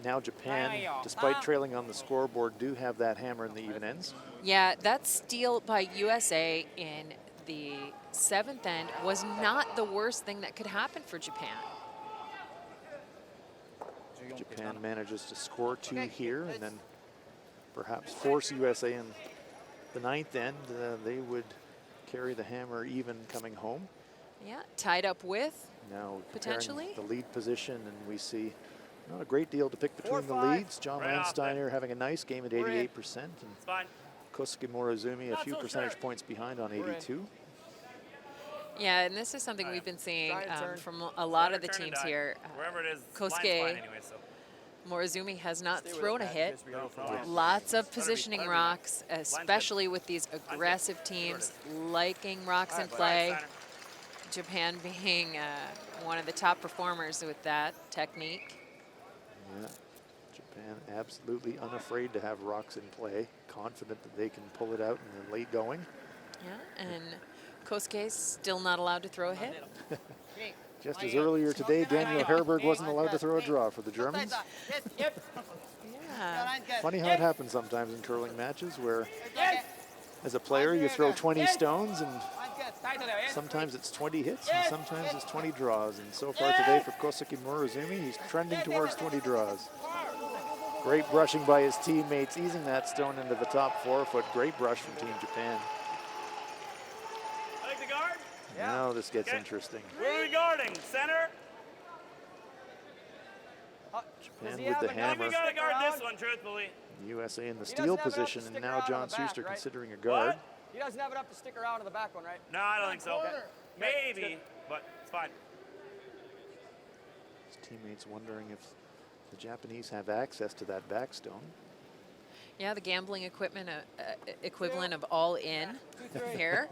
now Japan, despite trailing on the scoreboard, do have that hammer in the even ends. Yeah, that steal by USA in the 7th end was not the worst thing that could happen for Japan. Japan manages to score 2 here and then perhaps force USA in the 9th end. They would carry the hammer even coming home. Yeah, tied up with. Now Potentially. comparing the lead position, and we see not a great deal to pick between the 4-5. leads. John Right off Landsteiner having a nice game at 88%, and It's fine. Kosuke Morozumi a Not few so percentage sure. points behind on We're in. 82. Yeah, and this is something we've been seeing Giant turn. from a lot of the Turn and teams die. here. Wherever it is, line's Kosuke fine anyway, so. Morozumi has not Stay with thrown it, a Matt. hit. Just be ready for it. Lots of Better be positioning mine. rocks, especially with these aggressive teams liking rocks in All right, play. Steiner. Japan being one of the top performers with that technique. Yeah, Japan absolutely unafraid to have rocks in play, confident that they can pull it out in the late going. Yeah, and Kosuke's still not allowed to throw a hit. Just as earlier today, Daniel Herberg wasn't allowed to throw a draw for the Germans. Yeah. Funny how it happens sometimes in curling matches where as a player you throw 20 stones and sometimes it's 20 hits and sometimes it's 20 draws. And so far today for Kosuke Morozumi, he's trending towards 20 draws. Great brushing by his teammates, easing that stone into the top 4-foot. Great brush from Team Japan. I like the guard. Now this gets Okay. interesting. Where are we guarding? Center? Japan with the I think hammer. we gotta guard this one, truthfully. USA in the doesn't steal have enough to position, and stick now around John in the back, Schuster right? considering a guard. What? He doesn't have enough to stick around in the back one, right? No, I don't think so. Corner. Maybe, but it's fine. His teammates wondering if the Japanese have access to that back stone. Yeah, the gambling equipment equivalent of all in here.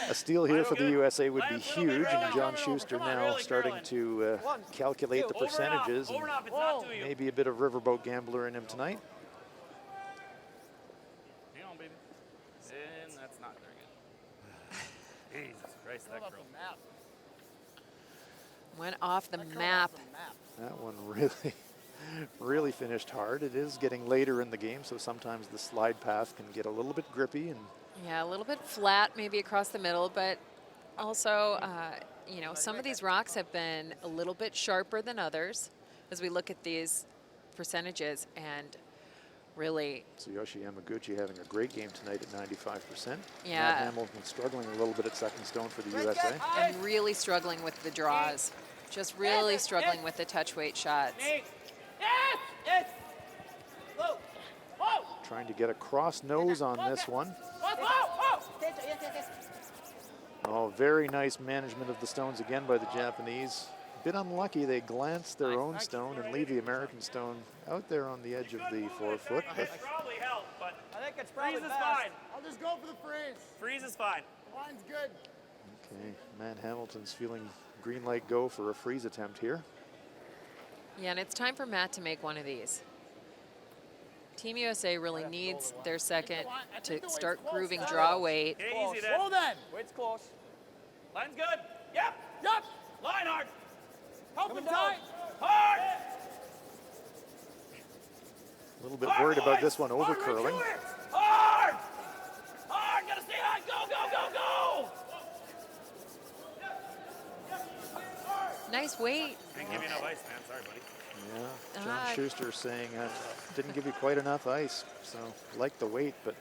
A steal here for the good. USA would be Lance, little bit huge, and early. John Schuster Come on, now early, starting Carolyn. to calculate the Over and off. percentages, Over and and off. It's not to you. maybe a bit of riverboat gambler in him tonight. Hang on, baby. And that's not very good. Jesus Christ, that girl. Went off the map. That one really really finished hard. It is getting later in the game, so sometimes the slide path can get a little bit grippy. And Yeah, a little bit flat maybe across the middle, but also, you know, some of these rocks have been a little bit sharper than others as we look at these percentages, and really, Tsuyoshi Yamaguchi having a great game tonight at 95%. Yeah. Matt Hamilton struggling a little bit at second stone for the USA. and really struggling with the draws. Just really struggling with the touch weight shots. Yes! Yes! Whoa! Whoa! Trying to get a cross nose on this one. Whoa! Whoa! Yes, yes, yes. Oh, very nice management of the stones again by the Japanese. A bit unlucky, they glanced their own stone and leave the American stone out there on the edge of the forefoot. But It probably helped, but I think it's freeze probably is best. fine. I'll just go for the freeze. Freeze is fine. Line's good. okay, Matt Hamilton's feeling green light go for a freeze attempt here. Yeah, and it's time for Matt to make one of these. Team USA really needs their second to start grooving draw weight. Okay, Close. easy then. Slow then. Weight's close. Line's good. Yep. Yep. Line hard. Help him tight. Hard. A little bit worried about this one over curling. Hard. Hard. Gotta stay high. Go, go, go, go. Nice weight. Didn't give you enough ice, man. Sorry, buddy. Yeah, John Schuster saying didn't give you quite enough ice, so like the weight, but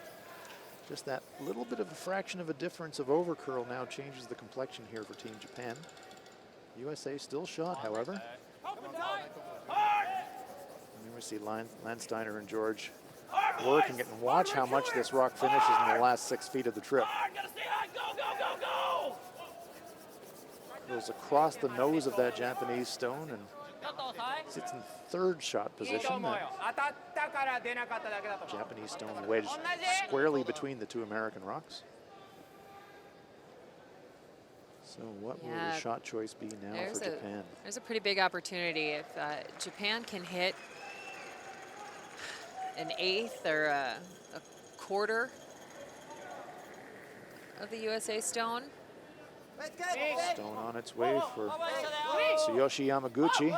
just that little bit of a fraction of a difference of over curl now changes the complexion here for Team Japan. USA still shot, however. Help him tight. Hard. And then we see Landsteiner and George working it, and watch how much this rock finishes in the last 6 feet of the trip. Hard. Gotta stay high. Go, go, go, go. Goes across the nose of that Japanese stone and sits in third shot position. That Japanese stone wedged squarely between the two American rocks. So what will Yeah. the shot choice be now for Japan? There's a pretty big opportunity. If Japan can hit an eighth or a quarter of the USA stone, Stone on its way for Tsuyoshi Yamaguchi.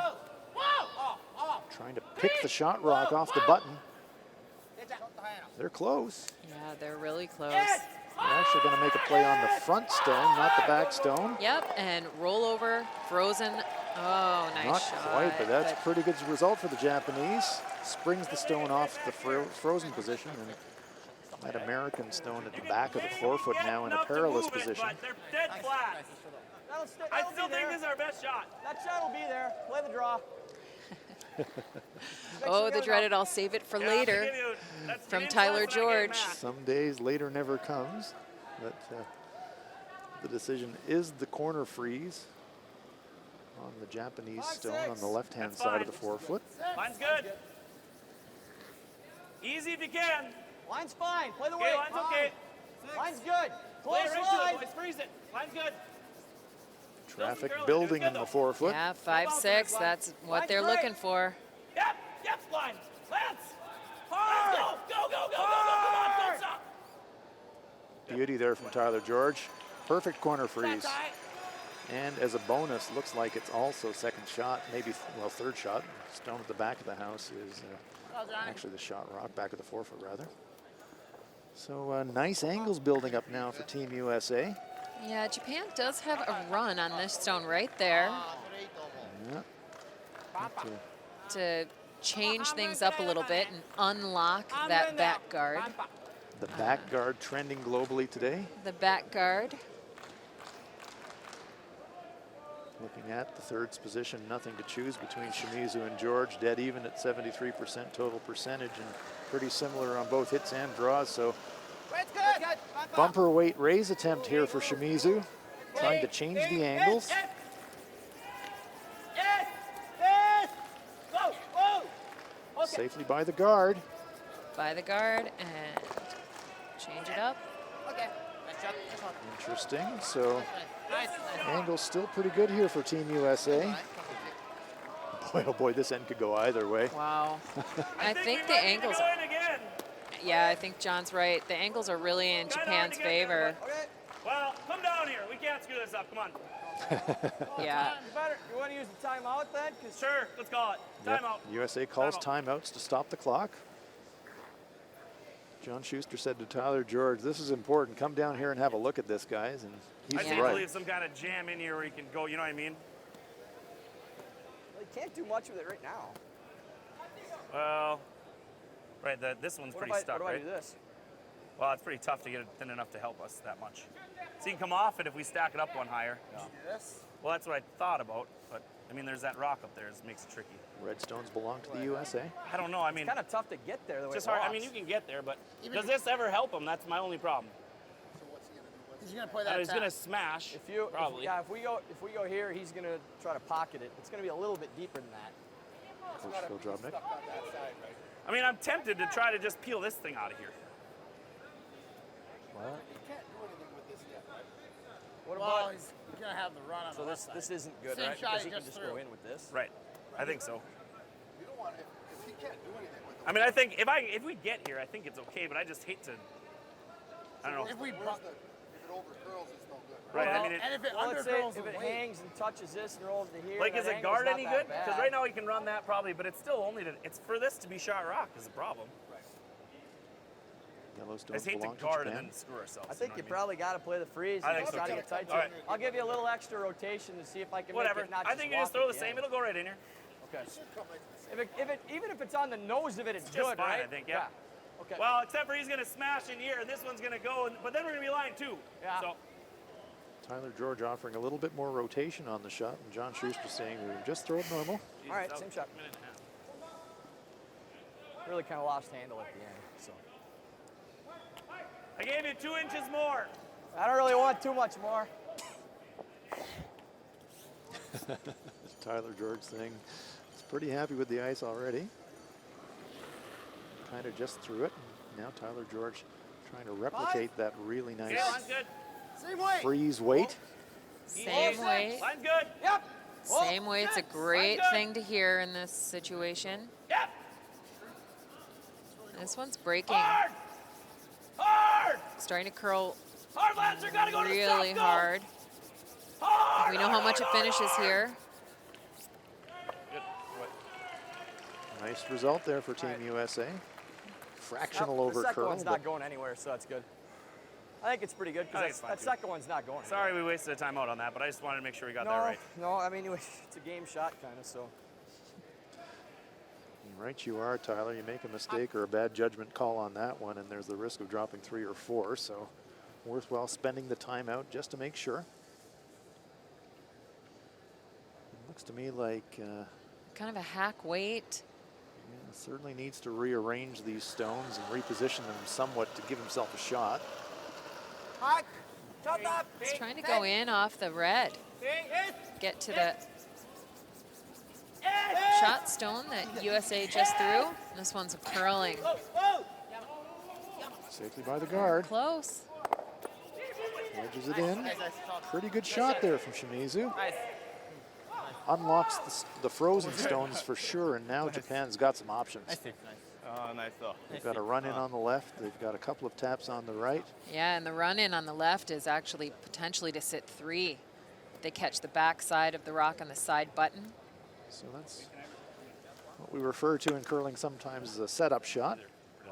Trying to pick the shot rock off the button. They're close. yeah, they're really close. They're actually going to make a play on the front stone, not the back stone. Yep, and roll over, frozen. Oh, nice Not shot. quite, but that's a pretty good result for the Japanese. Springs the stone off the frozen position, and that American stone at the back of the forefoot now in a Enough to perilous move it, position. but they're dead flat. I still think this is our best shot. That shot will be there. Play the draw. Oh, the dreaded I'll save it for Yeah, later. forgive you. That's from the Tyler influence when I get George. mad. Some days later never comes, but the decision is the corner freeze on the Japanese stone on the left-hand That's side of fine. the forefoot. Line's good. Easy if you can. Line's fine. Play the Okay, weight. line's okay. Line's good. Play Close it right to line. it, boys. Freeze it. Line's good. Traffic curling. building Good in the though. forefoot. Yeah, 5-6, that's what they're looking for. Yep, yep, line. Lance. Hard. Let's go, go, go, go, go, go. Come on, don't stop. Beauty there from Tyler George. Perfect corner freeze. And as a bonus, looks like it's also second shot, maybe, well, third shot. Stone at the back of the house is actually the shot rock, back of the forefoot rather. So nice angles building up now for Team USA. Yeah, Japan does have a run on this stone right there Yeah. to change things up a little bit and unlock that back guard. The back guard trending globally today. The back guard. Looking at the third position, nothing to choose between Shimizu and George, dead even at 73% total percentage and pretty similar on both hits and draws. So bumper weight raise attempt here for Shimizu, trying to change the angles. Yes! Yes! Go! Go! Okay. Safely by the guard. By the guard and change it up. Okay. Interesting. So angles still pretty good here for Team USA. Boy, oh boy, this end could go either way. Wow. I think the we might need to angles, go in again. yeah, I think John's right. The angles are really in Kinda hard Japan's to get there, favor. but- Well, come down here. We can't screw this up. Come on. Yeah. Better. You want to use the timeout then? 'Cause Sure, let's call it. Timeout. USA calls Timeout. timeouts to stop the clock. John Schuster said to Tyler George, this is important. Come down here and have a look at this, guys. And I he's think to right. leave some kind of jam in here where you can go, you know what I mean? they can't do much with it right now. Well, right, this one's pretty stuck, what do right? I do this? Well, it's pretty tough to get it thin enough to help us that much. So you can come off it if we stack it up one higher. Well, that's what I thought about, but I mean, there's that rock up there. It makes it tricky. Red stones belong to the USA. I don't know. I mean, It's kind of tough to get there the way just it hard. I walks. mean, you can get there, but does this ever help him? That's my only problem. He's gonna play that. He's gonna smash. If you, probably. if we go here, he's gonna try to pocket it. It's gonna be a little bit deeper than that. Coach Phil Drobnik. I mean, I'm tempted to try to just peel this thing out of here. Well, What Well, about? he's gonna have the run on So the this left this side. isn't good, Same right? shot Because he he can just just go threw. in with this. Right. I think so. You don't want if he can't do anything with it. I mean, I think if we get here, I think it's okay. But I just hate to. I don't know. If we If bump, it overcurls, it's no good. Right. Well, I mean, and if it Well, let's say undergirls if the it weight, hangs and touches this and rolls to here. like, that is it angle's guard not any that good? Because bad. right now he can run that probably, but it's still only to. It's for this to be shot rock is the problem. I Yellowstones just hate to belong to guard and Japan. then screw ourselves. I think know you what probably got to play the freeze. I and think so try to too. get tight to All it. right. I'll give you a little extra rotation to see if I can Whatever. make it not I think you walk just throw at the same. end. It'll go right in here. Okay. Even if it's on the nose of it, it's Just good, fine, right? I think, yeah. Okay. Well, except for he's gonna smash in here, and this one's gonna go, but then we're gonna be line two. Yeah. So Tyler George offering a little bit more rotation on the shot, and John Schuster saying we just throw it normal. All right, that same was shot. a minute and a half. Really kind of lost handle at the end. So I gave you 2 inches more. I don't really want too much more. Tyler George saying he's pretty happy with the ice already. Kind of just threw it. Now Tyler George trying to replicate that really nice Okay, line's good. same way. freeze weight. Same weight. Line's good. Yep. Same way. It's a great good. thing to hear in this situation. Yep. This one's breaking. Hard. Hard. Starting to curl Hard, Lancer. Gotta go to the really stop, go. hard. Hard. We know how much it finishes here. Good. Nice result there for Team USA. Fractional over The second curl. one's but not going anywhere, so that's good. I think it's pretty good I think because it's fine, that too. second one's not going. Sorry we wasted a timeout on that, but I just wanted to make sure we got that No, right. no. I mean, it's a game shot kind of. So Right you are, Tyler. You make a mistake or a bad judgment call on that one, and there's the risk of dropping 3 or 4. So worthwhile spending the timeout just to make sure. It looks to me like Kind of a hack weight. certainly needs to rearrange these stones and reposition them somewhat to give himself a shot. Hot. Top up. He's trying to go in off the red. Get to the shot stone that USA just threw. This one's curling. Safely by the guard. Close. Wedges it in. Pretty good shot there from Shimizu. Unlocks the frozen stones for sure, and now Japan's got some options. They've got a run in on the left. They've got a couple of taps on the right. Yeah, and the run in on the left is actually potentially to sit 3. They catch the back side of the rock on the side button. So that's what we refer to in curling sometimes as a setup shot.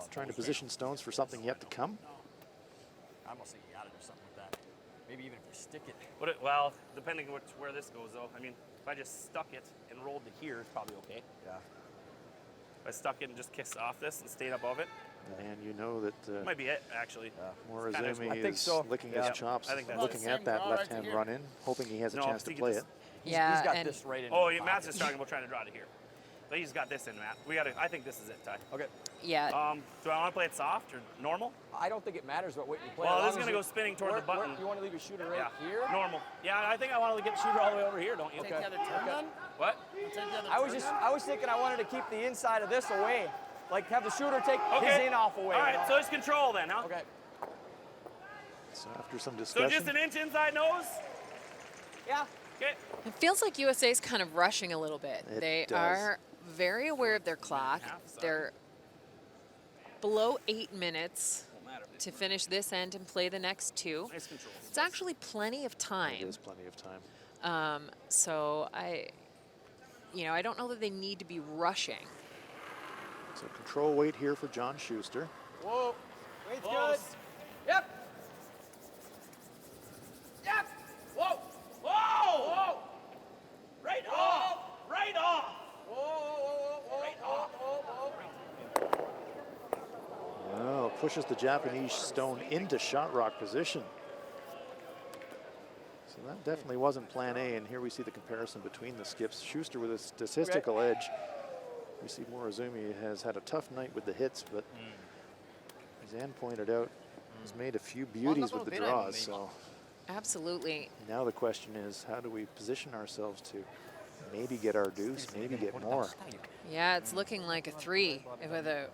Trying to position stones for something yet to come. I almost think you got to do something with that. Maybe even if you stick it. Well, depending on where this goes, though. I mean, if I just stuck it and rolled to here, it's probably okay. Yeah. If I stuck it and just kissed off this and stayed above it, And you know that might be it, actually. Morizumi I think is so. licking Yeah. his chops, I think that's looking it. at that Same left-hand guard run in, hoping he has a No, chance to he play just- it. Yeah, He's got and this right in. Oh, his Matt's pocket. just talking about trying to draw to here. But he's got this in, Matt. I think this is it, Ty. Okay. yeah, Do I want to play it soft or normal? I don't think it matters what weight you play. Well, as this is long gonna as go spinning toward the button. You want to leave your shooter right Yeah. here? Normal. Yeah, I think I want to get the shooter all the way over here, don't you? Take the other turn then? What? Take the other I was turn just, then? I was thinking I wanted to keep the inside of this away, like have the shooter take his Okay. in off away. All right, you know? so it's control then, huh? Okay. So after some So discussion, just an inch inside nose? Yeah. Okay. it feels like USA's kind of rushing a little bit. It They does. are very aware of their clock. Half, sorry. They're below 8 minutes to finish this end and play the next 2. Nice control. It's actually plenty of it time. is plenty of time. So I don't know that they need to be rushing. So control weight here for John Schuster. Whoa. Weight's good. Close. Yep. Yep. Whoa. Whoa. Whoa. Right off. Right off. Whoa, whoa, whoa, Right whoa, off. whoa, whoa. Oh, pushes the Japanese stone into shot rock position. So that definitely wasn't plan A, and here we see the comparison between the skips. Schuster with a statistical edge. We see Morozumi has had a tough night with the hits, but as Ann pointed out, has made a few beauties with the draws. So Absolutely. now the question is, how do we position ourselves to maybe get our deuce, maybe get more? Yeah, it's looking like a 3.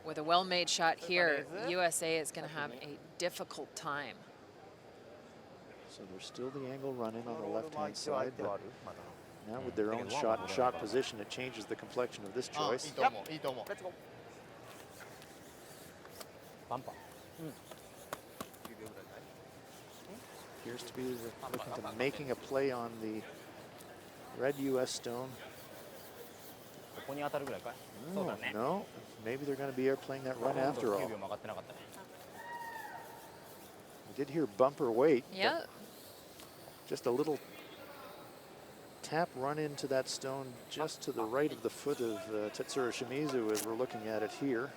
With a well-made shot here, USA is going to have a difficult time. So there's still the angle running on the left-hand side, but now with their own shot position, it changes the complexion of this choice. Let's go. Appears to be looking to making a play on the red US stone. Oh, no, maybe they're going to be playing that run after all. We did hear bumper weight. Yeah. Just a little tap run into that stone just to the right of the foot of Tetsuro Shimizu as we're looking at it here.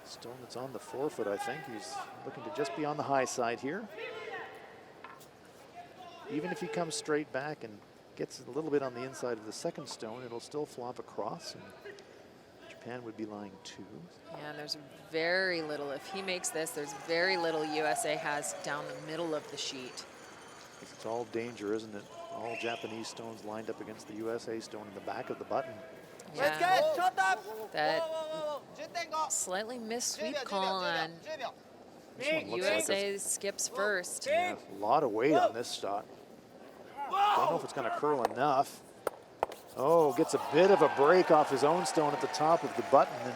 Stone that's on the forefoot, I think. He's looking to just be on the high side here. Even if he comes straight back and gets a little bit on the inside of the second stone, it'll still flop across, and Japan would be lying 2. Yeah, and there's very little, if he makes this, there's very little USA has down the middle of the sheet. It's all danger, isn't it? All Japanese stones lined up against the USA stone in the back of the button. Let's Yeah, go. Shut up. that slightly missed sweep call on This one looks like USA skips first. a lot of weight on this shot. Don't know if it's going to curl enough. Oh, gets a bit of a break off his own stone at the top of the button and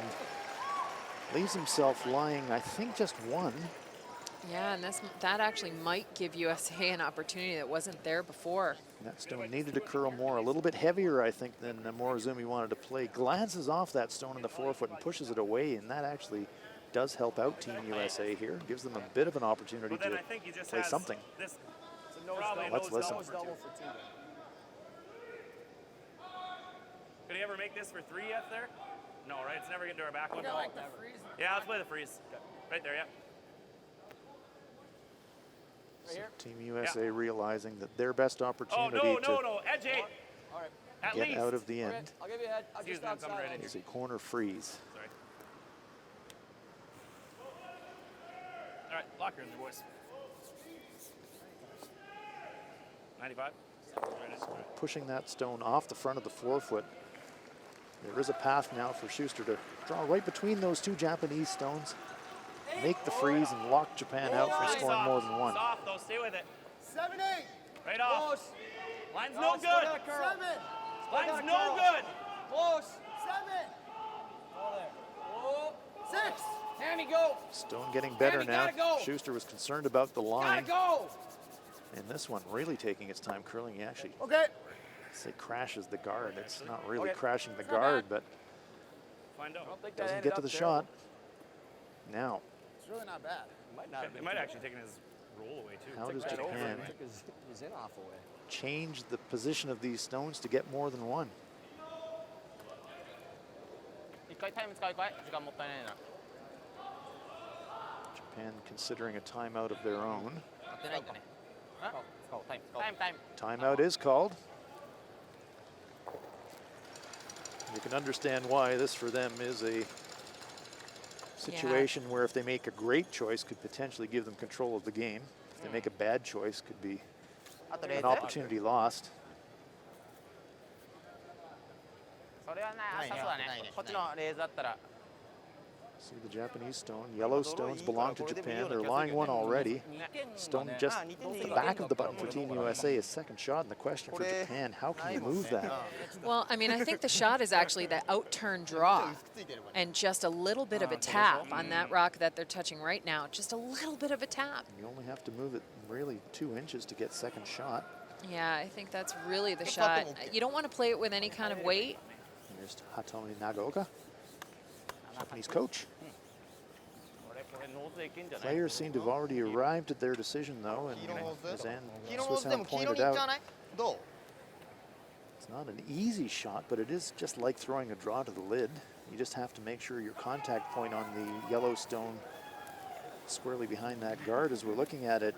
leaves himself lying, I think, just 1. Yeah, and that actually might give USA an opportunity that wasn't there before. And that stone needed to curl more, a little bit heavier, I think, than Morozumi wanted to play. Glances off that stone in the forefoot and pushes it away, and that actually does help out Team USA here. Gives them a bit of an opportunity But then to I think he just play has something. This Nose probably a Let's nose listen. double for double two. for 2. Could he ever make this for 3 yet there? No, right? It's never getting to our back one. Like the freeze. Yeah, let's play the freeze. Right there, yeah. So Team USA realizing that their best Oh, opportunity no. Edge 8. All right. At to get least. out of the end I'll give you a head. I'll Excuse just me, I'm coming outside. right in is a corner freeze. Sorry. All right, lock her in there, boys. 95. Pushing that stone off the front of the forefoot. There is a path now for Schuster to draw right between those 2 Japanese stones, make the freeze, and lock Japan out from scoring more than 1. Soft though, stay with it. 7-8. Right off. Close. Line's Oh, no still good. got a curl. 7. Line's got a no curl. good. Close. 7. Go there. Whoa. 6. Hammy, go. Stone getting better Andy, now. gotta go. Schuster was concerned about the Gotta line, go. and this one really taking its time curling. He actually Okay. crashes the guard. It's not really Okay. crashing the It's not guard, bad. but Find out. I don't think that doesn't ended get to up the terrible. shot. Now, It's really not bad. It might not have It been might terrible. actually taken his roll away too. how does Right over Japan it. Took his in off away. change the position of these stones to get more than 1? 一回タイム使うかい時間もったいないな Japan considering a timeout of their own. やってないんだねタイム Timeout is called. You can understand why this for them is a situation where if they make a great choice could potentially give them control of the game. If they make a bad choice could be あとレー an ズ opportunity lost. それはないそうだねこっちのレーズだったら See the Japanese stone. Yellow stones belong to Japan. They're lying 1 already. Stone just the back of the button for Team USA is second shot. And the question for Japan, how can you move that? Well, I mean, I think the shot is actually the out-turn draw and just a little bit of a tap on that rock that they're touching right now. Just a little bit of a tap. You only have to move it really 2 inches to get second shot. Yeah, I think that's really the shot. You don't want to play it with any kind of weight. Here's Hatomi Nagaoka, Japanese coach. Players seem to have already arrived at their decision, though, and as Swissham pointed out, it's not an easy shot, but it is just like throwing a draw to the lid. You just have to make sure your contact point on the yellow stone squarely behind that guard, as we're looking at it,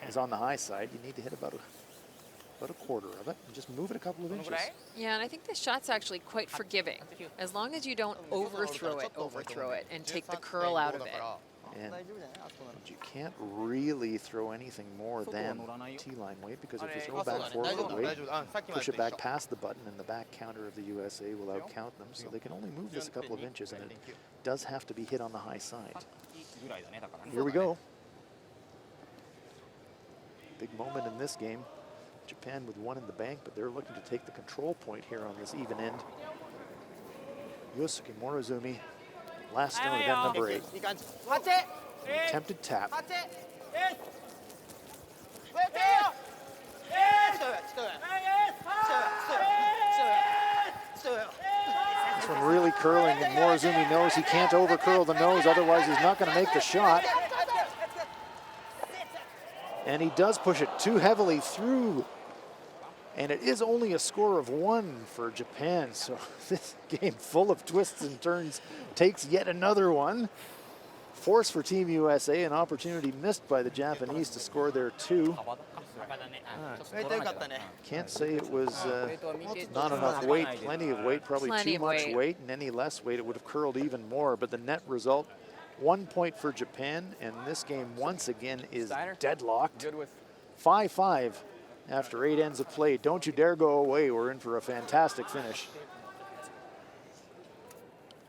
is on the high side. You need to hit about a quarter of it and just move it a couple of inches. Yeah, and I think this shot's actually quite forgiving, as long as you don't overthrow it, and take the curl out of it. And you can't really throw anything more than T-line weight, because if you throw back forward weight, push it back past the button, and the back counter of the USA will outcount them. So they can only move this a couple of inches, and it does have to be hit on the high side. Here we go. Big moment in this game. Japan with one in the bank, but they're looking to take the control point here on this even end. Yosuke Morozumi, last stone event number 8. Attempted tap. This one really curling, and Morozumi knows he can't over curl the nose, otherwise he's not going to make the shot. And he does push it too heavily through. And it is only a score of 1 for Japan. So this game, full of twists and turns, takes yet another one. Force for Team USA, an opportunity missed by the Japanese to score their 2. Can't say it was not enough weight, plenty of weight, probably too much weight, and any less weight it would have curled even more. But the net result, 1 point for Japan, and this game once again is deadlocked. 5-5 after 8 ends of play. Don't you dare go away. We're in for a fantastic finish.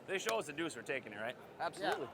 They show us the deuce, we're taking it, right? Absolutely.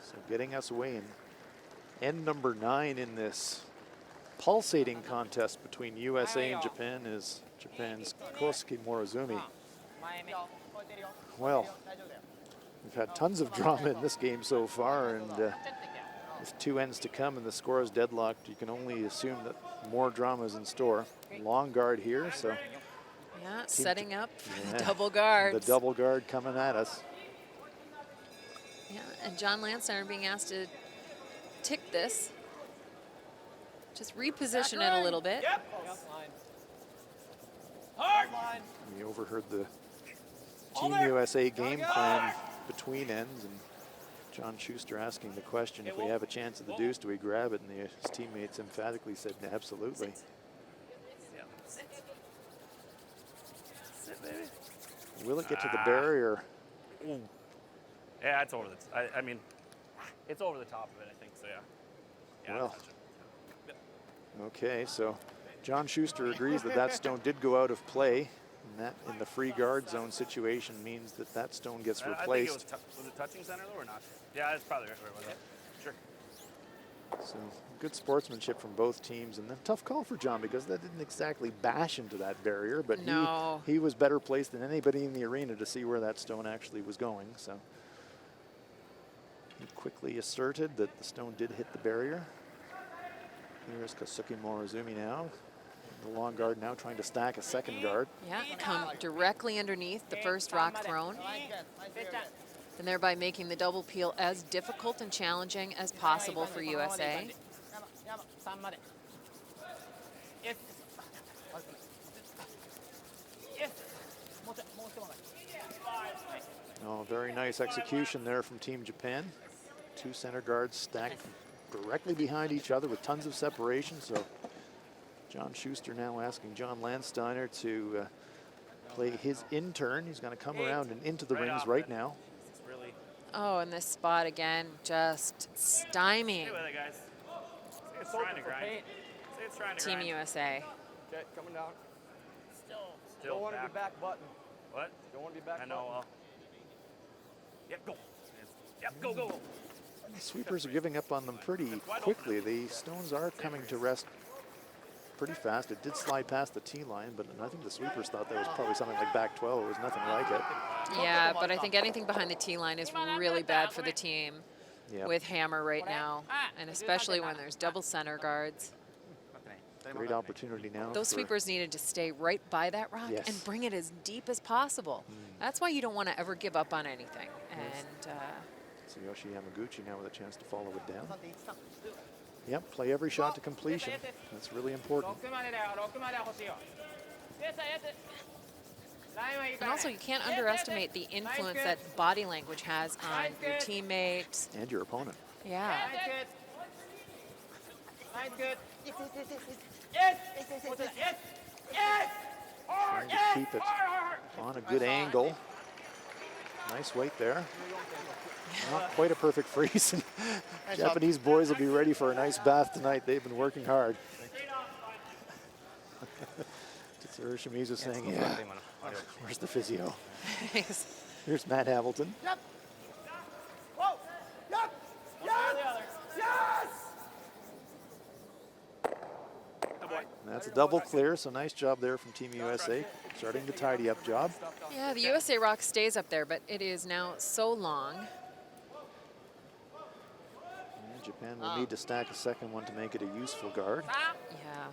So getting us away in end number 9 in this pulsating contest between USA and Japan is Japan's Kosuke Morozumi. Well, we've had tons of drama in this game so far, and with 2 ends to come and the score is deadlocked, you can only assume that more drama is in store. Long guard here, so. Yeah, setting up for the double guard. The double guard coming at us. Yeah, and John Landsteiner being asked to tick this. Just reposition it a little bit. We overheard the Team USA game plan between ends, and John Schuster asking the question, if we have a chance at the deuce, do we grab it? And his teammates emphatically said, absolutely. Will it get to the barrier? Ooh. Yeah, it's over the. I mean, it's over the top of it. I think so. Yeah. Well. Okay, so John Schuster agrees that that stone did go out of play, and that in the free guard zone situation means that that stone gets replaced. I think it was it touching center though or not? Yeah, that's probably right. Was it? Sure. So good sportsmanship from both teams, and a tough call for John because that didn't exactly bash into that barrier, but no. he was better placed than anybody in the arena to see where that stone actually was going. So He quickly asserted that the stone did hit the barrier. Here's Kasuki Morozumi now. The long guard now trying to stack a second guard. Yeah, come directly underneath the first rock thrown, and thereby making the double peel as difficult and challenging as possible for USA. Oh, very nice execution there from Team Japan. Two center guards stacked directly behind each other with tons of separation. So John Schuster now asking John Landsteiner to play his intern. He's going to come around and into the rings right now. Oh, and this spot again, just stymieing Stay with it, guys. It's trying to grind. It's trying to Team grind. USA. Okay, coming down. Still Don't want to be back button. What? Don't want to be back I know. button. Yep, go. Yep, go, go, go. The sweepers are giving up on them pretty quickly. The stones are coming to rest pretty fast. It did slide past the tee line, but I think the sweepers thought that was probably something like back 12. It was nothing like it. Yeah, but I think anything behind the tee line is really bad for the team Yep. with hammer right now, and especially when there's double center guards. Great opportunity now. Those for- sweepers needed to stay right by that rock Yes. and bring it as deep as possible. That's why you don't want to ever give up on anything. And Tsuyoshi Yamaguchi now with a chance to follow it down. Yep, play every shot to completion. That's really important. and also, you can't underestimate the influence that body language has on your teammates. And your opponent. Yeah. Trying to keep it on a good angle. Nice weight there. Not quite a perfect freeze. Japanese boys will be ready for a nice bath tonight. They've been working hard. Tetsuro Shimizu saying, yeah, where's the physio? Here's Matt Hamilton. Whoa! Yep! Yep! Yes! That's a double clear, so nice job there from Team USA. Starting the tidy up job. Yeah, the USA rock stays up there, but it is now so long. And Japan will need to stack a second one to make it a useful guard. Yeah.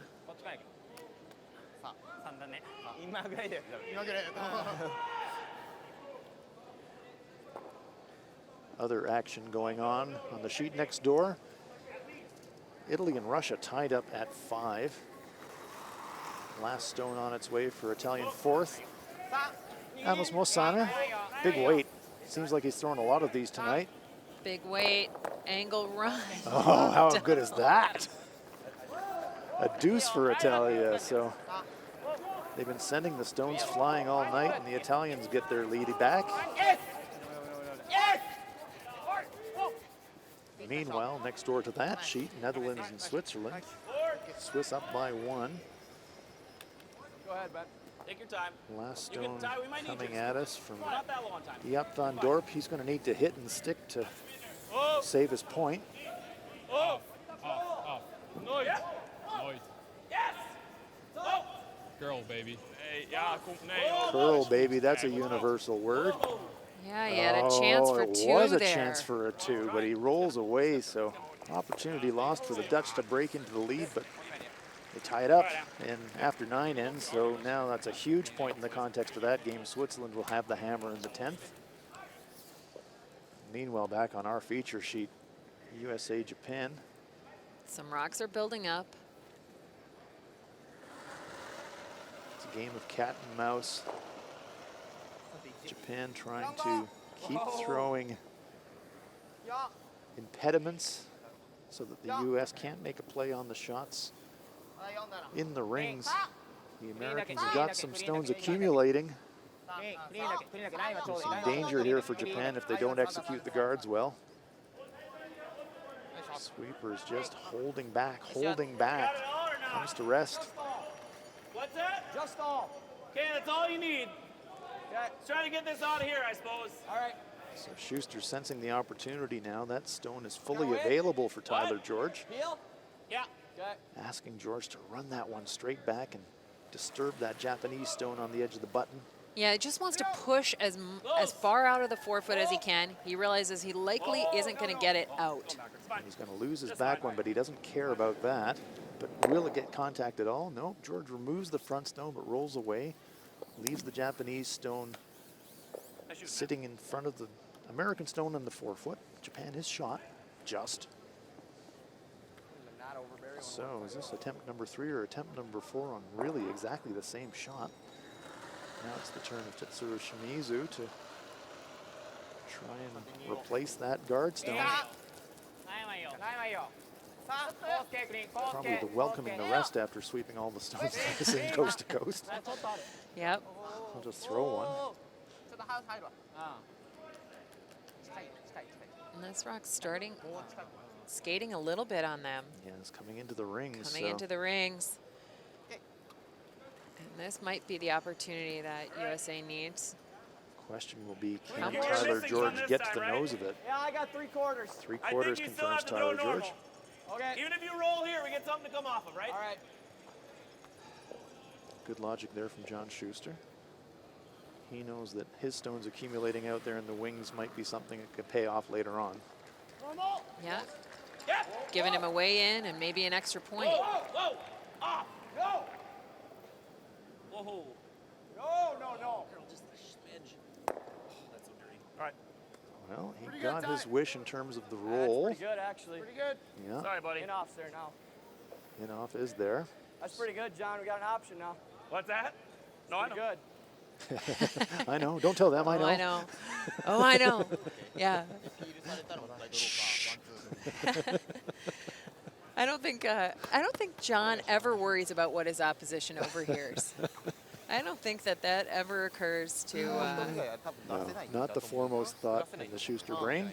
Other action going on the sheet next door. Italy and Russia tied up at 5. Last stone on its way for Italian fourth. Amos Mosana, big weight. Seems like he's throwing a lot of these tonight. Big weight, angle run. Oh, how good is that? A deuce for Italia. So they've been sending the stones flying all night, and the Italians get their lead back. Meanwhile, next door to that sheet, Netherlands and Switzerland. Swiss up by 1. Go ahead, Ben. Take your time. Last You can stone tie, we might need coming you. at us from Not that long time. Diop van Dorp. He's going to need to hit and stick to Oh! save his point. Oh! Nooit. Yeah. Nooit. Yes! Oh! Girl, baby. Nee, ja, kom, nee. Curl, baby, that's a universal word. Yeah, he had a chance for it 2 was a there. chance for a 2, but he rolls away, so opportunity lost for the Dutch to break into the lead, but they tie it up and after 9 ends, so now that's a huge point in the context of that game. Switzerland will have the hammer in the 10th. Meanwhile, back on our feature sheet, USA, Japan. Some rocks are building up. It's a game of cat and mouse. Japan trying to keep throwing impediments so that the U.S. can't make a play on the shots in the rings. The Americans have got some stones accumulating. Some danger here for Japan if they don't execute the guards well. Sweepers just holding back, comes to rest. What's that? Just all. Okay, that's all you need. Okay. Let's try to get this out of here, I suppose. All right. So Schuster sensing the opportunity now. That stone is fully available for Tyler George. Heel. Yeah. Okay. Asking George to run that one straight back and disturb that Japanese stone on the edge of the button. Yeah, he just wants to push as far out of the forefoot as he can. He realizes he likely isn't going to get it out. And he's going to lose his back one, but he doesn't care about that. But will it get contact at all? No. George removes the front stone, but rolls away, leaves the Japanese stone sitting in front of the American stone on the forefoot. Japan is shot, just. So is this attempt number 3 or attempt number 4 on really exactly the same shot? Now it's the turn of Tetsuro Shimizu to try and replace that guard stone. Probably the welcoming the rest after sweeping all the stones missing coast to coast. Yep. I'll just throw one. And this rock's skating a little bit on them. Yeah, it's coming into the rings. Coming into the rings. And this might be the opportunity that USA needs. Question will be, can Tyler George get to the nose of it? Yeah, I got 3/4. 3/4 confirms Tyler George. Okay. Even if you roll here, we get something to come off of, right? All right. Good logic there from John Schuster. He knows that his stones accumulating out there in the wings might be something that could pay off later on. Yeah. Giving him a way in and maybe an extra point. Whoa! Off! Go! Whoa! No. Just a smidge. That's so dirty. All right. Well, he got his wish in terms of the roll. That's pretty good, actually. Pretty good. Yeah. Sorry, buddy. In-off's there now. In-off is there. That's pretty good, John. We got an option now. What's that? No, I know. Good. I know. Don't tell them. I know. I know. Oh, I know. Yeah. I don't think John ever worries about what his opposition overhears. I don't think that ever occurs to. No, not the foremost thought in the Schuster brain.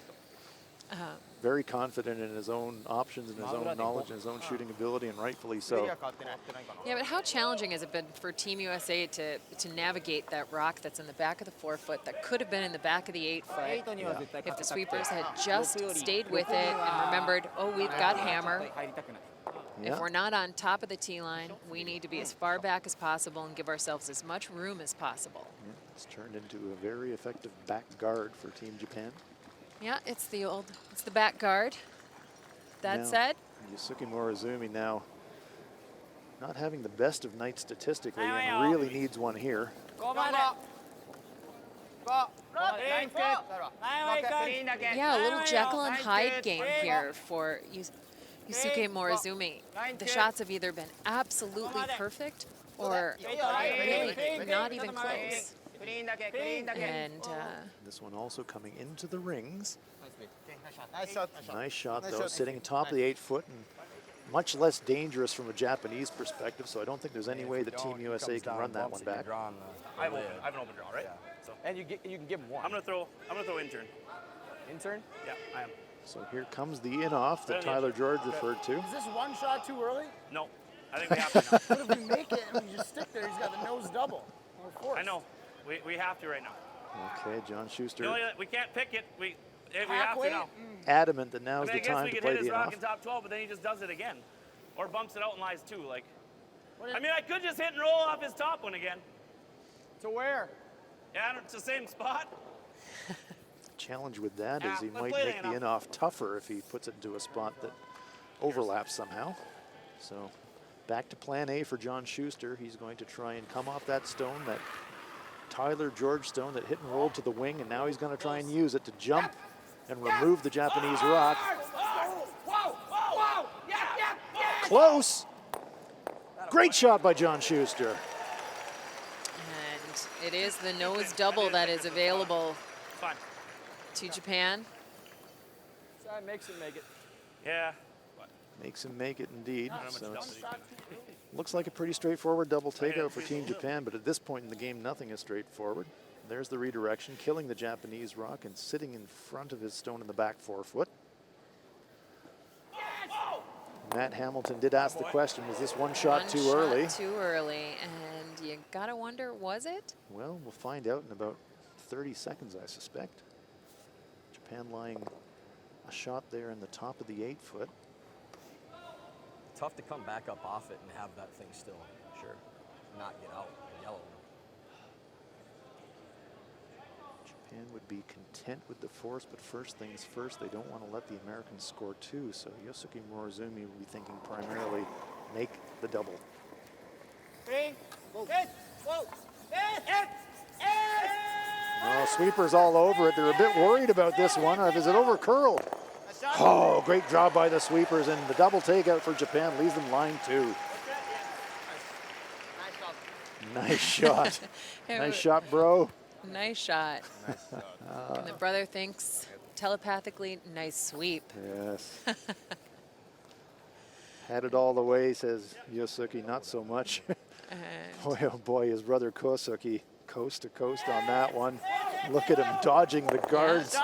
Very confident in his own options and his own knowledge and his own shooting ability, and rightfully so. Yeah, but how challenging has it been for Team USA to navigate that rock that's in the back of the forefoot that could have been in the back of the 8-foot? Yeah. If the sweepers had just stayed with it and remembered, oh, we've got hammer. Yeah. If we're not on top of the tee line, we need to be as far back as possible and give ourselves as much room as possible. Yeah, it's turned into a very effective back guard for Team Japan. Yeah, it's the back guard. That Now, said, Yusuke Morizumi now not having the best of nights statistically and really needs one here. yeah, a little Jekyll and Hyde game here for Yusuke Morizumi. The shots have either been absolutely perfect or really not even close. And This one also coming into the rings. Nice shot though, sitting atop of the 8-foot and much less dangerous from a Japanese perspective, so I don't think there's any way that Team USA can run that one back. I have an open draw, right? So And you can give him one. I'm gonna throw intern. Intern? Yeah, I am. So here comes the in-off that Tyler George referred to. Is this one shot too early? No, I think we have to now. What if we make it and we just stick there? He's got the nose double. Or force. I know. We have to right now. Okay, John Schuster We can't pick it. We have to now. adamant that now's I the guess time we to could play hit his the rock in-off. in top 12, but then he just does it again. Or bumps it out and lies too. Like, I mean, I could just hit and roll off his top one again. To where? Yeah, it's the same spot. Challenge with that is he let's might play make the the in-off tougher if he puts it into a spot that overlaps somehow. So back to plan A for John Schuster. He's going to try and come off that stone, that Tyler George stone that hit and rolled to the wing, and now he's going to try and use it to jump and remove the Japanese rock. Close. Great shot by John Schuster. and it is the nose double that is available Fine. to Japan. So that makes him make it. Yeah. Makes him make it indeed. So dump it's, is he putting? looks like a pretty straightforward double takeout for Team Japan, but at this point in the game, nothing is straightforward. There's the redirection, killing the Japanese rock and sitting in front of his stone in the back forefoot. Matt Hamilton did ask the question, was this one shot too early? Too early, and you gotta wonder, was it? Well, we'll find out in about 30 seconds, I suspect. Japan lying a shot there in the top of the 8-foot. Tough to come back up off it and have that thing still not get out yellow. Japan would be content with the force, but first things first, they don't want to let the Americans score two. So Yosuke Morozumi will be thinking primarily make the double. Oh, sweepers all over it. They're a bit worried about this one. Is it over curled? Oh, great job by the sweepers, and the double takeout for Japan leaves them line two. Nice shot. Nice shot, bro. Nice shot. And the brother thinks telepathically, nice sweep. Yes. Had it all the way, says Yosuke, not so much. Boy, oh boy, his brother Kosuke, coast to coast on that one. Look at him dodging the guards.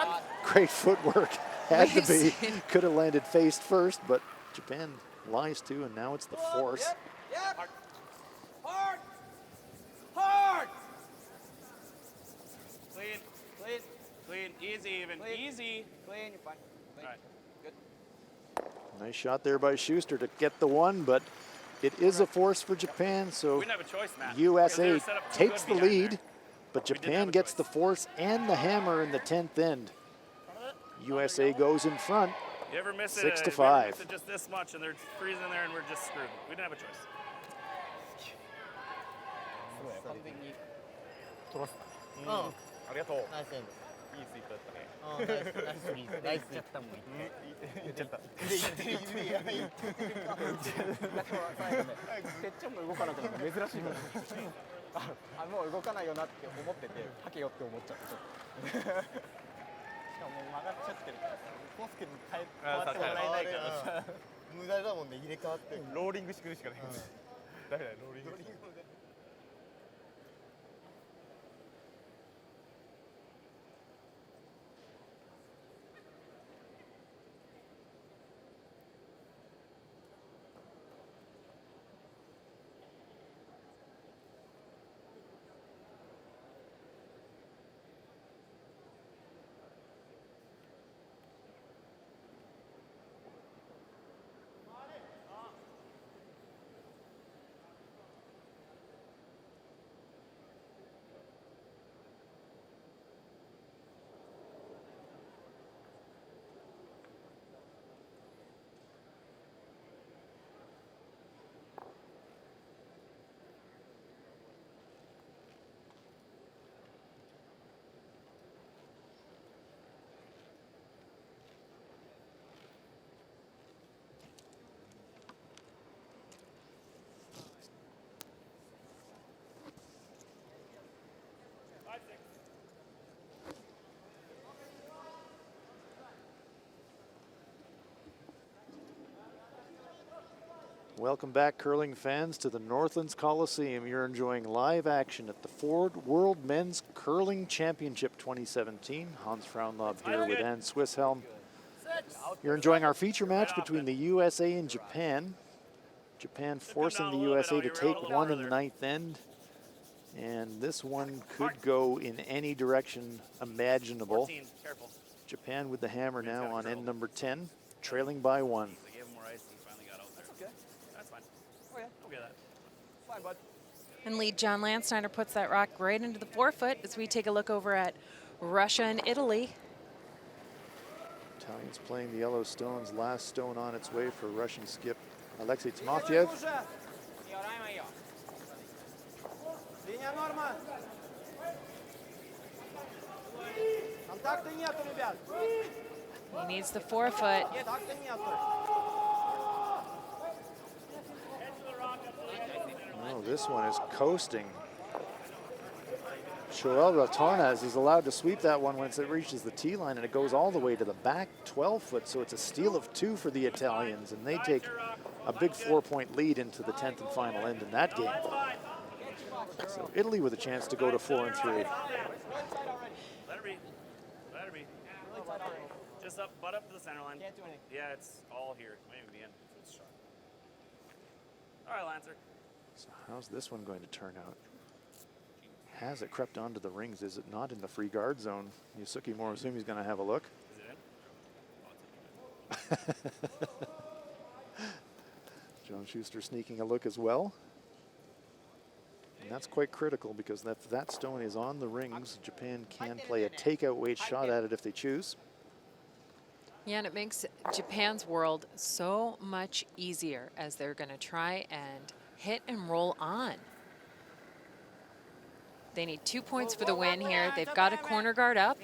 Great footwork. Had to be. Could have landed face first, but Japan lies to, and now it's the force. Hard. Hard. Hard. Clean. Clean. Clean. Easy even. Easy. Clean, you're fine. Clean. All right. Good. Nice shot there by Schuster to get the one, but it is a force for Japan, so We didn't have a choice, Matt. USA Because they were set up too takes good the behind lead, there. but We didn't Japan have a gets choice. the force and the hammer in the 10th end. USA goes in front. You ever miss it? 6 to you ever 5. miss it just this much, and they're freezing there, and we're just screwed. We didn't have a choice. 完全にありがとう。ナイスエンド。いいスイープだったね。ナイスリーズ。ナイス言っちゃったもん。言っちゃった。てっちゃんも動かなくなるの珍しいから。もう動かないよなって思ってて、はけよって思っちゃってちょっと。しかも曲がっちゃってるから。コースケに変わってもらえないからさ。無駄だもんね、入れ替わって。ローリングしてくるしかない。ダメだよ、ローリング。Welcome back, curling fans, to the Northlands Coliseum. You're enjoying live action at the Ford World Men's Curling Championship 2017. Hans Fraunlob here with Ann Swisshelm. You're enjoying our feature match between the USA and Japan. Japan forcing the USA to take one in the 9th end. And this one could go in any direction imaginable. 14, careful. Japan with the hammer now on end number 10, trailing by 1. They gave him more ice, and he finally got out there. That's okay. That's fine. Okay. We'll get that. Fine, bud. And lead John Landsteiner puts that rock right into the forefoot as we take a look over at Russia and Italy. Italians playing the yellow stones. Last stone on its way for Russian skip Alexei Timofeyev. Линия норма. Контакта нету, ребят. He needs the forefoot. Контакта нету. Oh, this one is coasting. Joel Ratornaz is allowed to sweep that one once it reaches the tee line, and it goes all the way to the back 12 foot, so it's a steal of 2 for the Italians, and they take a big 4-point lead into the 10th and final end in that game. So Italy with a chance to go to 4 and 3. Let her be. Let her be. Just up, butt up to the center line. Can't do anything. Yeah, it's all here. Might even be in. It's sharp. All right, Lancer. So how's this one going to turn out? Has it crept onto the rings? Is it not in the free guard zone? Yusuke Morozumi's going to have a look. Is it in? John Schuster sneaking a look as well. And that's quite critical because if that stone is on the rings, Japan can play a takeout weight shot at it if they choose. Yeah, and it makes Japan's world so much easier as they're going to try and hit and roll on. They need 2 points for the win here. They've got a corner guard up.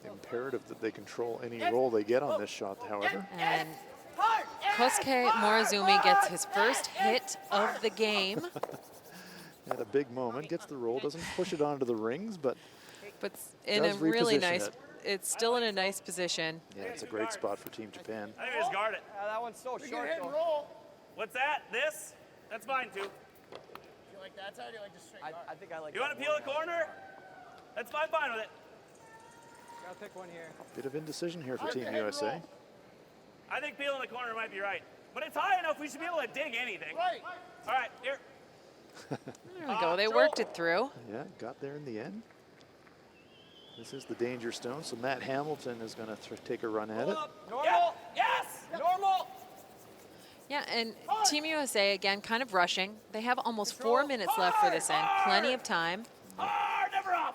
Imperative that they control any roll they get on this shot, however. And Kosuke Morizumi gets his first hit of the game. At a big moment, gets the roll, doesn't push it onto the rings, but in a does really reposition nice, it. It's still in a nice position. Yeah, it's a great spot for Team Japan. I think we just guard it. That one's so short. Hit and roll. What's that? This? That's fine too. You like that side or you like just straight guard? I think I like. You want to peel the corner? That's fine with it. I'll pick one here. Bit of indecision here for Hard to Team hit and USA. roll. I think peeling the corner might be right. But it's high enough we should be able to dig anything. Right. All right, here. There we go. They worked it through. Yeah, got there in the end. This is the danger stone, so Matt Hamilton is going to take a run at it. Normal. Yep. Yes! Normal. Yeah, and Team USA, again, kind of rushing. They have almost 4 minutes left for this end. Plenty of time. Hard, never off.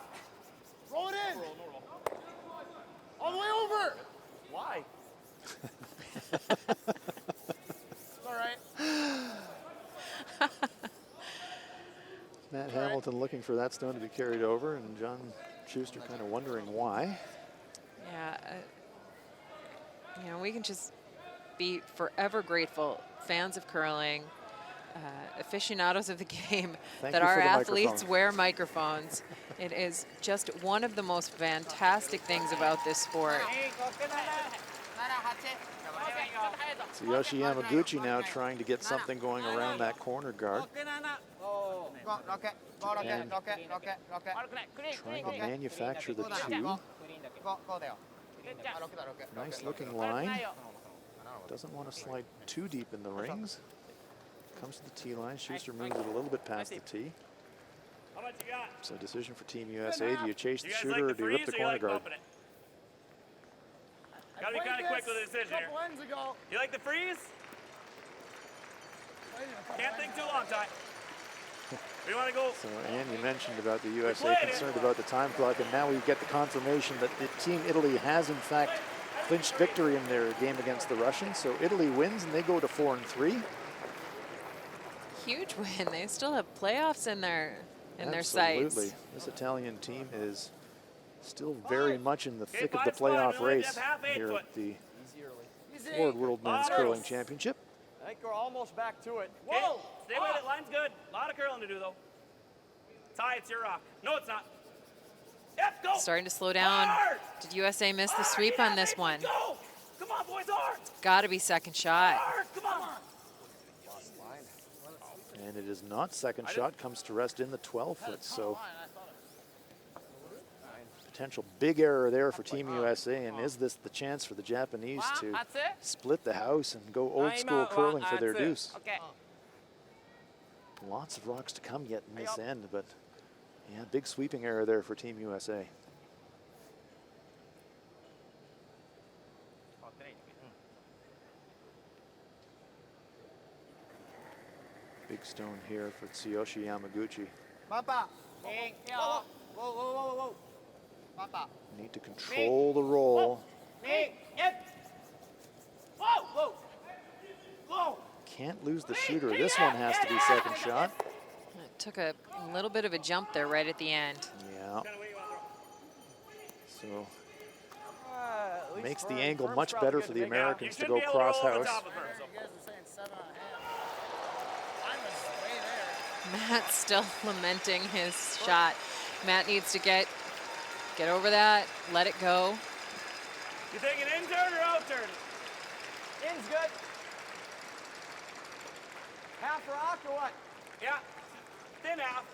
Roll it in. All the way over. Why? It's all right. Matt Hamilton looking for that stone to be carried over, and John Schuster kind of wondering why. Yeah, you know, we can just be forever grateful, fans of curling, aficionados of the game, Thank that you our for the athletes microphone. wear microphones. It is just one of the most fantastic things about this sport. So Yoshi Yamaguchi now trying to get something going around that corner guard. Japan trying to manufacture the two. Nice looking line. Doesn't want to slide too deep in the rings. Comes to the tee line. Schuster moves it a little bit past the tee. How much you got? So decision for Team USA. Do you chase the You guys shooter like or the do you rip freeze the or you corner like guard? bumping it? Gotta be kind of quick with the decision A here. couple ends ago. You like the freeze? Can't think too long, Ty. We want to go. So, and you mentioned about the USA played it. concerned about the time clock, and now we get the confirmation that the Team Italy has in fact clinched victory in their game against the Russians. So Italy wins and they go to 4-3. Huge win. They still have playoffs in their sights. Absolutely. This Italian team is still very much in the thick of the five's fine. playoff We only race have half 8 here foot. at the Easy early. Ford World Men's Otters. Curling Championship. I think we're almost back to it. Okay, Whoa! stay with it. Line's good. A lot of curling to do, though. Ty, it's your rock. No, it's not. Yep, go. Starting to slow down. Hard. Did USA miss the Hard, sweep yeah, on this baby, one? Go. Come on, boys, hard. Got to be second shot. Hard, come on. And it is not second shot, comes to rest in the 12-foot. So potential big error there for Team USA. And is this the chance for the Japanese to split the house and go old school curling for their deuce? Okay. Lots of rocks to come yet in this end, but yeah, big sweeping error there for Team USA. Big stone here for Tsuyoshi Yamaguchi. Papa. Whoa, whoa, whoa, whoa. Papa. Need to control the roll. Yep. Whoa, whoa. Whoa. Can't lose the shooter. This one has to be second shot. It took a little bit of a jump there right at the end. Yeah. So At least makes the Vern- angle Vern's much probably better good for to the pick out. Americans to should go be able to roll cross over house. top of her. You guys are saying 7.5. I'm just way there. Matt's still lamenting his shot. Matt needs to get over that, let it go. You think an in turn or out turn? In's good. Half rock or what? Yeah. Thin half.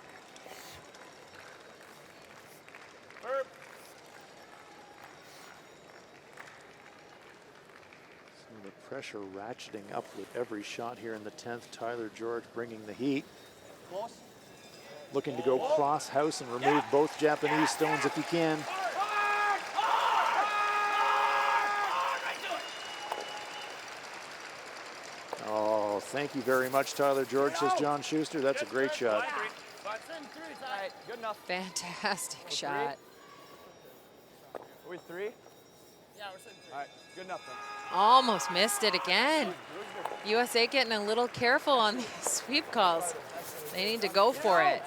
Verb. So the pressure ratcheting up with every shot here in the 10th. Tyler George bringing the heat. Close. Looking to go cross house and remove both Japanese stones if he can. Hard, hard, hard, right to it. Oh, thank you very much, Tyler George, says John Schuster. That's a great shot. Good enough. Fantastic shot. Are we 3? Yeah, we're sitting 3. All right, good enough then. Almost missed it again. USA getting a little careful on these sweep calls. They need to go for it.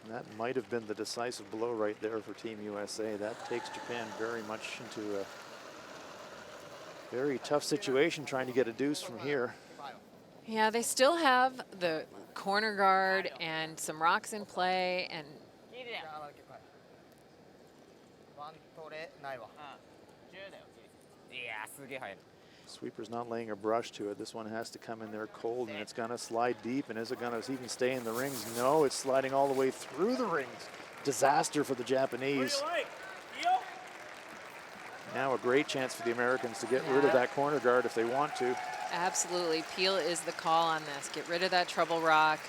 And that might have been the decisive blow right there for Team USA. That takes Japan very much into a very tough situation trying to get a deuce from here. Yeah, they still have the corner guard and some rocks in play, and Sweeper's not laying a brush to it. This one has to come in there cold, and it's going to slide deep. And is it going to even stay in the rings? No, it's sliding all the way through the rings. Disaster for the Japanese. Now a great chance for the Americans to get rid of that corner guard if they want to. absolutely, Peel is the call on this. Get rid of that trouble rock.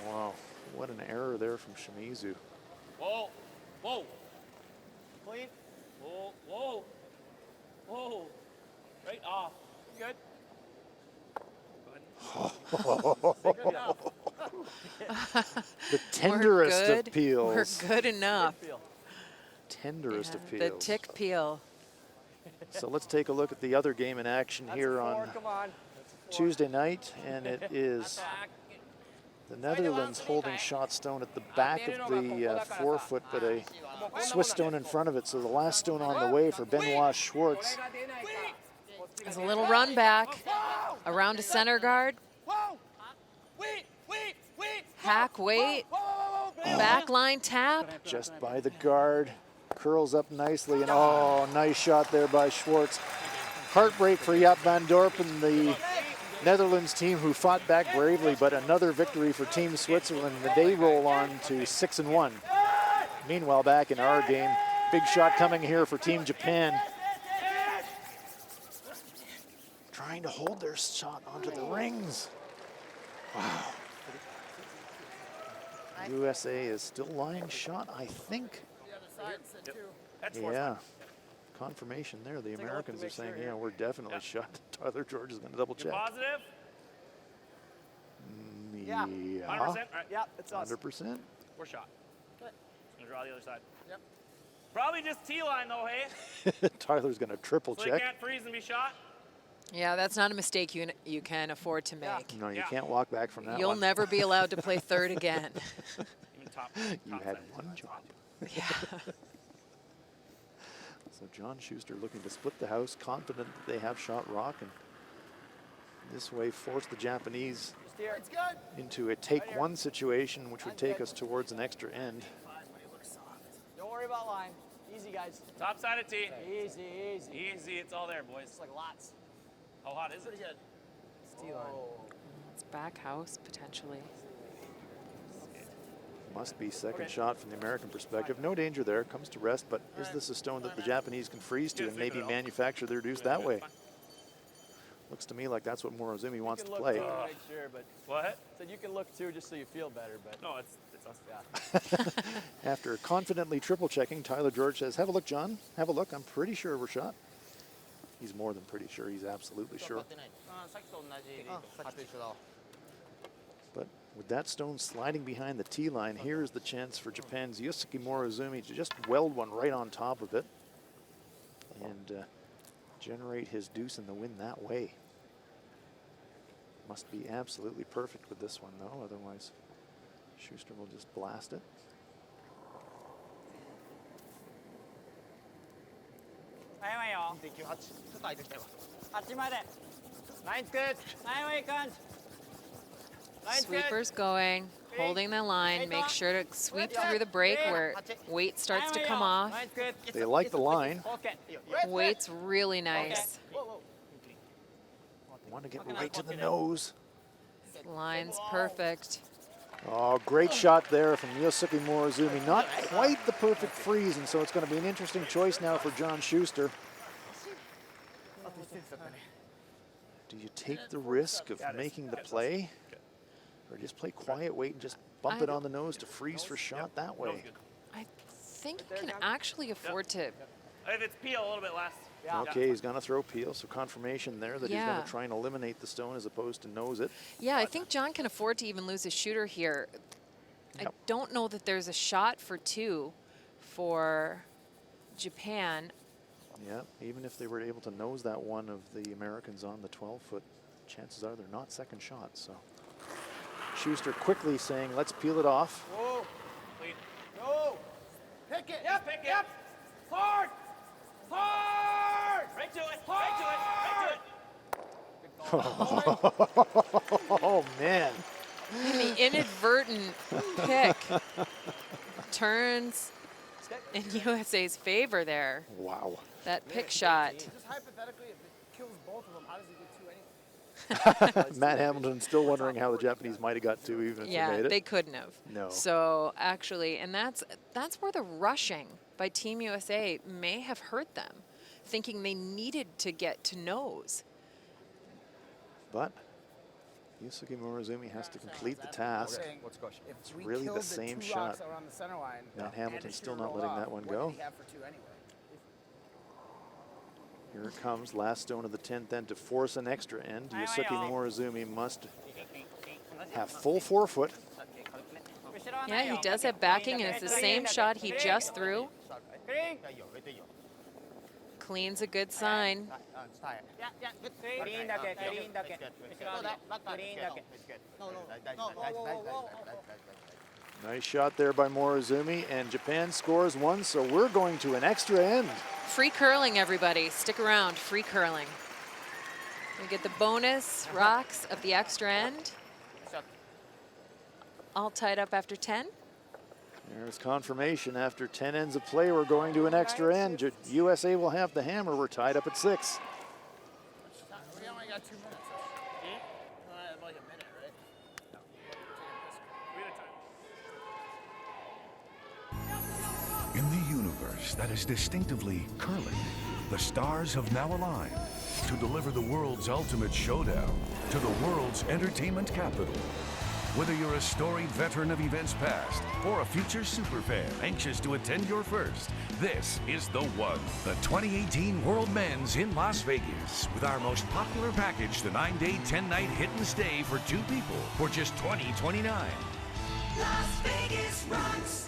Wow, what an error there from Shimizu. Whoa, whoa, Clean. whoa, whoa, whoa. Right off. Good. The tenderest We're good. of peels. We're good enough. Tenderest Yeah, of the peels. tick peel. So let's take a look at the other game in action here on Tuesday night, and it is the Netherlands holding shot stone at the back of the forefoot, but a Swiss stone in front of it. So the last stone on the way for Benoit Schwartz. There's a little run back around a center guard. Hack, wait, back line tap. Just by the guard, curls up nicely, and oh, nice shot there by Schwartz. Heartbreak for Jaap van Dorp and the Netherlands team, who fought back bravely, but another victory for Team Switzerland. They roll on to 6-1. Meanwhile, back in our game, big shot coming here for Team Japan. Trying to hold their shot onto the rings. Wow. USA is still lying shot, I think. Yeah. Confirmation there. The Americans are saying, yeah, we're definitely shot. Tyler George is going to double check. Positive? Yeah. 100%? All right. Yeah, it's us. 100%. We're shot. Good. Gonna draw the other side. Yep. Probably just T-line though, hey? Tyler's going to triple So check. they can't freeze and be shot? Yeah, that's not a mistake you can afford to make. No, you can't walk back from that You'll one. never be allowed to play third again. Even top You had side. one job. Yeah. So John Schuster looking to split the house, confident that they have shot rock, and this way force the Japanese into a take one situation, which would take us towards an extra end. Don't worry about line. Easy, guys. Top side of T. Easy, easy. Easy, it's all there, boys. It's like lots. How hot is it? It's T-line. It's back house, potentially. Must be second shot from the American perspective. No danger there, comes to rest, but is this a stone that the Japanese can freeze to and maybe manufacture their deuce that way? Looks to me like that's what Morozumi wants to play. Make sure, but What? said you can look too, just so you feel better. But No, it's us. yeah. After confidently triple checking, Tyler George says, have a look, John. Have a look. I'm pretty sure we're shot. He's more than pretty sure. He's absolutely sure. But with that stone sliding behind the tee line, here's the chance for Japan's Yusuke Morozumi to just weld one right on top of it and generate his deuce in the win that way. Must be absolutely perfect with this one, though. Otherwise, Schuster will just blast it. Sweeper's going, holding the line. Make sure to sweep through the break where weight starts to come off. They like the line. Weight's really nice. Want to get right to the nose. Line's perfect. Oh, great shot there from Yusuke Morozumi. Not quite the perfect freeze, and so it's going to be an interesting choice now for John Schuster. Do you take the risk of making the play? Or just play quiet, wait, and just bump it on the nose to freeze for shot that way? I think he can actually afford to. If it's peel, a little bit less. Okay, he's going to throw peel, so confirmation there that he's going Yeah. to try and eliminate the stone as opposed to nose it. Yeah, I think John can afford to even lose his shooter here. I Yep. don't know that there's a shot for 2 for Japan. Yeah, even if they were able to nose that one of the Americans on the 12-foot, chances are they're not second shots. So Schuster quickly saying, let's peel it off. Whoa. Go. Pick it. Yep. Pick it. Yep. Hard. Hard. Right to it. Right to it. Right to it. Oh, man. And the inadvertent pick turns in USA's favor there. Wow. That pick shot. Just hypothetically, if it kills both of them, how does he get 2 anyway? Matt Hamilton still wondering how the Japanese might have got 2 even if they Yeah, made it. they couldn't have. No. So actually, and that's where the rushing by Team USA may have hurt them, thinking they needed to get to nose. But Yusuke Morozumi has to complete the task. What's the question? If we really the killed same 2 shot. rocks around the center line, Matt and Hamilton's the still shooter not rolled letting off, that one what go. did he have for 2 anyway? Here it comes, last stone of the 10th end to force an extra end. Yusuke Morozumi must have full 4-foot. Yeah, he does have backing, and it's the same shot he just threw. Clean's a good sign. Nice shot there by Morozumi, and Japan scores 1, so we're going to an extra end. Free curling, everybody. Stick around. Free curling. We get the bonus rocks of the extra end. All tied up after 10. There's confirmation after 10 ends of play, we're going to an extra end. USA will have the hammer. We're tied up at 6. We only got 2 minutes. Like a minute, right? In the universe that is distinctively curling, the stars have now aligned to deliver the world's ultimate showdown to the world's entertainment capital. Whether you're a storied veteran of events past or a future superfan anxious to attend your first, this is the one. The 2018 World Men's in Las Vegas with our most popular package, the 9-day, 10-night hit and stay for 2 people for just $20.29. Las Vegas rocks.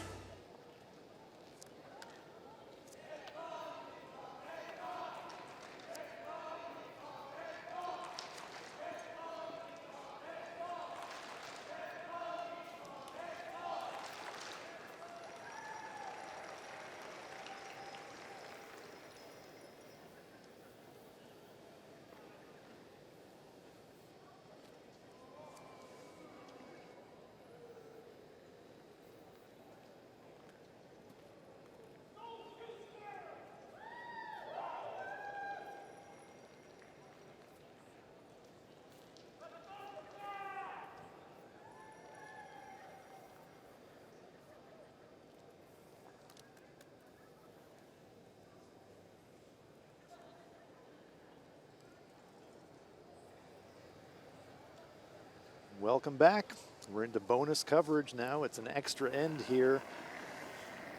Welcome back. We're into bonus coverage now. It's an extra end here.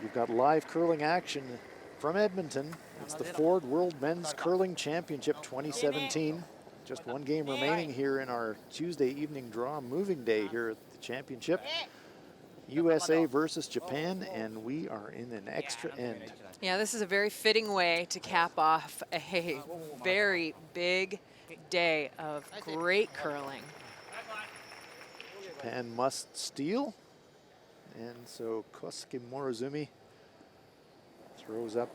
You've got live curling action from Edmonton. It's the Ford World Men's Curling Championship 2017. Just 1 game remaining here in our Tuesday evening draw, moving day here at the championship. USA versus Japan, and we are in an extra end. Yeah, this is a very fitting way to cap off a very big day of great curling. Japan must steal. And so Kosuke Morozumi throws up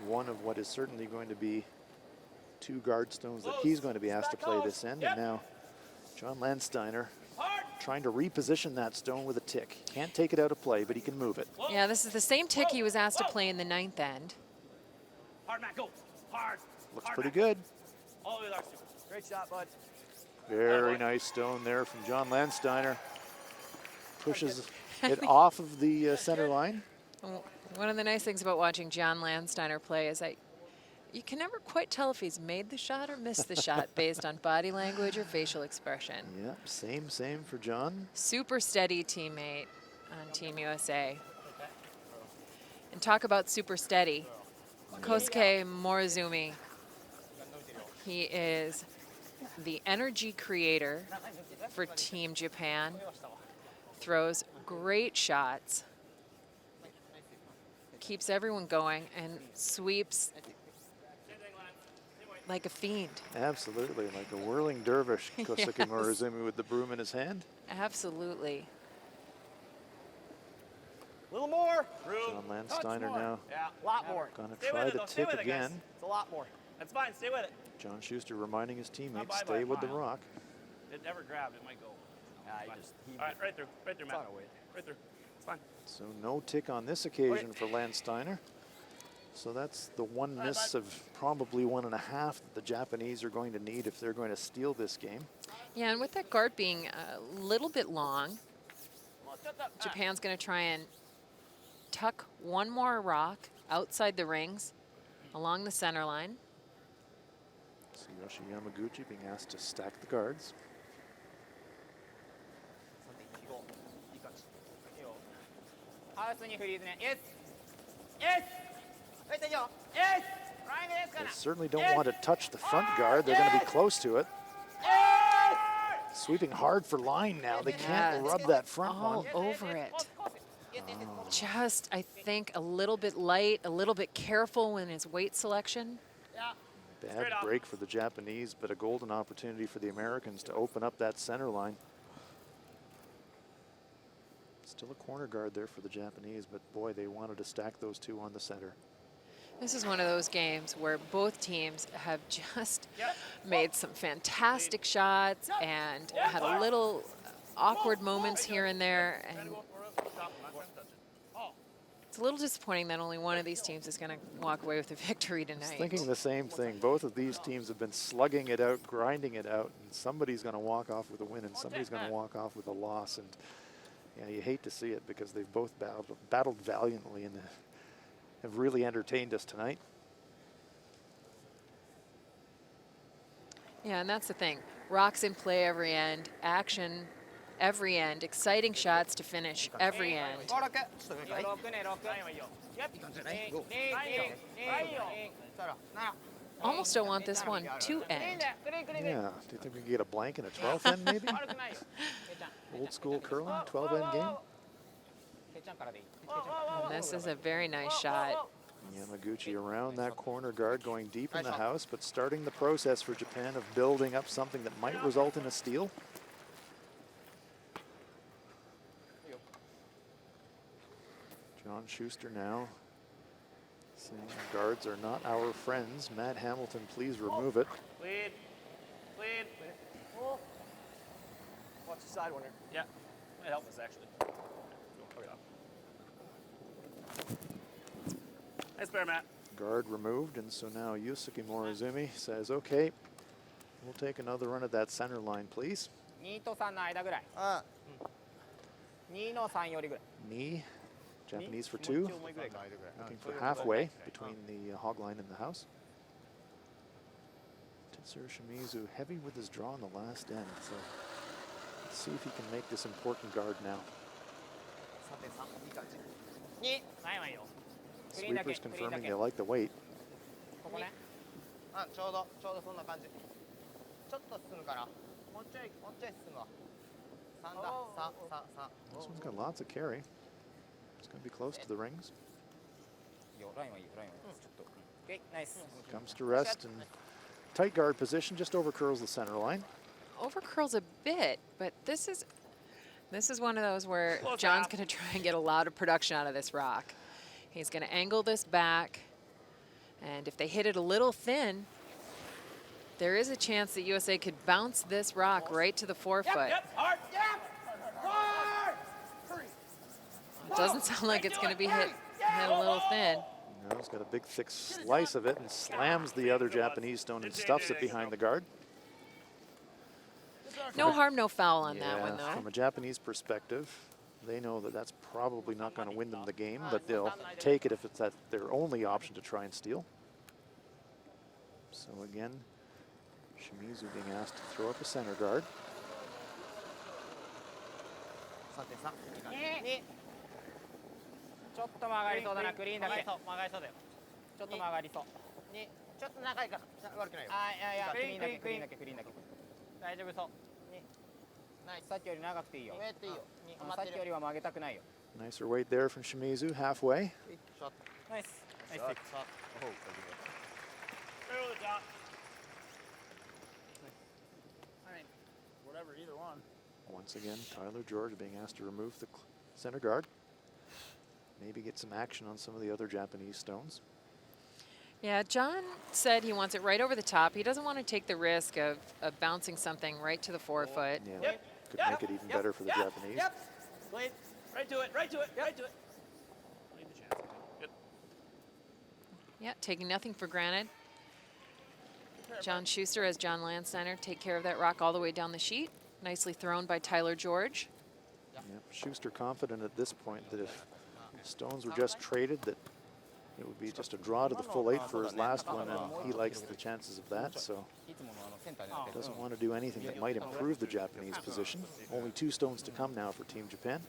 one of what is certainly going to be 2 guard stones that he's going to be asked to play this end. And now John Landsteiner trying to reposition that stone with a tick. Can't take it out of play, but he can move it. Yeah, this is the same tick he was asked to play in the 9th end. Hard, Matt, go. Hard. Looks Hard, pretty Matt. good. All the way with our super. Great shot, bud. Very nice stone there from John Landsteiner. Pushes it off of the center line. One of the nice things about watching John Landsteiner play is that you can never quite tell if he's made the shot or missed the shot based on body language or facial expression. Yep, same for John. Super steady teammate on Team USA. And talk about super steady. Kosuke Morizumi. He is the energy creator for Team Japan. Throws great shots. Keeps everyone going and sweeps like a fiend. Absolutely, like a whirling dervish, Kosuke Yes. Morizumi with the broom in his hand. Absolutely. A little more. John Landsteiner now Yeah, a lot more. gonna Stay try with it, the though. Stay tick with it, guys. again. It's a lot more. That's fine. Stay with it. John Schuster reminding his teammates, bye-bye, stay with the mile. rock. It never grabbed. It might go. He just All right, right through, Matt. on a way. Right through. It's fine. So no tick on this occasion for Landsteiner. So that's the one miss of probably 1.5 that the Japanese are going to need if they're going to steal this game. Yeah, and with that guard being a little bit long, Japan's going to try and tuck one more rock outside the rings along the center line. Tsuyoshi Yamaguchi being asked to stack the guards. They certainly don't want to touch the front guard. They're going to be close to it. Sweeping hard for line now. They can't Yes. rub that front All one. over it. Just, I think, a little bit light, a little bit careful in his weight selection. Bad break for the Japanese, but a golden opportunity for the Americans to open up that center line. Still a corner guard there for the Japanese, but boy, they wanted to stack those two on the center. This is one of those games where both teams have just made some fantastic shots and had a little awkward moments here and there. And it's a little disappointing that only one of these teams is going to walk away with a victory tonight. Thinking the same thing. Both of these teams have been slugging it out, grinding it out, and somebody's going to walk off with a win and somebody's going to walk off with a loss. And yeah, you hate to see it because they've both battled valiantly and have really entertained us tonight. Yeah, and that's the thing. Rocks in play every end, action every end, exciting shots to finish every end. Almost don't want this one to end. Yeah, do you think we can get a blank in a 12th end maybe? Old school curling, 12-end game? And this is a very nice shot. Yamaguchi around that corner guard, going deep in the house, but starting the process for Japan of building up something that might result in a steal. John Schuster now saying guards are not our friends. Matt Hamilton, please remove it. Lead. Lead. Watch the side one here. Yeah. Might help us, actually. Nice bear, Matt. Guard removed, and so now Yusuke Morizumi says, okay, we'll take another run at that center line, please. 2と3の間ぐらい。2の3よりぐらい。 Knee, Japanese for 2. Looking for halfway between the hog line and the house. Tetsuro Shimizu heavy with his draw on the last end, so let's see if he can make this important guard now. 2。ないわよ。 Sweepers confirming they like the weight. ここね。ちょうどそんな感じ。ちょっと進むから。もうちょい進むわ。3だ。3。 This one's got lots of carry. It's going to be close to the rings. いいよ、ラインはいいよ、ラインはいいよ。ちょっと。Okay, nice. Comes to rest and tight guard position, just over curls the center line. Over curls a bit, but this is one of those where John's going to try and get a lot of production out of this rock. He's going to angle this back, and if they hit it a little thin, there is a chance that USA could bounce this rock right to the forefoot. Hard. Hard. It doesn't sound like it's going to be hit a little thin. No, he's got a big thick slice of it and slams the other Japanese stone and stuffs it behind the guard. No harm, no foul on that one, From though. a Japanese perspective, they know that that's probably not going to win them the game, but they'll take it if it's their only option to try and steal. So again, Shimizu being asked to throw up a center guard. 3.3。ちちょっと曲がりそうだな、クリーンだけ。曲がりそうだよ。ちょっと曲がりそう。にちょっと長いから悪くないよ。あ、いやいや、クリーンだけ、ククリーンリーンだけ、クリーンだけ。大丈夫そう。ナイス。さっきより長くていいよ。上やっていいよ。にさっきよりは曲げたくないよ。 Nicer weight there from Shimizu, halfway. ナイス。ナイス。 Right over the top. I mean, whatever, either one. Once again, Tyler George being asked to remove the center guard. Maybe get some action on some of the other Japanese stones. Yeah, John said he wants it right over the top. He doesn't want to take the risk of bouncing something right to the forefoot. Yeah, could make it even better for the Japanese. Yep. Wait. Right to it. Right to it. Right to it. Leave the chance. Good. Yeah, taking nothing for granted. John Schuster as John Landsteiner take care of that rock all the way down the sheet. Nicely thrown by Tyler George. Yep. Schuster confident at this point that if stones were just traded, that it would be just a draw to the full 8 for his last one, and he likes the chances of that, so doesn't want to do anything that might improve the Japanese position. Only 2 stones to come now for Team Japan.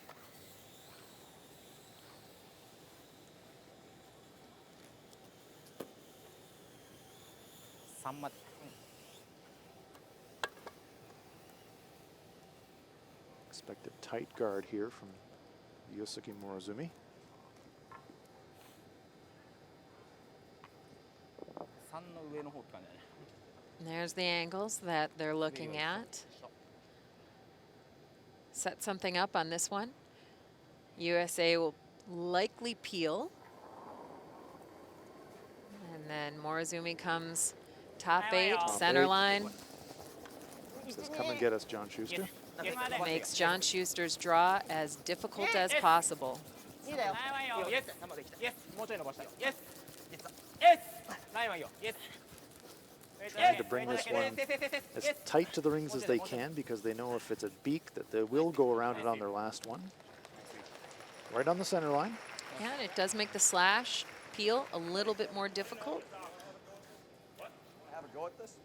Expect a tight guard here from Yosuke Morozumi. And there's the angles that they're looking at. Set something up on this one. USA will likely peel. And then Morozumi comes top 8, center line. Says, come and get us, John Schuster. Makes John Schuster's draw as difficult as possible. Yes. Trying to bring this one as tight to the rings as they can, because they know if it's a beak that they will go around it on their last one. Right on the center line. Yeah, and it does make the slash peel a little bit more difficult. Have a go at this?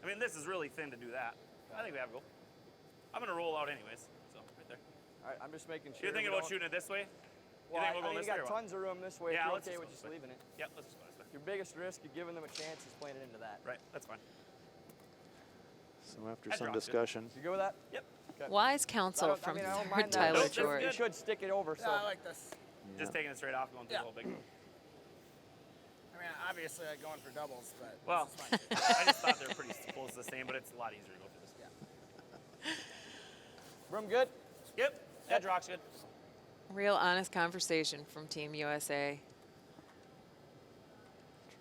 I mean, this is really thin to do that. I think we have a goal. I'm going to roll out anyways, so right there. All right, I'm just making sure. You're thinking about shooting it this way? Well, you think we'll go I mean, this you way got or what? tons of room this way. Yeah, if you're let's okay just with go just this way. leaving it. Yep, let's just go this way. Your biggest risk of giving them a chance is playing it into that. Right, that's fine. So after That some drops it. discussion, You go with that? Yep. Okay. Wise counsel I from mean, I don't mind that. Tyler Nope, that's George. You should stick it over. So Yeah, I like this. Just taking it straight off, going through the whole big. I mean, obviously I'm going for doubles, but Well, this is fine. I just thought they were pretty close to the same, but it's a lot easier to go through this. room good. Yep, that rock's good. Real honest conversation from Team USA.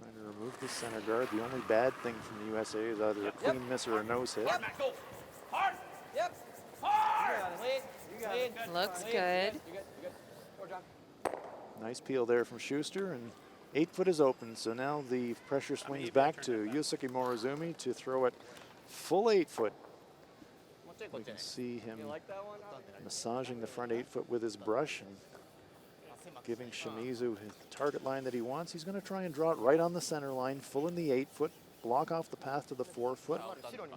trying to remove the center guard. The only bad thing from the USA is either a clean miss or a nose hit. Hard, Matt, go. Hard. Yep. Hard. You got it. Looks good. You good? You good? Go, John. Nice peel there from Schuster, and 8 foot is open, so now the pressure swings back to Yosuke Morozumi to throw it full 8 foot. You can see him You like that one? massaging the front 8 foot with his brush and giving Shimizu his target line that he wants. He's going to try and draw it right on the center line, full in the 8 foot, block off the path to the 4 foot.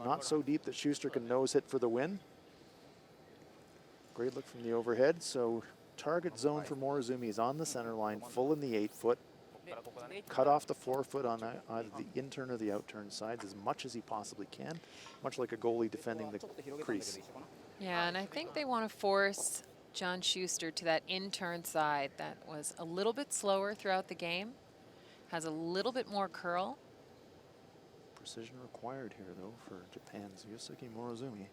Not so deep that Schuster can nose hit for the win. Great look from the overhead. So target zone for Morozumi is on the center line, full in the 8 foot. Cut off the 4 foot on either the intern or the outturn sides as much as he possibly can, much like a goalie defending the crease. Yeah, and I think they want to force John Schuster to that in-turn side that was a little bit slower throughout the game, has a little bit more curl. Precision required here, though, for Japan's Yosuke Morozumi.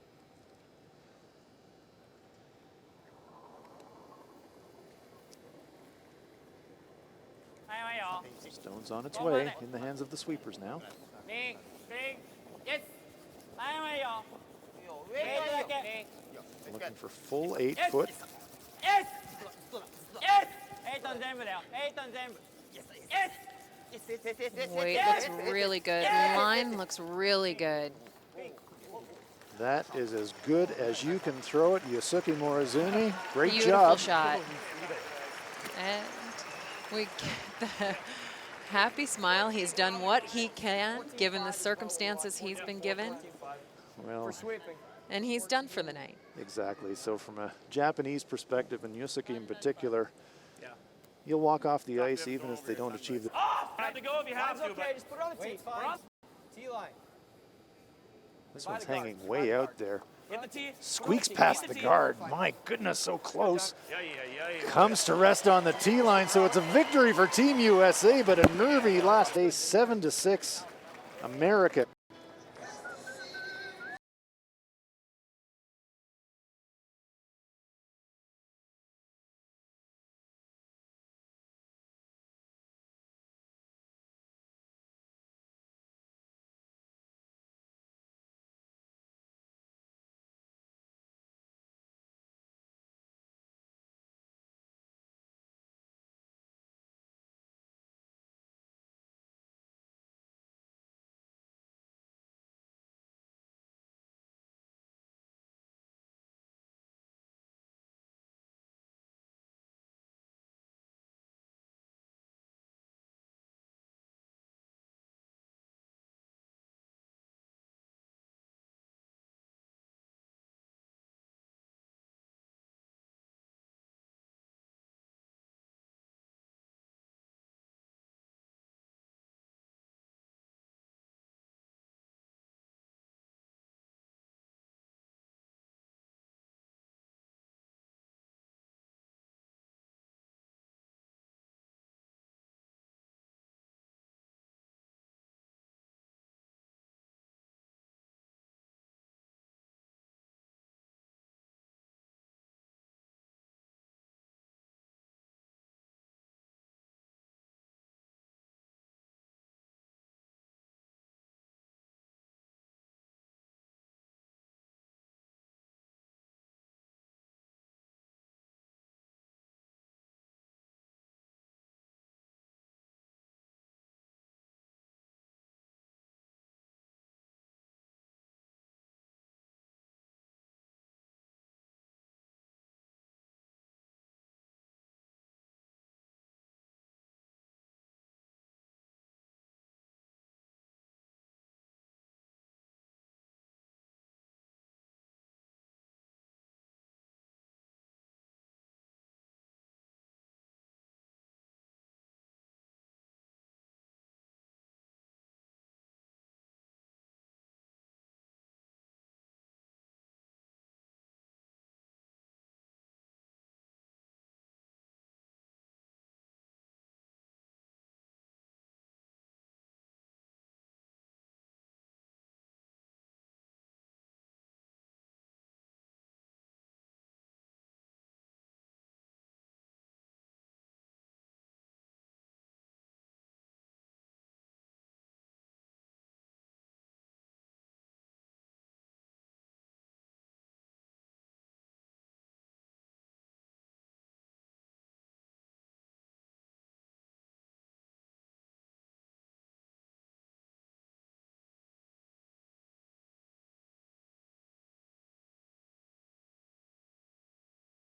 Stone's on its way in the hands of the sweepers now. Big, big. Yes. Looking for full 8 foot. Yes. Yes. 8 on 全部だよ。8 on 全部。Yes. Weight looks really good. Line looks really good. That is as good as you can throw it, Yosuke Morozumi. Great Beautiful job. shot. And we get the happy smile. He's done what he can, given the circumstances he's been given. Well, and he's done for the night. Exactly. So from a Japanese perspective, and Yusuke in particular, Yeah. you'll walk off the ice even if they don't achieve the. Have to go if you have to, Okay, but just put it on the tee. T-line. This one's hanging way out there. hit the tee. Squeaks past the guard. My goodness, so close. Yeah. Comes to rest on the tee line, so it's a victory for Team USA, but a nervy last day, 7-6, America.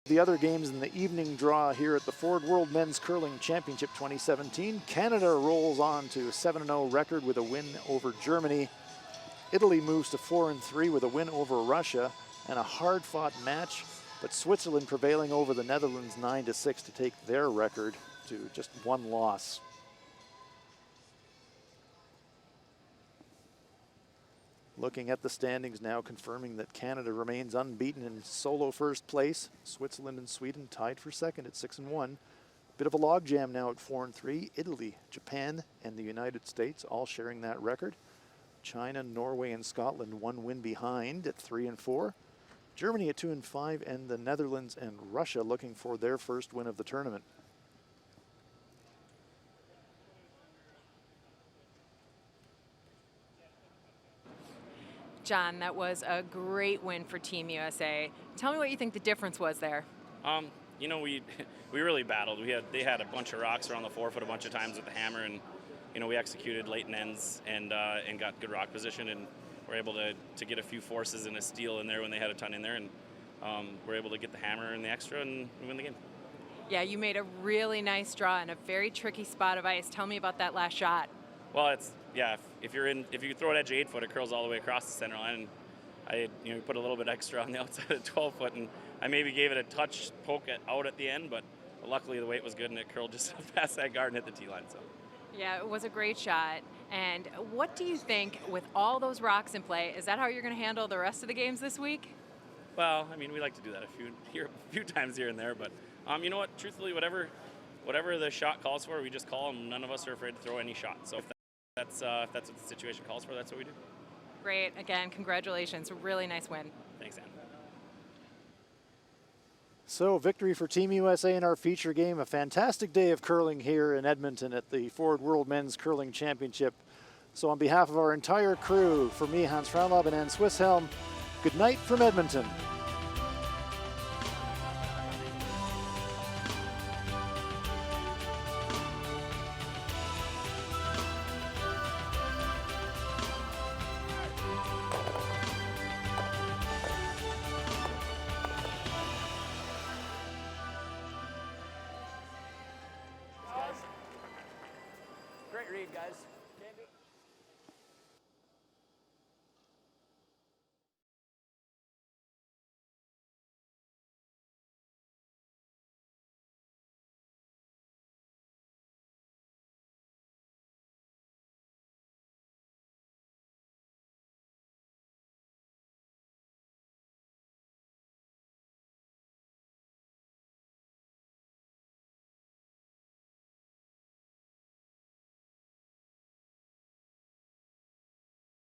The other games in the evening draw here at the Ford World Men's Curling Championship 2017. Canada rolls on to a 7-0 record with a win over Germany. Italy moves to 4-3 with a win over Russia and a hard-fought match, but Switzerland prevailing over the Netherlands 9-6 to take their record to just one loss. Looking at the standings now, confirming that Canada remains unbeaten in solo first place. Switzerland and Sweden tied for second at 6-1. Bit of a logjam now at 4-3. Italy, Japan, and the United States all sharing that record. China, Norway, and Scotland one win behind at 3-4. Germany at 2-5, and the Netherlands and Russia looking for their first win of the tournament. John, that was a great win for Team USA. Tell me what you think the difference was there. You know, we really battled. They had a bunch of rocks around the forefoot a bunch of times with the hammer, and you know, we executed late in ends and got good rock position, and were able to get a few forces and a steal in there when they had a ton in there, and we're able to get the hammer and the extra and win the game. Yeah, you made a really nice draw in a very tricky spot of ice. Tell me about that last shot. Well, if you throw it edge of 8 foot, it curls all the way across the center line. And we put a little bit extra on the outside of 12 foot, and I maybe gave it a touch poke out at the end, but luckily the weight was good and it curled just past that guard and hit the tee line. So. Yeah, it was a great shot. And what do you think with all those rocks in play? Is that how you're going to handle the rest of the games this week? Well, I mean, we like to do that a few times here and there, but you know what? Truthfully, whatever the shot calls for, we just call, and none of us are afraid to throw any shot. So if that's what the situation calls for, that's what we do. Great. Again, congratulations. Really nice win. Thanks, Ann. So victory for Team USA in our feature game. A fantastic day of curling here in Edmonton at the Ford World Men's Curling Championship. So on behalf of our entire crew, for me, Hans Frauenlob and Ann Swisshelm, good night from Edmonton. Great read, guys.